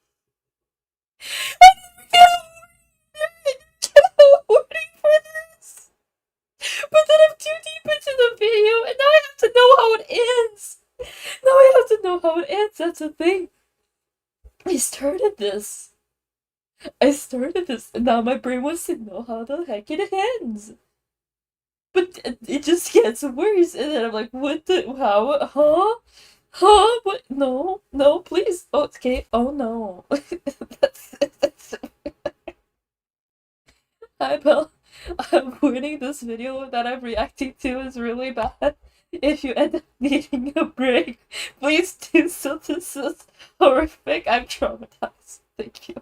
A: I didn't get a warning for this. But then I'm too deep into the video, and now I have to know how it ends. Now I have to know how it ends. That's the thing. I started this, and now my brain wants to know how the heck it ends. But it just gets worse, and then I'm like, what the, how, huh, what, no, please, oh, okay, oh no. that's Hi, Bill. I'm warning, this video that I'm reacting to is really bad. If you end up needing a break, please do so. This is horrific. I'm traumatized. Thank you.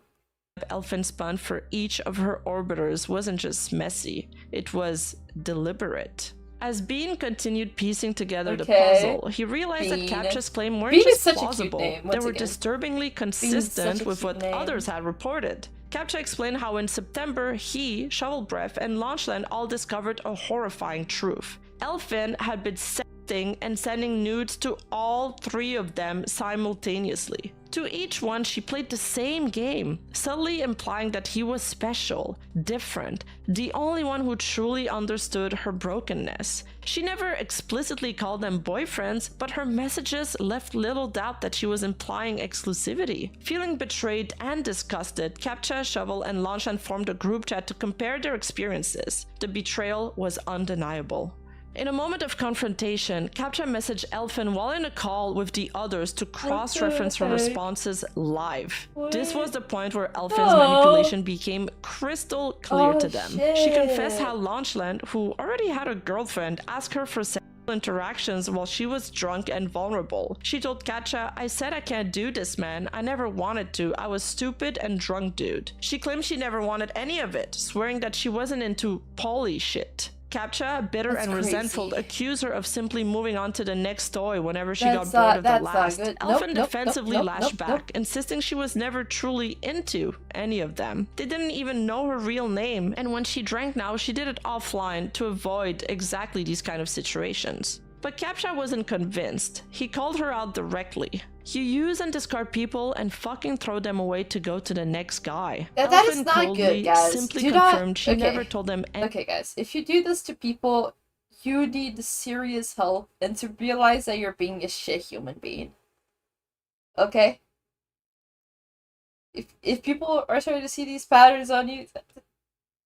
D: Elfin spun for each of her orbiters wasn't just messy, it was deliberate. As Bean continued piecing together the puzzle, he realized that Captcha's claim weren't just plausible, they were disturbingly consistent with what others had reported. Captcha explained how in September he, Shovel Breath, and Launchland all discovered a horrifying truth. Elfin had been sexting and sending nudes to all three of them simultaneously. To each one, she played the same game, subtly implying that he was special, different, the only one who truly understood her brokenness. She never explicitly called them boyfriends, but her messages left little doubt that she was implying exclusivity. Feeling betrayed and disgusted, Captcha, Shovel, and Launchland formed a group chat to compare their experiences. The betrayal was undeniable. In a moment of confrontation, Captcha messaged Elfin while in a call with the others to cross-reference her responses live. This was the point where Elfin's manipulation became crystal clear to them. She confessed how Launchland, who already had a girlfriend, asked her for sexual interactions while she was drunk and vulnerable. She told Captcha, "I said I can't do this, man. I never wanted to. I was stupid and drunk, dude." She claimed she never wanted any of it, swearing that she wasn't into poly shit. Captcha, bitter and resentful, accused her of simply moving on to the next toy whenever she got bored of the last. Elfin defensively lashed back, insisting she was never truly into any of them. They didn't even know her real name, and when she drank now, she did it offline to avoid exactly these kind of situations. But Captcha wasn't convinced. He called her out directly. You use and discard people and fucking throw them away to go to the next guy.
A: That is not good, guys.
D: Simply confirmed she never told them anything.
A: Okay, guys, if you do this to people, you need serious help and to realize that you're being a shit human being. Okay? If people are starting to see these patterns on you,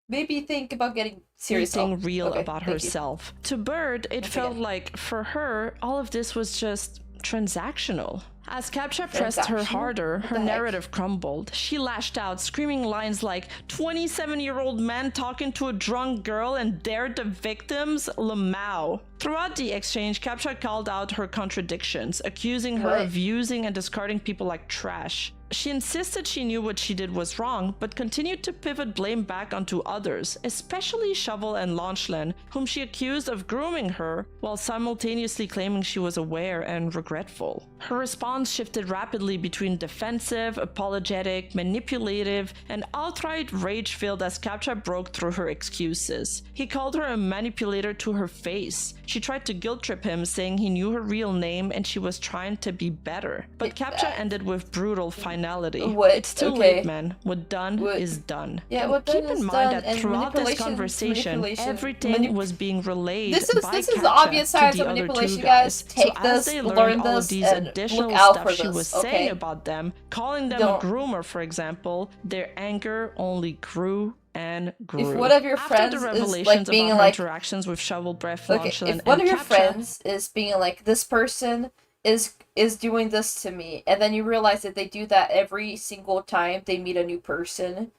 A: maybe think about getting serious help.
D: Anything real
A: Okay,
D: about
A: thank you.
D: herself. To Bird, it
A: Once
D: felt
A: again.
D: like for her, all of this was just transactional. As Captcha pressed her
A: Transactional?
D: harder,
A: What
D: her
A: the heck?
D: narrative crumbled. She lashed out, screaming lines like 27-year-old man talking to a drunk girl and dared the victims, Lamau. Throughout the exchange, Captcha called out her contradictions, accusing her
A: What?
D: of using and discarding people like trash. She insisted she knew what she did was wrong, but continued to pivot blame back onto others, especially Shovel and Launchlin, whom she accused of grooming her, while simultaneously claiming she was aware and regretful. Her response shifted rapidly between defensive, apologetic, manipulative, and outright rage-filled as Captcha broke through her excuses. He called her a manipulator to her face. She tried to guilt-trip him, saying he knew her real name and she was trying to be better. But Captcha ended with brutal finality.
A: What?
D: It's too
A: Okay.
D: late, man. What done
A: What?
D: is done.
A: Yeah,
D: And
A: what done
D: keep
A: is
D: in mind
A: done,
D: that
A: and
D: throughout this
A: manipulation-
D: conversation,
A: manipulation-
D: everything was being relayed
A: This is
D: by
A: the
D: Captcha
A: obvious
D: to
A: signs
D: the
A: of
D: other two
A: manipulation,
D: guys.
A: guys. Take
D: so as
A: this,
D: they
A: learn
D: learned all
A: this,
D: of these
A: and
D: additional
A: look out
D: stuff
A: for
D: she
A: this,
D: was
A: okay?
D: saying about them, calling them
A: Don't.
D: a groomer, for example, their anger only grew and grew.
A: If one of your
D: After
A: friends
D: the
A: is,
D: revelations
A: like, being
D: about her
A: like-
D: interactions with Shovel Breath,
A: Okay,
D: Launchlin,
A: if one
D: and
A: of your
D: Captcha,
A: friends is being like, this person is doing this to me, and then you realize that they do that every single time they meet a new person,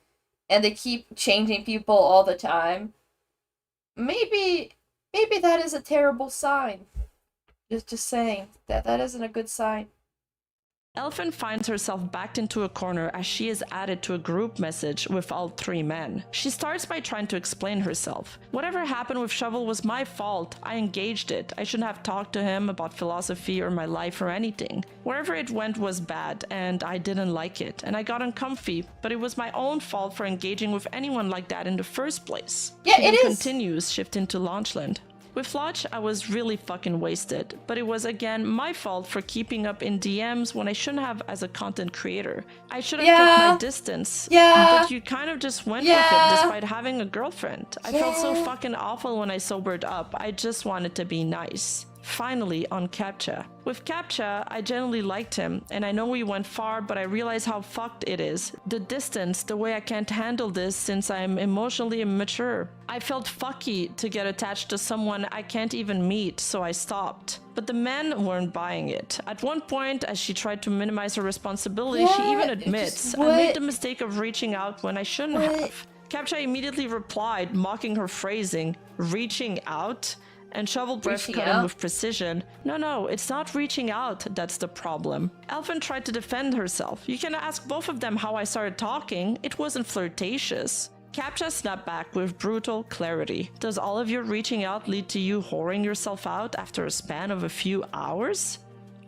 A: and they keep changing people all the time, maybe that is a terrible sign. Just saying that isn't a good sign.
D: Elfin finds herself backed into a corner as she is added to a group message with all three men. She starts by trying to explain herself. Whatever happened with Shovel was my fault. I engaged it. I shouldn't have talked to him about philosophy or my life or anything. Wherever it went was bad, and I didn't like it, and I got uncomfy, but it was my own fault for engaging with anyone like that in the first place.
A: Yeah,
D: She
A: it
D: then
A: is.
D: continues, shifting to Launchland. With Lodge, I was really fucking wasted, but it was again my fault for keeping up in DMs when I shouldn't have as a content creator. I should have kept
A: Yeah.
D: my distance,
A: Yeah.
D: but you kind of just went
A: Yeah.
D: with it despite having a girlfriend. I felt so
A: Yeah.
D: fucking awful when I sobered up. I just wanted to be nice. Finally, on Captcha. With Captcha, I genuinely liked him, and I know we went far, but I realize how fucked it is. The distance, the way I can't handle this since I'm emotionally immature. I felt fucky to get attached to someone I can't even meet, so I stopped. But the men weren't buying it. At one point, as she tried to minimize her responsibility, she
A: Yeah,
D: even
A: it's
D: admits,
A: just
D: I made
A: what-
D: the mistake of reaching out when I shouldn't
A: What?
D: have. Captcha immediately replied, mocking her phrasing, reaching out? And Shovel Breath
A: Reaching
D: cut in
A: out?
D: with precision. No, it's not reaching out that's the problem. Elfin tried to defend herself. You can ask both of them how I started talking. It wasn't flirtatious. Captcha snapped back with brutal clarity. Does all of your reaching out lead to you whoring yourself out after a span of a few hours?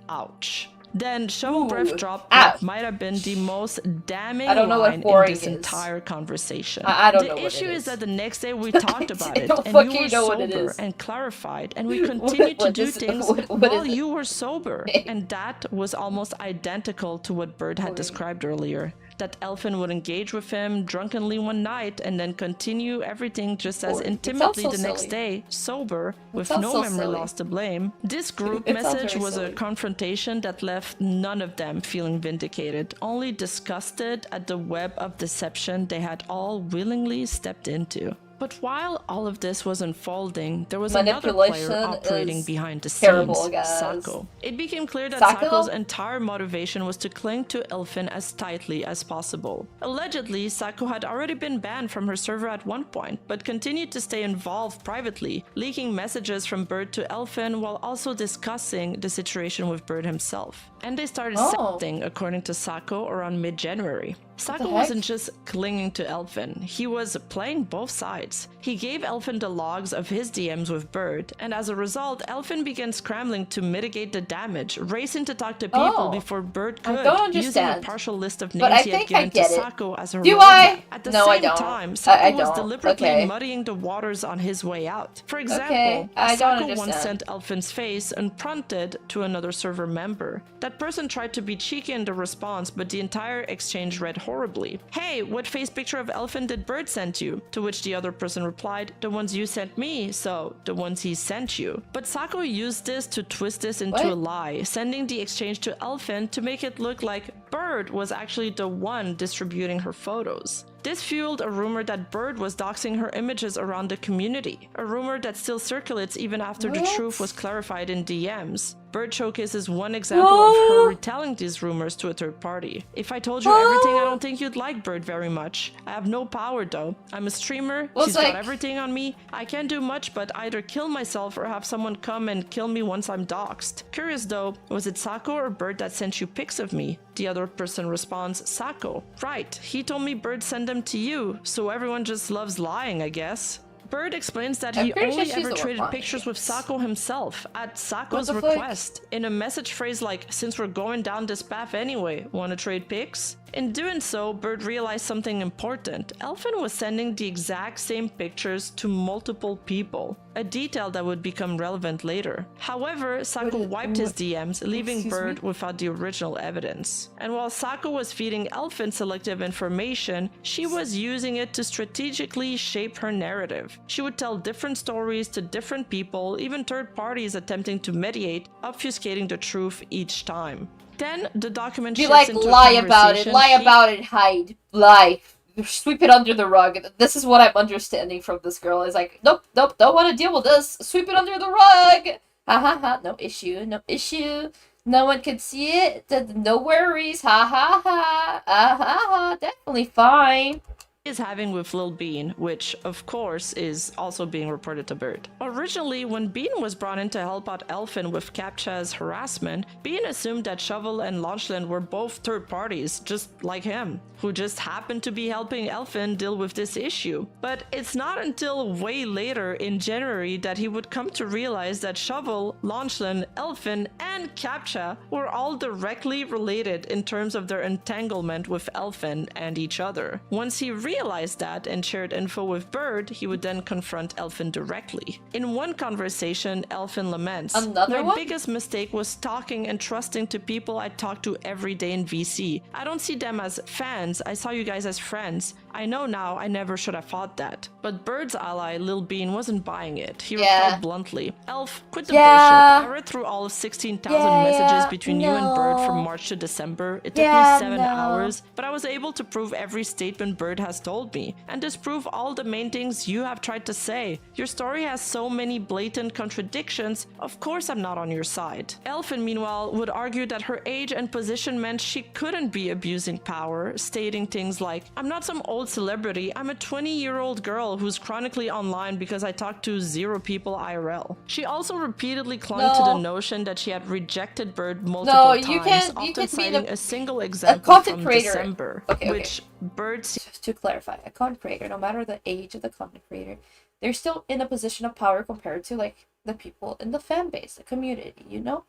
D: Ouch. Then Shovel
A: Ooh,
D: Breath dropped
A: ow.
D: what might have been the most damning
A: I don't know what
D: line in
A: whoring
D: this
A: is.
D: entire conversation.
A: I don't
D: the
A: know what it
D: issue is
A: is.
D: that the next day we talked about
A: I
D: it,
A: don't
D: and you
A: fucking
D: were
A: know what it
D: sober
A: is.
D: and clarified, and we continued to
A: what
D: do
A: is-
D: things
A: what
D: while
A: is it?
D: you were sober. And that was almost identical to what Bird had described earlier. That Elfin would engage with him drunkenly one night and then continue everything just as
A: Boring. It
D: intimately
A: sounds
D: the
A: so
D: next
A: silly.
D: day, sober, with
A: sounds
D: no
A: so
D: memory
A: silly.
D: loss to blame. This group
A: It sounds
D: message
A: very
D: was a
A: silly.
D: confrontation that left none of them feeling vindicated, only disgusted at the web of deception they had all willingly stepped into. But while all of this was unfolding, there was another player
A: Manipulation
D: operating
A: is
D: behind the
A: terrible,
D: scenes,
A: guys.
D: Sako. It became clear that
A: Sako?
D: Sako's entire motivation was to cling to Elfin as tightly as possible. Allegedly, Sako had already been banned from her server at one point, but continued to stay involved privately, leaking messages from Bird to Elfin while also discussing the situation with Bird himself. And they started
A: Oh.
D: sexting, according to Sako, around mid-January. Sako
A: heck?
D: wasn't just clinging to Elfin, he was playing both sides. He gave Elfin the logs of his DMs with Bird, and as a result, Elfin began scrambling to mitigate the damage, racing to talk to people
A: Oh.
D: before Bird
A: I
D: could,
A: don't
D: using a
A: understand.
D: partial list of
A: But
D: names
A: I
D: he had
A: think I
D: given to
A: get it.
D: Sako as a
A: Do
D: roadmap.
A: I?
D: At the
A: No, I
D: same
A: don't.
D: time, Sako
A: I
D: was
A: don't.
D: deliberately
A: Okay.
D: muddying the waters on his way out. For example,
A: Okay, I don't
D: Sako once
A: understand.
D: sent Elfin's face unprompted to another server member. That person tried to be cheeky in the response, but the entire exchange read horribly. Hey, what face picture of Elfin did Bird send you? To which the other person replied, the ones you sent me, so the ones he sent you. But Sako used this to twist this into
A: What?
D: a lie, sending the exchange to Elfin to make it look like Bird was actually the one distributing her photos. This fueled a rumor that Bird was doxing her images around the community, a rumor that still circulates even after the truth was clarified in DMs. Bird showcases one example of her retelling these rumors to a third party. If I told you everything, I don't think you'd like Bird very much. I have no power though. I'm a streamer, she's got everything on me. I can't do much but either kill myself or have someone come and kill me once I'm doxed. Curious though, was it Sako or Bird that sent you pics of me? The other person responds, Sako. Right, he told me Bird sent them to you, so everyone just loves lying, I guess. Bird explains that he only ever traded pictures with Sako himself, at Sako's request, in a message phrase like, since we're going down this path anyway, wanna trade pics? In doing so, Bird realized something important. Elfin was sending the exact same pictures to multiple people, a detail that would become relevant later. However, Sako wiped his DMs, leaving Bird without the original evidence. And while Sako was feeding Elfin selective information, she was using it to strategically shape her narrative. She would tell different stories to different people, even third parties attempting to mediate, obfuscating the truth each time. Then the document shifts into
A: lie about it, hide, lie, sweep it under the rug. This is what I'm understanding from this girl. Is like, nope, don't want to deal with this. Sweep it under the rug. Ha ha ha. No issue. No one can see it. No worries. Ha ha ha. Ha ha. Definitely fine.
D: Is having with Lil Bean, which of course is also being reported to Bird. Originally, when Bean was brought in to help out Elfin with Captcha's harassment, Bean assumed that Shovel and Launchland were both third parties, just like him, who just happened to be helping Elfin deal with this issue. But it's not until way later in January that he would come to realize that Shovel, Launchland, Elfin, and Captcha were all directly related in terms of their entanglement with Elfin and each other. Once he realized that and shared info with Bird, he would then confront Elfin directly. In one conversation, Elfin laments, "My biggest mistake was talking and trusting to people I talk to every day in VC. I don't see them as fans, I saw you guys as friends. I know now I never should have thought that." But Bird's ally, Lil Bean, wasn't buying it. He replied bluntly, "Elf, quit the bullshit. I read through all of 16,000 messages between you and Bird from March to December. It took me 7 hours, but I was able to prove every statement Bird has told me, and disprove all the main things you have tried to say. Your story has so many blatant contradictions, of course I'm not on your side." Elfin, meanwhile, would argue that her age and position meant she couldn't be abusing power, stating things like, "I'm not some old celebrity, I'm a 20-year-old girl who's chronically online because I talk to 0 people IRL." She also repeatedly clung to the notion that she had rejected Bird multiple times, often citing a single example from December, which Bird...
A: To clarify, a content creator, no matter the age of the content creator, they're still in a position of power compared to, like, the people in the fan base, the community, you know?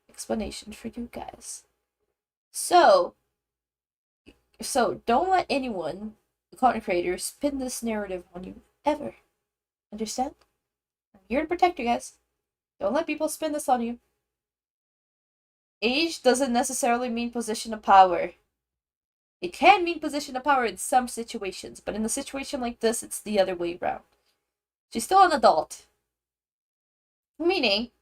A: Explanation for you guys. So don't let anyone, the content creator, spin this narrative on you, ever. Understand? I'm here to protect you guys. Don't let people spin this on you. Age doesn't necessarily mean position of power. It can mean position of power in some situations, but in a situation like this, it's the other way around. She's still an adult. Meaning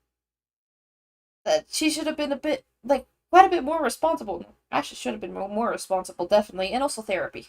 A: that she should have been a bit, like, quite a bit more responsible. Actually, should have been more responsible, definitely. And also therapy.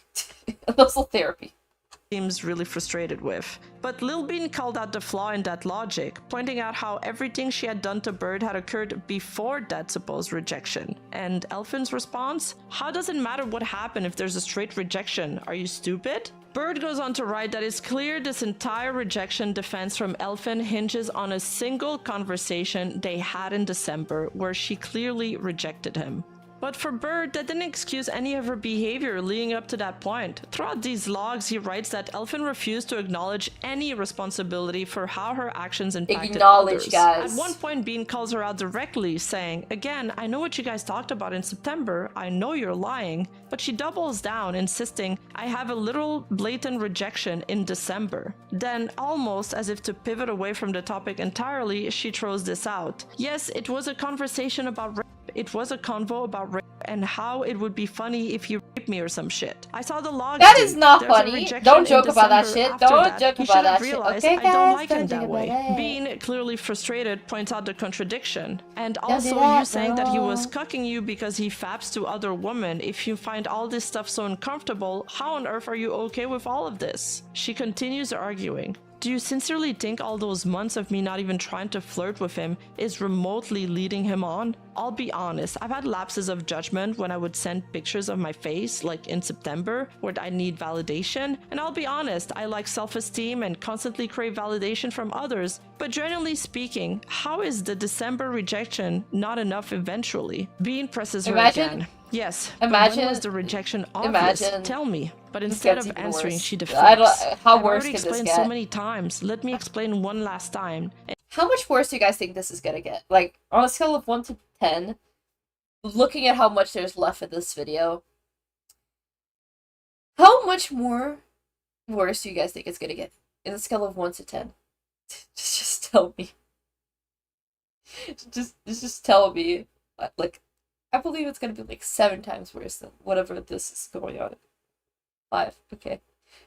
D: Seems really frustrated with. But Lil Bean called out the flaw in that logic, pointing out how everything she had done to Bird had occurred before that supposed rejection. And Elfin's response? "How does it matter what happened if there's a straight rejection? Are you stupid?" Bird goes on to write that it's clear this entire rejection defense from Elfin hinges on a single conversation they had in December where she clearly rejected him. But for Bird, that didn't excuse any of her behavior leading up to that point. Throughout these logs, he writes that Elfin refused to acknowledge any responsibility for how her actions impacted others.
A: Guys.
D: At one point, Bean calls her out directly, saying, "Again, I know what you guys talked about in September, I know you're lying," but she doubles down, insisting, "I have a literal blatant rejection in December." Then, almost as if to pivot away from the topic entirely, she throws this out. "Yes, it was a conversation about rape. it was a convo about rape and how it would be funny if you raped me or some shit. I saw the logs.
A: That is not
D: There's a
A: funny.
D: rejection
A: Don't
D: in
A: joke about that
D: December
A: shit.
D: after
A: Don't
D: that.
A: joke
D: He
A: about
D: should
A: that
D: have
A: shit.
D: realized
A: Okay,
D: I don't
A: guys,
D: like
A: don't
D: him
A: joke
D: that
A: about
D: way.
A: it.
D: Bean, clearly frustrated, points out the contradiction. And
A: do
D: also
A: that,
D: you saying that he was
A: girl.
D: cucking you because he faps to other women. If you find all this stuff so uncomfortable, how on earth are you okay with all of this? She continues arguing. Do you sincerely think all those months of me not even trying to flirt with him is remotely leading him on? I'll be honest, I've had lapses of judgment when I would send pictures of my face, like in September, where I need validation. And I'll be honest, I lack self-esteem and constantly crave validation from others. But generally speaking, how is the December rejection not enough eventually? Bean presses her again. Yes, but when was the rejection obvious? Tell me. But instead of answering,
A: worse.
D: she deflects.
A: How
D: I've
A: worse
D: already
A: can this
D: explained
A: get?
D: so many times. Let me explain one last time.
A: How much worse do you guys think this is gonna get? Like, on a scale of 1 to 10, looking at how much there's left in this video, how much more worse do you guys think it's gonna get? In a scale of 1 to 10. Just tell me. Just tell me. Like, I believe it's gonna be like 7 times worse than whatever this is going on. 5. Okay.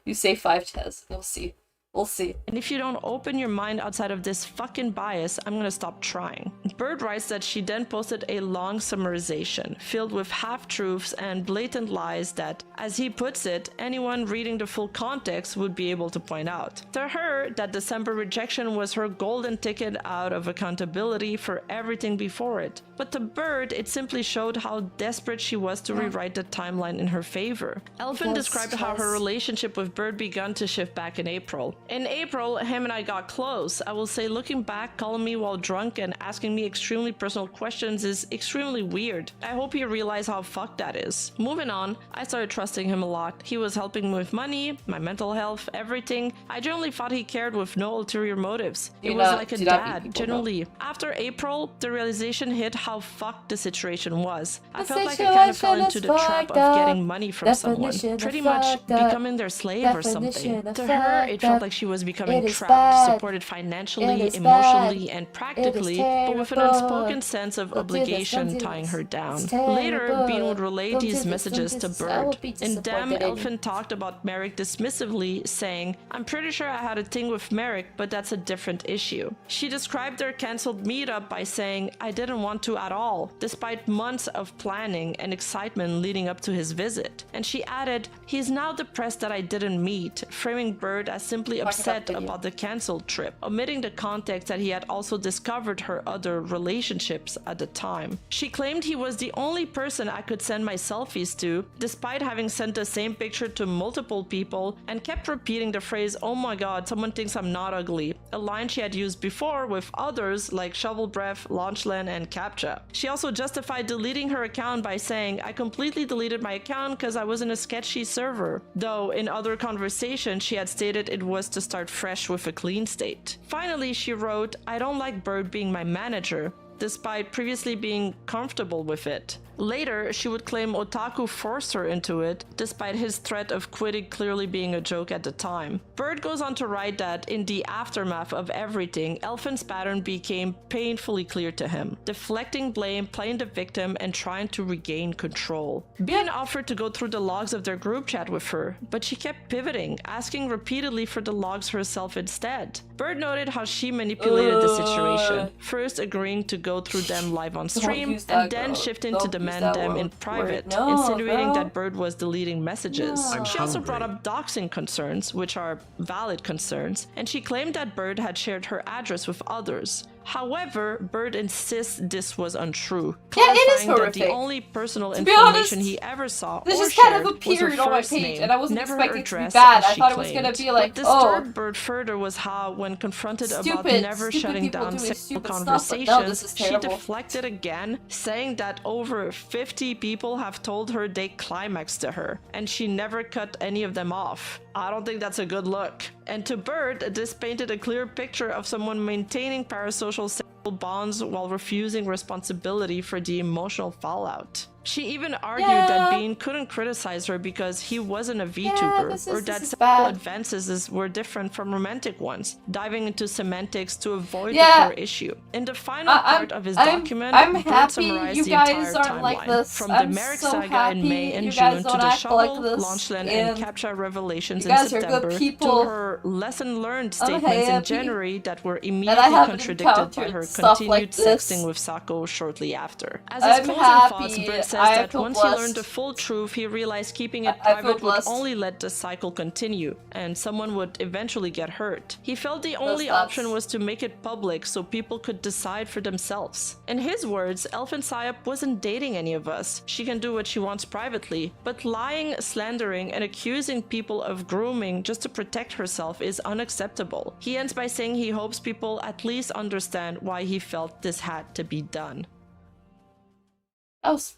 A: You say 5, Tez. We'll see. We'll see.
D: And if you don't open your mind outside of this fucking bias, I'm gonna stop trying. Bird writes that she then posted a long summarization filled with half-truths and blatant lies that, as he puts it, anyone reading the full context would be able to point out. To her, that December rejection was her golden ticket out of accountability for everything before it. But to Bird, it simply showed how desperate she was to rewrite the timeline in her favor. Elfin described how her relationship with Bird began to shift back in April. In April, him and I got close. I will say, looking back, calling me while drunk and asking me extremely personal questions is extremely weird. I hope you realize how fucked that is. Moving on, I started trusting him a lot. He was helping me with money, my mental health, everything. I generally thought he cared with no ulterior motives. It was like a dad, generally. After April, the realization hit how fucked the situation was. I felt like I kind of fell into the trap of getting money from someone. Pretty much becoming their slave or something. To her, it felt like she was becoming trapped, supported financially, emotionally, and practically, but with an unspoken sense of obligation tying her down. Later, Bean would relay these messages to Bird. In them, Elfin talked about Merrick dismissively, saying, "I'm pretty sure I had a thing with Merrick, but that's a different issue." She described their cancelled meetup by saying, "I didn't want to at all, despite months of planning and excitement leading up to his visit." And she added, "He's now depressed that I didn't meet," framing Bird as simply upset about the cancelled trip, omitting the context that he had also discovered her other relationships at the time. She claimed he was the only person I could send my selfies to, despite having sent the same picture to multiple people, and kept repeating the phrase, "Oh my god, someone thinks I'm not ugly," a line she had used before with others like Shovel Breath, Launchland, and Captcha. She also justified deleting her account by saying, "I completely deleted my account because I was in a sketchy server," though in other conversations she had stated it was to start fresh with a clean state. Finally, she wrote, "I don't like Bird being my manager," despite previously being comfortable with it. Later, she would claim Otaku forced her into it, despite his threat of quitting clearly being a joke at the time. Bird goes on to write that, in the aftermath of everything, Elfin's pattern became painfully clear to him, deflecting blame, playing the victim, and trying to regain control. Bean offered to go through the logs of their group chat with her, but she kept pivoting, asking repeatedly for the logs herself instead. Bird noted how she manipulated the situation, first agreeing to go through them live on stream, and then shifting to demand them in private, insinuating that Bird was deleting messages. She also brought up doxing concerns, which are valid concerns, and she claimed that Bird had shared her address with others. However, Bird insists this was untrue, clarifying that the only personal information he ever saw or
A: just
D: shared
A: kind of appeared
D: was her
A: on my
D: first
A: page,
D: name,
A: and I wasn't
D: never
A: expecting
D: her
A: it to be
D: address,
A: bad.
D: as
A: I
D: she
A: thought it was
D: claimed.
A: gonna be like,
D: what disturbed Bird further was how, when confronted about never shutting down sexual conversations, she deflected again, saying that over 50 people have told her they climaxed to her, and she never cut any of them off. I don't think that's a good look. And to Bird, this painted a clear picture of someone maintaining parasocial sexual bonds while refusing responsibility for the emotional fallout. She even argued that Bean couldn't criticize her because he wasn't a VTuber, or that sexual
A: bad.
D: advances were different from romantic ones, diving into semantics to avoid the core issue. In the final part of his document, Bird summarized the entire timeline,
A: like
D: from the Merrick saga in May and June to the Shovel, Launchland, and Captcha revelations in September, to her lesson learned statements in January that were immediately contradicted by her continued sexting with Sako shortly after. As his closing thoughts, Bird says that once he learned the full truth, he realized keeping it private would only let the cycle continue, and someone would eventually get hurt. He felt the only option was to make it public so people could decide for themselves. In his words, Elfin Sayop wasn't dating any of us. She can do what she wants privately, but lying, slandering, and accusing people of grooming just to protect herself is unacceptable. He ends by saying he hopes people at least understand why he felt this had to be done.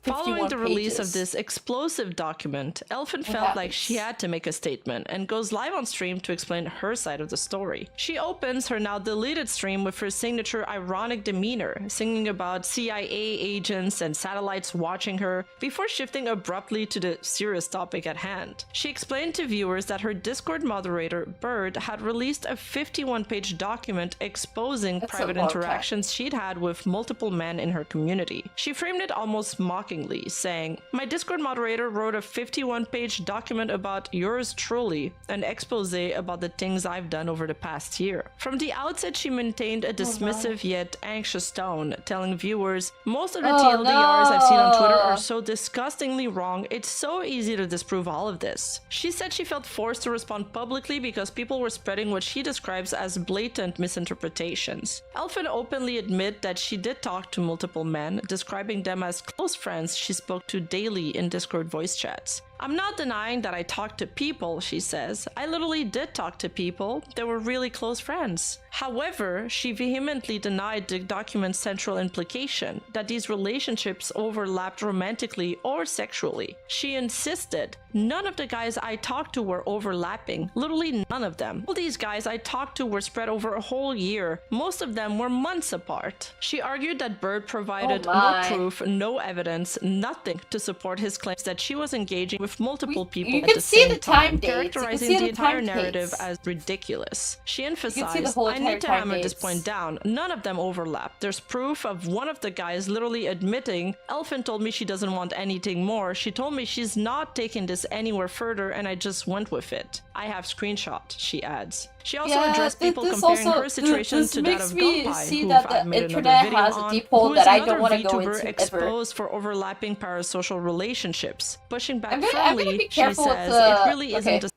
D: Following the release of this explosive document, Elfin felt like she had to make a statement and goes live on stream to explain her side of the story. She opens her now deleted stream with her signature ironic demeanor, singing about CIA agents and satellites watching her, before shifting abruptly to the serious topic at hand. She explained to viewers that her Discord moderator, Bird, had released a 51-page document exposing private interactions she'd had with multiple men in her community. She framed it almost mockingly, saying, "My Discord moderator wrote a 51-page document about yours truly, an expose about the things I've done over the past year." From the outset, she maintained a dismissive yet anxious tone, telling viewers, "Most of the TLDRs I've seen on Twitter are so disgustingly wrong, it's so easy to disprove all of this." She said she felt forced to respond publicly because people were spreading what she describes as blatant misinterpretations. Elfin openly admit that she did talk to multiple men, describing them as close friends she spoke to daily in Discord voice chats. "I'm not denying that I talked to people," she says. "I literally did talk to people. They were really close friends." However, she vehemently denied the document's central implication, that these relationships overlapped romantically or sexually. She insisted, "None of the guys I talked to were overlapping. Literally none of them. All these guys I talked to were spread over a whole year. Most of them were months apart." She argued that Bird provided no proof, no evidence, nothing to support his claims that she was engaging with multiple people at the same time, characterizing the entire narrative as ridiculous. She emphasized, "I need to hammer this point down. None of them overlap. There's proof of one of the guys literally admitting, 'Elfin told me she doesn't want anything more. She told me she's not taking this anywhere further and I just went with it. I have screenshot,' she adds. She also addressed people comparing her situation to that of Gunpai, who I've made another video on, who is another VTuber exposed for overlapping parasocial relationships. Pushing back firmly, she says it really isn't a...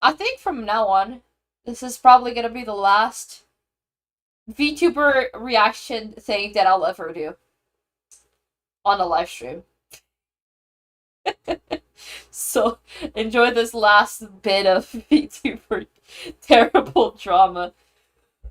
A: I think from now on, this is probably gonna be the last VTuber reaction thing that I'll ever do on a live stream. So, enjoy this last bit of VTuber terrible drama.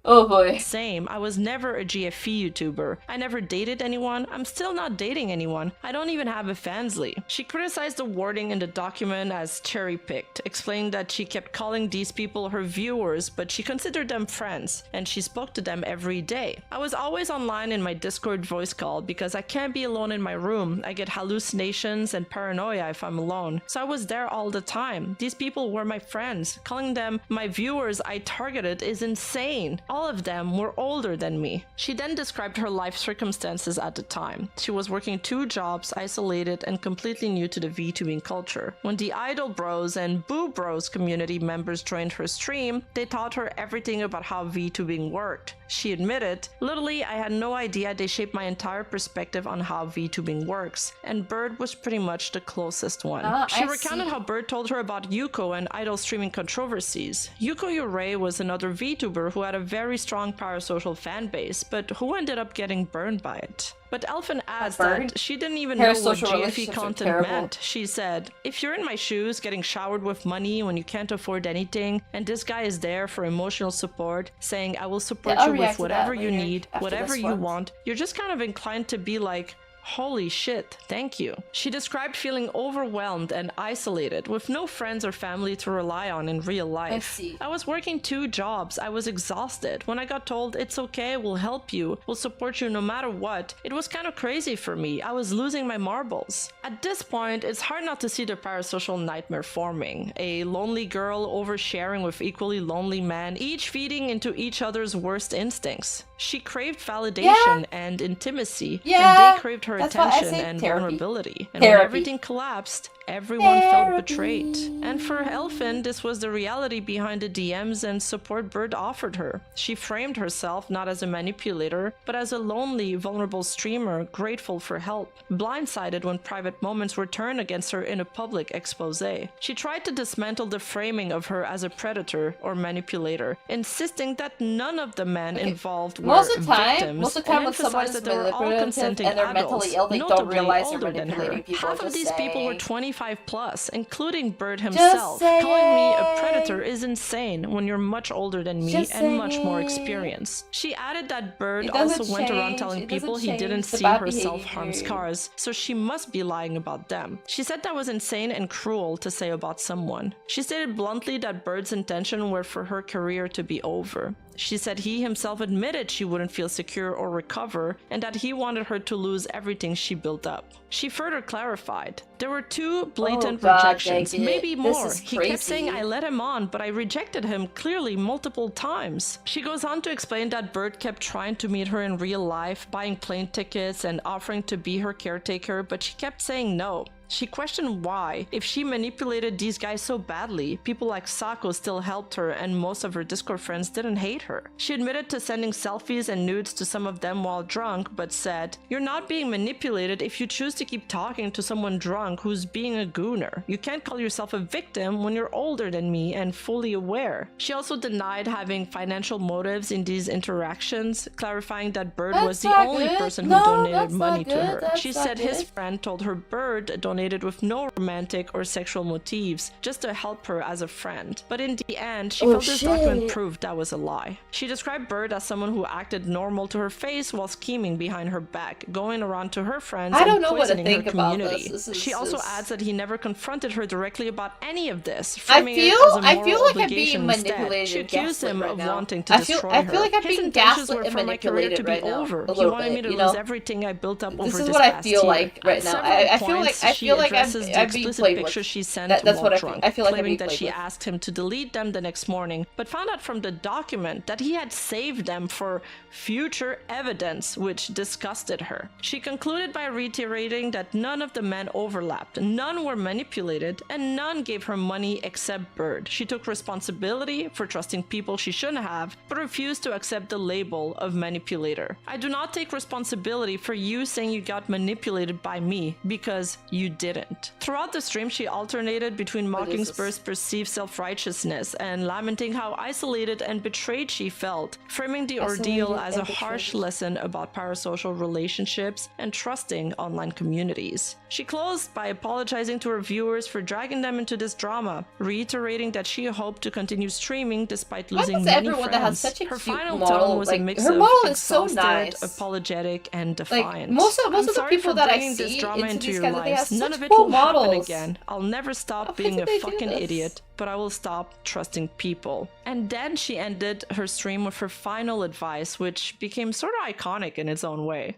A: Oh boy.
D: Same. I was never a GFE YouTuber. I never dated anyone. I'm still not dating anyone. I don't even have a fansly. She criticized the wording in the document as cherry-picked, explaining that she kept calling these people her viewers, but she considered them friends, and she spoke to them every day. "I was always online in my Discord voice call because I can't be alone in my room. I get hallucinations and paranoia if I'm alone. So I was there all the time. These people were my friends. Calling them my viewers I targeted is insane. All of them were older than me." She then described her life circumstances at the time. She was working 2 jobs, isolated, and completely new to the VTubing culture. When the Idol Bros and Boo Bros community members joined her stream, they taught her everything about how VTubing worked. She admitted, "Literally, I had no idea they shaped my entire perspective on how VTubing works," and Bird was pretty much the closest one. She recounted how Bird told her about Yuko and idol streaming controversies. Yuko Yurei was another VTuber who had a very strong parasocial fan base, but who ended up getting burned by it. But Elfin adds that she didn't even know what GFE content meant. She said, "If you're in my shoes, getting showered with money when you can't afford anything, and this guy is there for emotional support, saying, 'I will support you with whatever you need, whatever you want,' you're just kind of inclined to be like, Holy shit, thank you. She described feeling overwhelmed and isolated with no friends or family to rely on in real life.
A: I see.
D: I was working 2 jobs. I was exhausted. When I got told it's okay, we'll help you, we'll support you no matter what, it was kind of crazy for me. I was losing my marbles. At this point, it's hard not to see the parasocial nightmare forming. A lonely girl oversharing with equally lonely men, each feeding into each other's worst instincts. She craved validation and intimacy, and they craved her attention and vulnerability. And when everything collapsed, everyone felt betrayed. And for Elfin, this was the reality behind the DMs and support Bird offered her. She framed herself not as a manipulator, but as a lonely, vulnerable streamer grateful for help, blindsided when private moments were turned against her in a public expose. She tried to dismantle the framing of her as a predator or manipulator, insisting that none of the men involved were victims,
A: most of the time when
D: and
A: someone
D: emphasized
A: is
D: that they were all
A: manipulative
D: consenting
A: and they're
D: adults,
A: mentally ill, they don't
D: notably
A: realize they're
D: older than her.
A: manipulating people.
D: Half of these people were
A: saying.
D: 25 plus, including Bird himself. Calling me a predator is insane when you're much older than me and much more experienced. She added that Bird also went around telling people he didn't see her self-harm scars, so she must be lying about them. She said that was insane and cruel to say about someone. She stated bluntly that Bird's intention were for her career to be over. She said he himself admitted she wouldn't feel secure or recover, and that he wanted her to lose everything she built up. She further clarified, there were 2 blatant rejections, maybe more. He kept saying I let him on, but I rejected him clearly multiple times. She goes on to explain that Bird kept trying to meet her in real life, buying plane tickets and offering to be her caretaker, but she kept saying no. She questioned why, if she manipulated these guys so badly, people like Sako still helped her and most of her Discord friends didn't hate her. She admitted to sending selfies and nudes to some of them while drunk, but said, you're not being manipulated if you choose to keep talking to someone drunk who's being a gooner. You can't call yourself a victim when you're older than me and fully aware. She also denied having financial motives in these interactions, clarifying that Bird was the only person who donated money to her. She said his friend told her Bird donated with no romantic or sexual motives, just to help her as a friend. But in the end, she felt this document proved that was a lie. She described Bird as someone who acted normal to her face while scheming behind her back, going around to her friends and poisoning her community. She also adds that he never confronted her directly about any of this, framing it as a moral obligation instead. She accused him of wanting to destroy her.
A: I feel like I'm
D: His
A: being
D: intentions
A: gaslit
D: were
A: and
D: for my career to
A: manipulated
D: be
A: right now.
D: over.
A: A
D: He
A: little
D: wanted me
A: bit,
D: to
A: you know?
D: lose everything I built up over
A: This
D: this
A: is what I
D: past
A: feel
D: year.
A: like right now. I feel like I'm being played with.
D: She sent
A: That's what
D: drunk,
A: I feel like I'm
D: claiming
A: being
D: that
A: played
D: she
A: with.
D: asked him to delete them the next morning, but found out from the document that he had saved them for future evidence, which disgusted her. She concluded by reiterating that none of the men overlapped, none were manipulated, and none gave her money except Bird. She took responsibility for trusting people she shouldn't have, but refused to accept the label of manipulator. I do not take responsibility for you saying you got manipulated by me, because you didn't. Throughout the stream, she alternated between mocking Spur's perceived self-righteousness and lamenting how isolated and betrayed she felt, framing the ordeal as a harsh lesson about parasocial relationships and trusting online communities. She closed by apologizing to her viewers for dragging them into this drama, reiterating that she hoped to continue streaming despite losing many friends.
A: That has such a
D: her
A: cute
D: final
A: model,
D: tone was
A: like,
D: a mix
A: her
D: of
A: model is so
D: exhausted,
A: nice.
D: apologetic, and defiant.
A: Most of the
D: sorry
A: people
D: for
A: that I
D: bringing this
A: see
D: drama
A: into
D: into
A: these
D: your
A: kinds of things
D: lives.
A: have
D: None
A: such
D: of it
A: cool
D: will happen
A: models.
D: again. I'll never stop
A: Why
D: being
A: do
D: a
A: they do
D: fucking
A: this?
D: idiot, but I will stop trusting people. And then she ended her stream with her final advice, which became sort of iconic in its own way.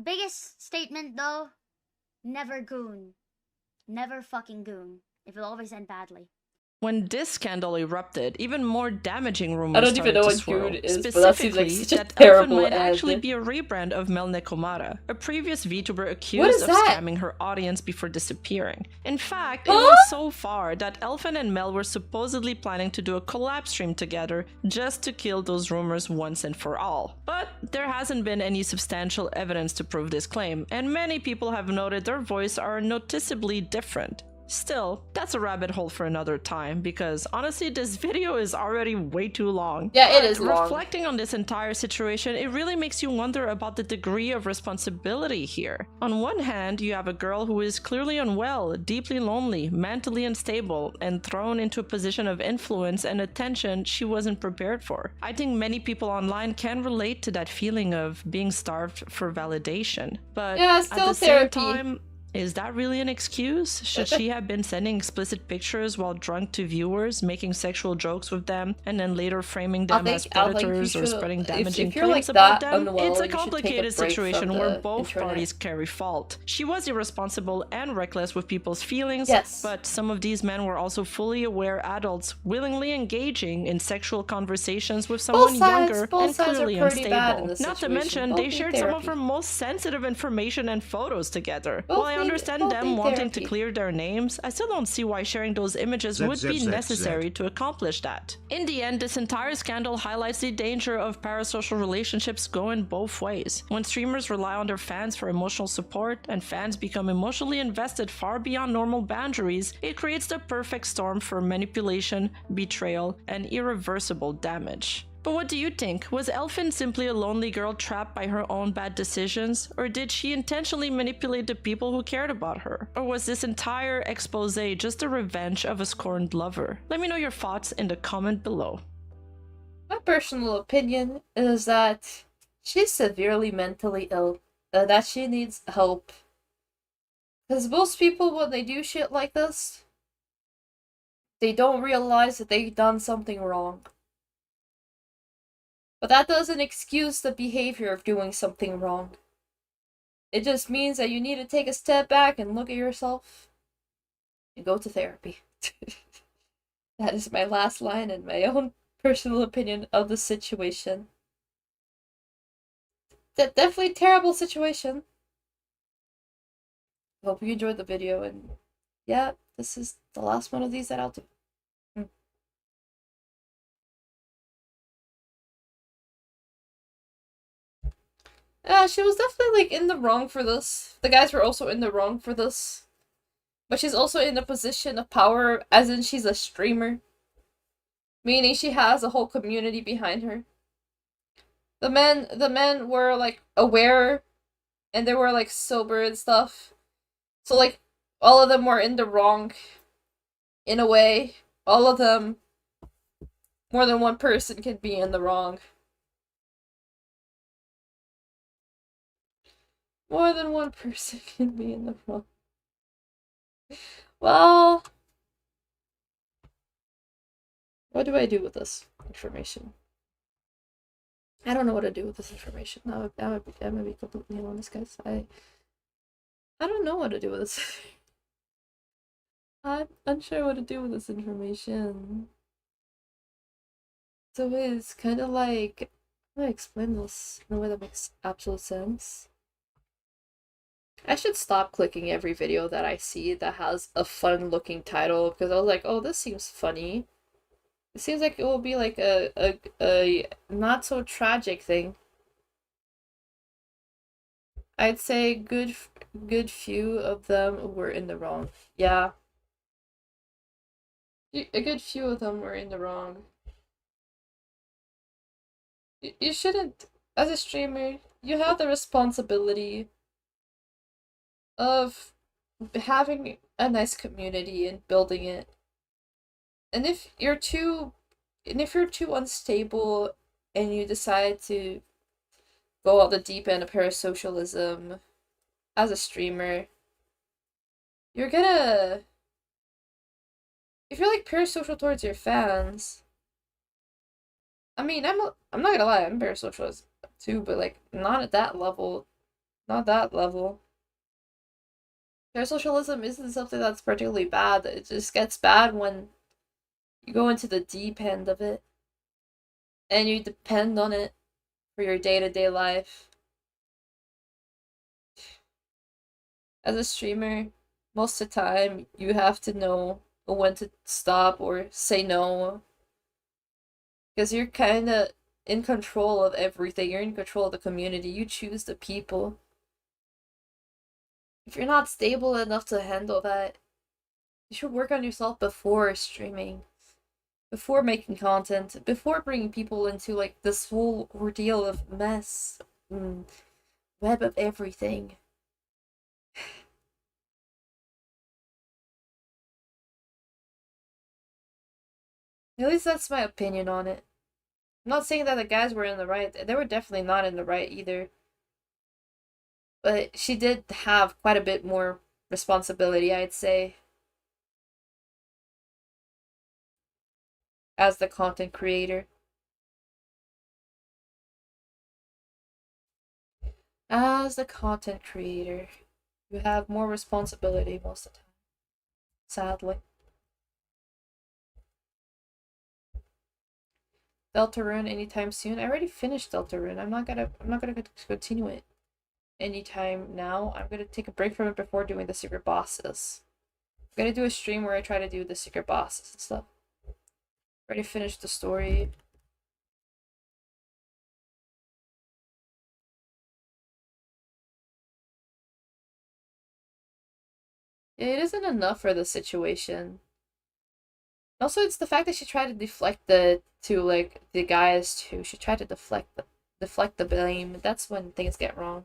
E: Biggest statement though, never goon. Never fucking goon. It will always end badly.
D: When this scandal erupted, even more damaging rumors
A: I don't even know
D: started to
A: what
D: swirl.
A: Goon is, but that
D: Specifically,
A: seems like such a
D: that Elfin
A: terrible
D: might
A: ad.
D: actually be a rebrand of Mel Nekomata, a previous VTuber
A: What
D: accused
A: is
D: of
A: that?
D: scamming her audience before disappearing. In fact, it went so far that Elfin and Mel were supposedly planning to do a collab stream together just to kill those rumors once and for all. But there hasn't been any substantial evidence to prove this claim, and many people have noted their voices are noticeably different. Still, that's a rabbit hole for another time, because honestly, this video is already way too long.
A: Yeah, it
D: But
A: is long.
D: reflecting on this entire situation, it really makes you wonder about the degree of responsibility here. On one hand, you have a girl who is clearly unwell, deeply lonely, mentally unstable, and thrown into a position of influence and attention she wasn't prepared for. I think many people online can relate to that feeling of being starved for validation. But
A: Yeah,
D: at
A: still
D: the
A: therapy.
D: same time, is that really an excuse? Should she have been sending explicit pictures while drunk to viewers, making sexual jokes with them, and then later framing them as predators or spreading damaging
A: if you're like
D: claims about
A: that
D: them?
A: unwell,
D: It's a
A: you should take a
D: complicated
A: break
D: situation
A: from
D: where
A: the
D: both
A: internet.
D: parties carry fault. She was irresponsible and reckless with people's feelings,
A: Yes.
D: but some of these men were also fully aware adults willingly engaging in sexual conversations with someone younger and clearly
A: are pretty bad in
D: unstable.
A: this
D: Not to
A: situation.
D: mention,
A: Both
D: they
A: need
D: shared some of
A: therapy.
D: her most sensitive information and photos together.
A: Both
D: While I
A: need-
D: understand
A: both
D: them
A: need
D: wanting to
A: therapy.
D: clear their names, I still don't see why sharing those images would be
B: ZZZZ.
D: necessary to accomplish that. In the end, this entire scandal highlights the danger of parasocial relationships going both ways. When streamers rely on their fans for emotional support and fans become emotionally invested far beyond normal boundaries, it creates the perfect storm for manipulation, betrayal, and irreversible damage. But what do you think? Was Elfin simply a lonely girl trapped by her own bad decisions? Or did she intentionally manipulate the people who cared about her? Or was this entire expose just a revenge of a scorned lover? Let me know your thoughts in the comment below.
A: My personal opinion is that she's severely mentally ill, that she needs help. Because most people, when they do shit like this, they don't realize that they've done something wrong. But that doesn't excuse the behavior of doing something wrong. It just means that you need to take a step back and look at yourself and go to therapy. That is my last line in my own personal opinion of the situation. Definitely terrible situation. Hope you enjoyed the video, and yeah, this is the last one of these that I'll do. She was definitely, like, in the wrong for this. The guys were also in the wrong for this. But she's also in a position of power, as in she's a streamer. Meaning she has a whole community behind her. The men were, like, aware, and they were, like, sober and stuff. So, like, all of them were in the wrong, in a way. All of them, more than one person can be in the wrong. More than one person can be in the wrong. Well, what do I do with this information? I don't know what to do with this information. I'm gonna be completely honest, guys. I don't know what to do with this. I'm unsure what to do with this information. So it's kind of like, how do I explain this in a way that makes absolute sense? I should stop clicking every video that I see that has a fun looking title, because I was like, oh, this seems funny. It seems like it will be like a not so tragic thing. I'd say good few of them were in the wrong. Yeah. A good few of them were in the wrong. You shouldn't, as a streamer, you have the responsibility of having a nice community and building it. And if you're too unstable and you decide to go out the deep end of parasocialism as a streamer, you're gonna, if you're like parasocial towards your fans, I mean, I'm not gonna lie, I'm parasocial too, but like not at that level. Not that level. Parasocialism isn't something that's particularly bad. It just gets bad when you go into the deep end of it and you depend on it for your day-to-day life. As a streamer, most of the time you have to know when to stop or say no, because you're kind of in control of everything. You're in control of the community. You choose the people. If you're not stable enough to handle that, You should work on yourself before streaming, before making content, before bringing people into like this whole ordeal of mess, web of everything. At least that's my opinion on it. I'm not saying that the guys were in the right. They were definitely not in the right either. But she did have quite a bit more responsibility, I'd say, as the content creator. As the content creator, you have more responsibility most of the time. Sadly. Deltarune anytime soon. I already finished Deltarune. I'm not gonna continue it anytime now. I'm gonna take a break from it before doing the secret bosses. I'm gonna do a stream where I try to do the secret bosses and stuff. Already finished the story. Yeah, it isn't enough for the situation. Also, it's the fact that she tried to deflect the guys too. She tried to deflect the blame. That's when things get wrong.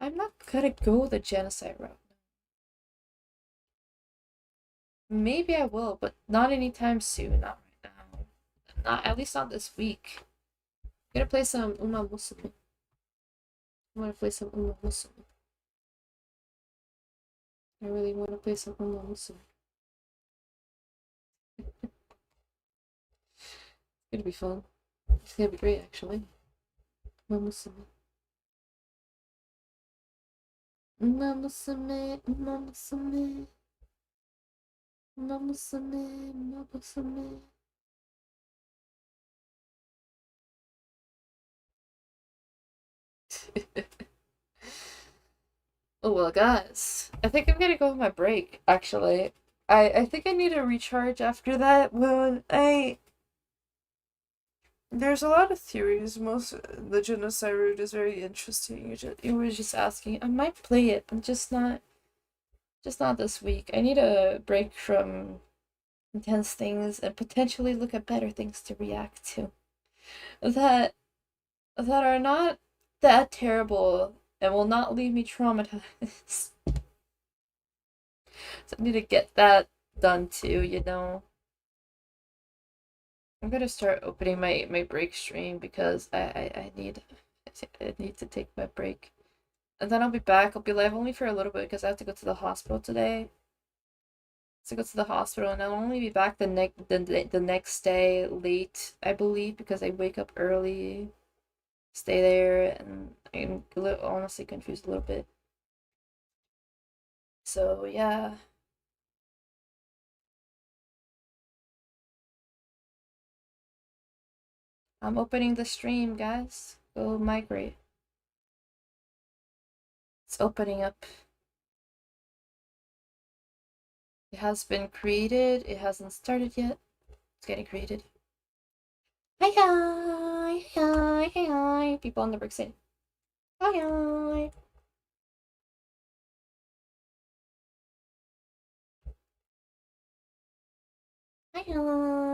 A: I'm not gonna go the genocide route. Maybe I will, but not anytime soon. Not right now. Not at least not this week. I'm gonna play some Uma Musume. I wanna play some Uma Musume. I really wanna play some Uma Musume. It's gonna be fun. It's gonna be great, actually. Uma Musume. Uma Musume, Uma Musume. Uma Musume, Uma Musume. Oh well, guys. I think I'm gonna go on my break, actually. I think I need a recharge after that. There's a lot of theories. Most the genocide route is very interesting. You were just asking. I might play it, but just not this week. I need a break from intense things and potentially look at better things to react to. That are not that terrible and will not leave me traumatized. So I need to get that done too, you know. I'm gonna start opening my break stream because I need to take my break. And then I'll be back. I'll be live only for a little bit because I have to go to the hospital today. To go to the hospital, and I'll only be back the next day late, I believe, because I wake up early, stay there, and I'm honestly confused a little bit. So yeah. I'm opening the stream, guys. Go migrate. It's opening up. It has been created. It hasn't started yet. It's getting created. Hi hi hi hi hi. People on the brick saying hi hi. Hi hi.